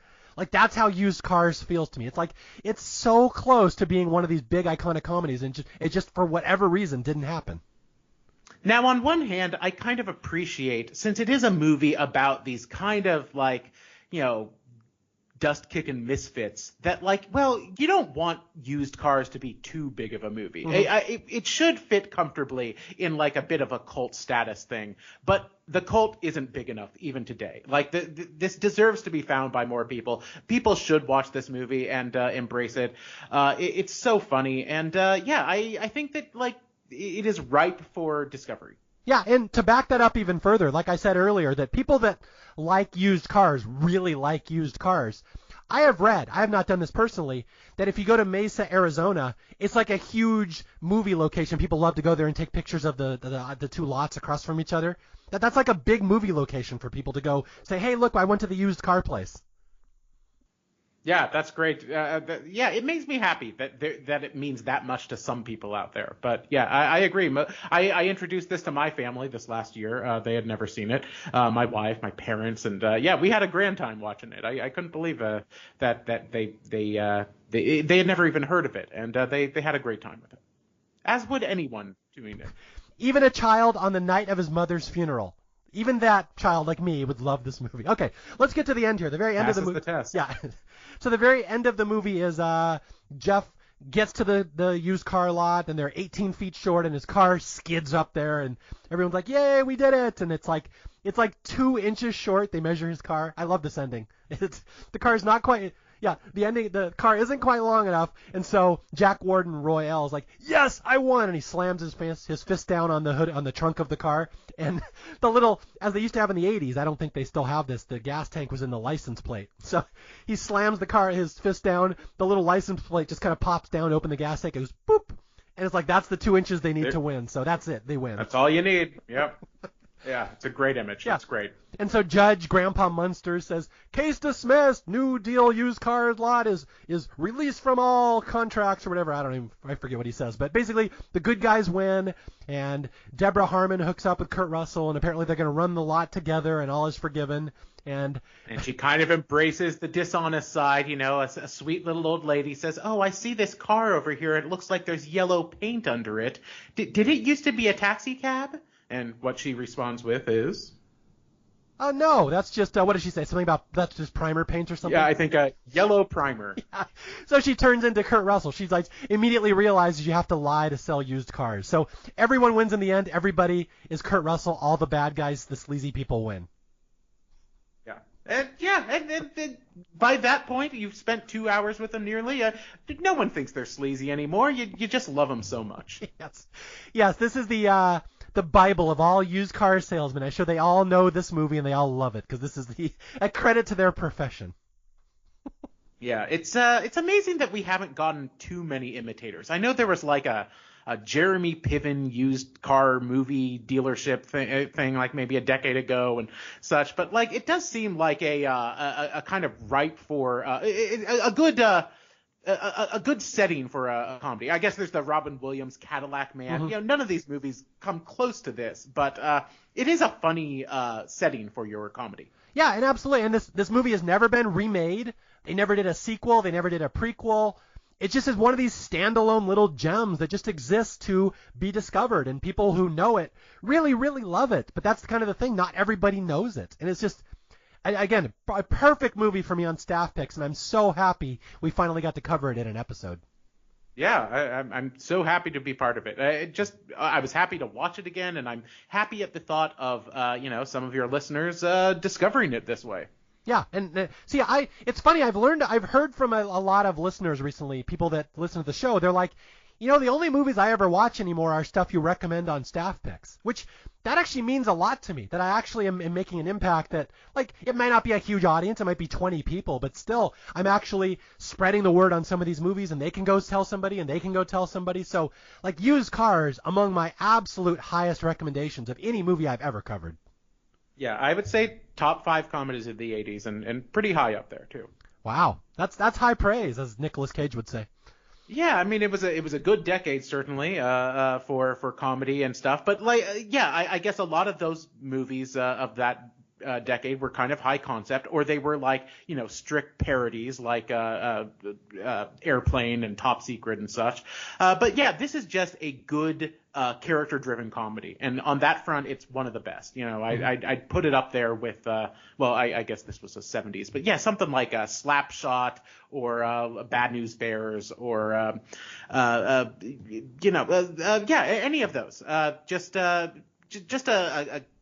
That's how Used Cars feels to me. It's so close to being one of these big iconic comedies, and it just for whatever reason didn't happen. Now, on one hand, I kind of appreciate, since it is a movie about these kind of dust-kicking misfits, that you don't want Used Cars to be too big of a movie. Mm-hmm. It should fit comfortably in a bit of a cult status thing, but the cult isn't big enough even today. This deserves to be found by more people. People should watch this movie and embrace it. It's so funny, and I think that it is ripe for discovery. Yeah, and to back that up even further, like I said earlier, that people that like used cars really like used cars. I have not done this personally, that if you go to Mesa, Arizona, it's like a huge movie location. People love to go there and take pictures of the two lots across from each other. That's like a big movie location for people to go say, hey, look, I went to the used car place. Yeah, that's great. Yeah, it makes me happy that it means that much to some people out there. But yeah, I agree. I introduced this to my family this last year. They had never seen it. My wife, my parents, and yeah, we had a grand time watching it. I couldn't believe that they had never even heard of it, and they had a great time with it, as would anyone doing it. Even a child on the night of his mother's funeral. Even that child like me would love this movie. Okay, let's get to the end here. The very end of the movie. Passes the test. Yeah. So the very end of the movie is Jeff gets to the used car lot, and they're 18 feet short, and his car skids up there, and everyone's like, "Yay, we did it!" And it's like 2 inches short. They measure his car. I love this ending. The car is not quite. Yeah, the car isn't quite long enough, and so Jack Warden Royale is like, "Yes, I won!" And he slams his fist down on the hood, on the trunk of the car, and the little, as they used to have in the 80s, I don't think they still have this, the gas tank was in the license plate. So he slams his fist down, the little license plate just kind of pops down, open the gas tank, it goes boop, and it's like, that's the 2 inches they need to win, so that's it, they win. That's all you need. Yep. Yeah, it's a great image. Yeah. That's great. And so Judge Grandpa Munster says, "Case dismissed. New deal used car lot is released from all contracts," or whatever. I forget what he says. But basically, the good guys win, and Deborah Harmon hooks up with Kurt Russell, and apparently they're going to run the lot together, and all is forgiven. And she kind of embraces the dishonest side, a sweet little old lady says, "Oh, I see this car over here. It looks like there's yellow paint under it. Did it used to be a taxi cab?" And what she responds with is, "Oh, no, that's just, what did she say? Something about, that's just primer paint or something?" Yeah, I think yellow primer. Yeah. So she turns into Kurt Russell. She's like, immediately realizes you have to lie to sell used cars. So everyone wins in the end. Everybody is Kurt Russell. All the bad guys, the sleazy people, win. Yeah. And by that point, you've spent 2 hours with them nearly. No one thinks they're sleazy anymore. You just love them so much. Yes, this is the Bible of all used car salesmen. I'm sure they all know this movie and they all love it because this is a credit to their profession. Yeah, it's amazing that we haven't gotten too many imitators. I know there was like a Jeremy Piven used car movie dealership thing like maybe a decade ago and such, but like it does seem like a kind of ripe for a good setting for a comedy. I guess there's the Robin Williams Cadillac Man. Mm-hmm. None of these movies come close to this, but it is a funny setting for your comedy. Yeah, and absolutely. And this movie has never been remade. They never did a sequel. They never did a prequel. It just is one of these standalone little gems that just exists to be discovered, and people who know it really, really love it. But that's kind of the thing. Not everybody knows it, and it's just, again, a perfect movie for me on Staff Picks, and I'm so happy we finally got to cover it in an episode. Yeah, I'm so happy to be part of it. I was happy to watch it again, and I'm happy at the thought of some of your listeners discovering it this way. Yeah, and see, it's funny. I've heard from a lot of listeners recently, people that listen to the show. They're like, the only movies I ever watch anymore are stuff you recommend on Staff Picks, which that actually means a lot to me. That I actually am making an impact. That like it might not be a huge audience, it might be 20 people, but still, I'm actually spreading the word on some of these movies, and they can go tell somebody, and they can go tell somebody. So like, Used Cars, among my absolute highest recommendations of any movie I've ever covered. Yeah, I would say top 5 comedies of the 80s and pretty high up there too. Wow, that's high praise, as Nicolas Cage would say. Yeah, I mean it was a good decade certainly for comedy and stuff, but I guess a lot of those movies of that decade were kind of high concept, or they were like strict parodies like Airplane and Top Secret and such. But yeah, this is just a good character-driven comedy, and on that front, it's one of the best. I'd put it up there with I guess this was the 70s, but yeah, something like Slapshot or Bad News Bears or any of those. Just a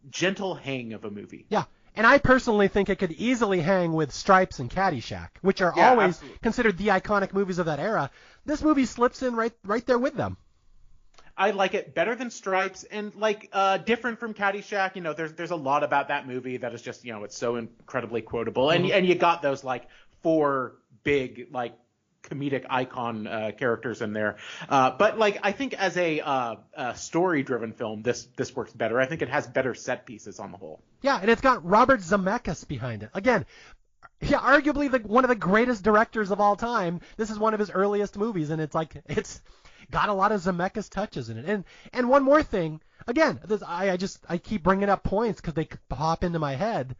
gentle hang of a movie. Yeah. And I personally think it could easily hang with Stripes and Caddyshack, which are always considered the iconic movies of that era. This movie slips in right there with them. I like it better than Stripes, and different from Caddyshack. There's a lot about that movie that is just it's so incredibly quotable, and you got those like 4 big comedic icon characters in there. But I think as a story-driven film, this works better. I think it has better set pieces on the whole. Yeah, and it's got Robert Zemeckis behind it. Again, yeah, arguably one of the greatest directors of all time. This is one of his earliest movies, and it's got a lot of Zemeckis touches in it. And one more thing, again, I keep bringing up points because they pop into my head.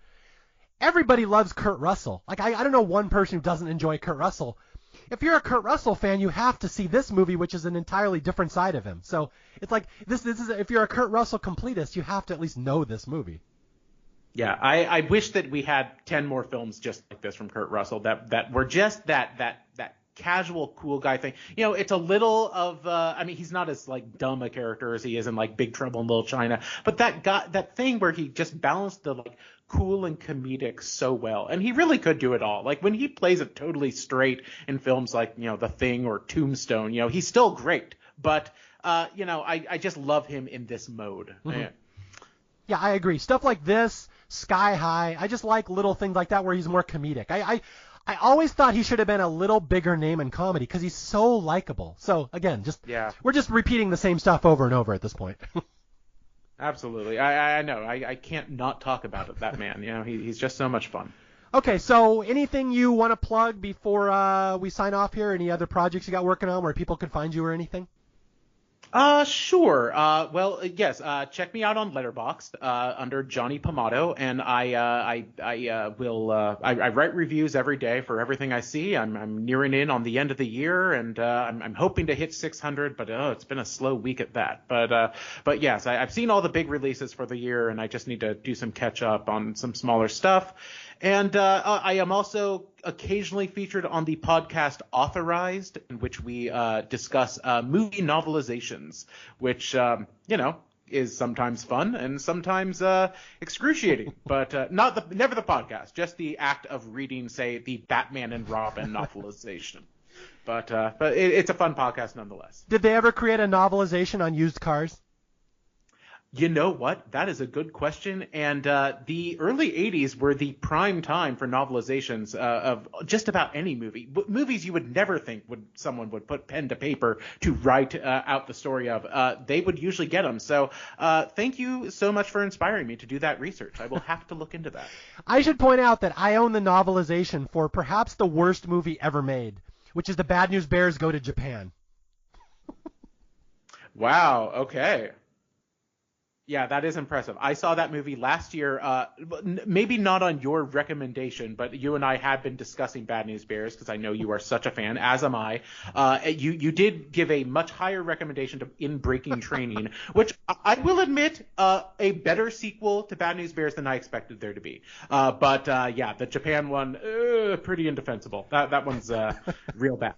Everybody loves Kurt Russell. Like I don't know one person who doesn't enjoy Kurt Russell. If you're a Kurt Russell fan, you have to see this movie, which is an entirely different side of him. So it's like this is if you're a Kurt Russell completist, you have to at least know this movie. Yeah, I wish that we had 10 more films just like this from Kurt Russell that were just that casual cool guy thing. You know, it's a little of I mean, he's not as like dumb a character as he is in like Big Trouble in Little China, but that thing where he just balanced the like cool and comedic so well, and he really could do it all. Like when he plays it totally straight in films like, you know, The Thing or Tombstone, you know, he's still great, but you know, I just love him in this mode. Mm-hmm. Yeah, I agree. Stuff like this, Sky High, I just like little things like that where he's more comedic. I always thought he should have been a little bigger name in comedy because he's so likable. So again, we're just repeating the same stuff over and over at this point. Absolutely. I know. I can't not talk about it, that man. You know, he's just so much fun. Okay, so anything you want to plug before we sign off here? Any other projects you got working on where people can find you or anything? Sure. Well, yes. Check me out on Letterboxd under Johnny Pomatto, and I write reviews every day for everything I see. I'm nearing in on the end of the year, and I'm hoping to hit 600, but it's been a slow week at that. But yes, I've seen all the big releases for the year, and I just need to do some catch up on some smaller stuff. And I am also occasionally featured on the podcast Authorized, in which we discuss movie novelizations, which, you know, is sometimes fun and sometimes excruciating. But never the podcast, just the act of reading, say, the Batman and Robin novelization. But it's a fun podcast nonetheless. Did they ever create a novelization on used cars? You know what? That is a good question. And the early 80s were the prime time for novelizations of just about any movie. Movies you would never think someone would put pen to paper to write out the story of. They would usually get them. So thank you so much for inspiring me to do that research. I will have to look into that. I should point out that I own the novelization for perhaps the worst movie ever made, which is The Bad News Bears Go to Japan. Wow. Okay. Yeah, that is impressive. I saw that movie last year, maybe not on your recommendation, but you and I have been discussing Bad News Bears because I know you are such a fan, as am I. You did give a much higher recommendation to In Breaking Training, which I will admit, a better sequel to Bad News Bears than I expected there to be. But yeah, the Japan one, pretty indefensible. That one's real bad.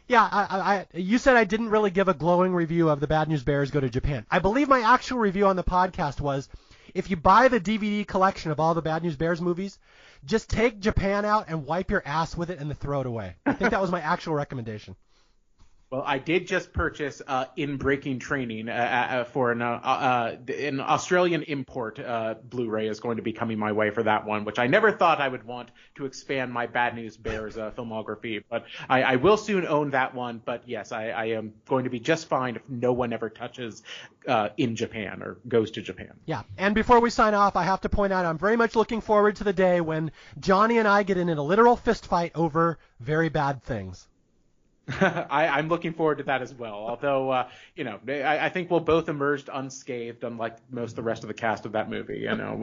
Yeah, you said I didn't really give a glowing review of The Bad News Bears Go to Japan. I believe my actual review on the podcast was, if you buy the DVD collection of all the Bad News Bears movies, just take Japan out and wipe your ass with it and then throw it away. I think that was my actual recommendation. Well, I did just purchase In Breaking Training for an Australian import. Blu-ray is going to be coming my way for that one, which I never thought I would want to expand my Bad News Bears filmography. But I will soon own that one. But yes, I am going to be just fine if no one ever touches In Japan or goes to Japan. Yeah, and before we sign off, I have to point out I'm very much looking forward to the day when Johnny and I get in a literal fist fight over very bad things. I'm looking forward to that as well. Although, you know, I think we'll both emerged unscathed, unlike most of the rest of the cast of that movie. You know,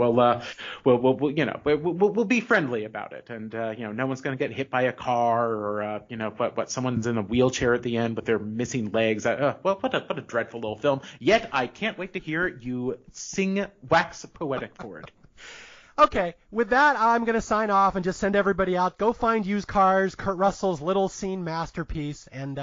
we'll be friendly about it, and you know, no one's going to get hit by a car or you know, but someone's in a wheelchair at the end with their missing legs. Well, what a dreadful little film. Yet I can't wait to hear you wax poetic for it. Okay, with that, I'm going to sign off and just send everybody out. Go find Used Cars, Kurt Russell's little scene masterpiece. And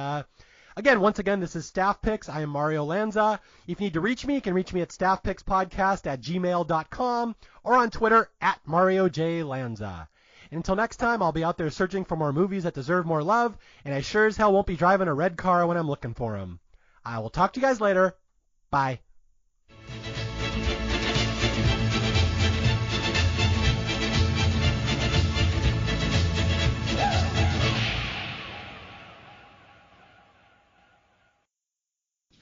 once again, this is Staff Picks. I am Mario Lanza. If you need to reach me, you can reach me at staffpickspodcast@gmail.com or on Twitter @MarioJLanza. And until next time, I'll be out there searching for more movies that deserve more love, and I sure as hell won't be driving a red car when I'm looking for them. I will talk to you guys later. Bye.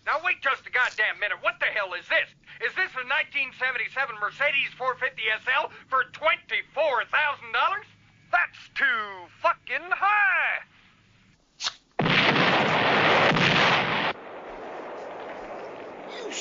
Now wait just a goddamn minute. What the hell is this? Is this a 1977 Mercedes 450 SL for $24,000? That's too fucking high! You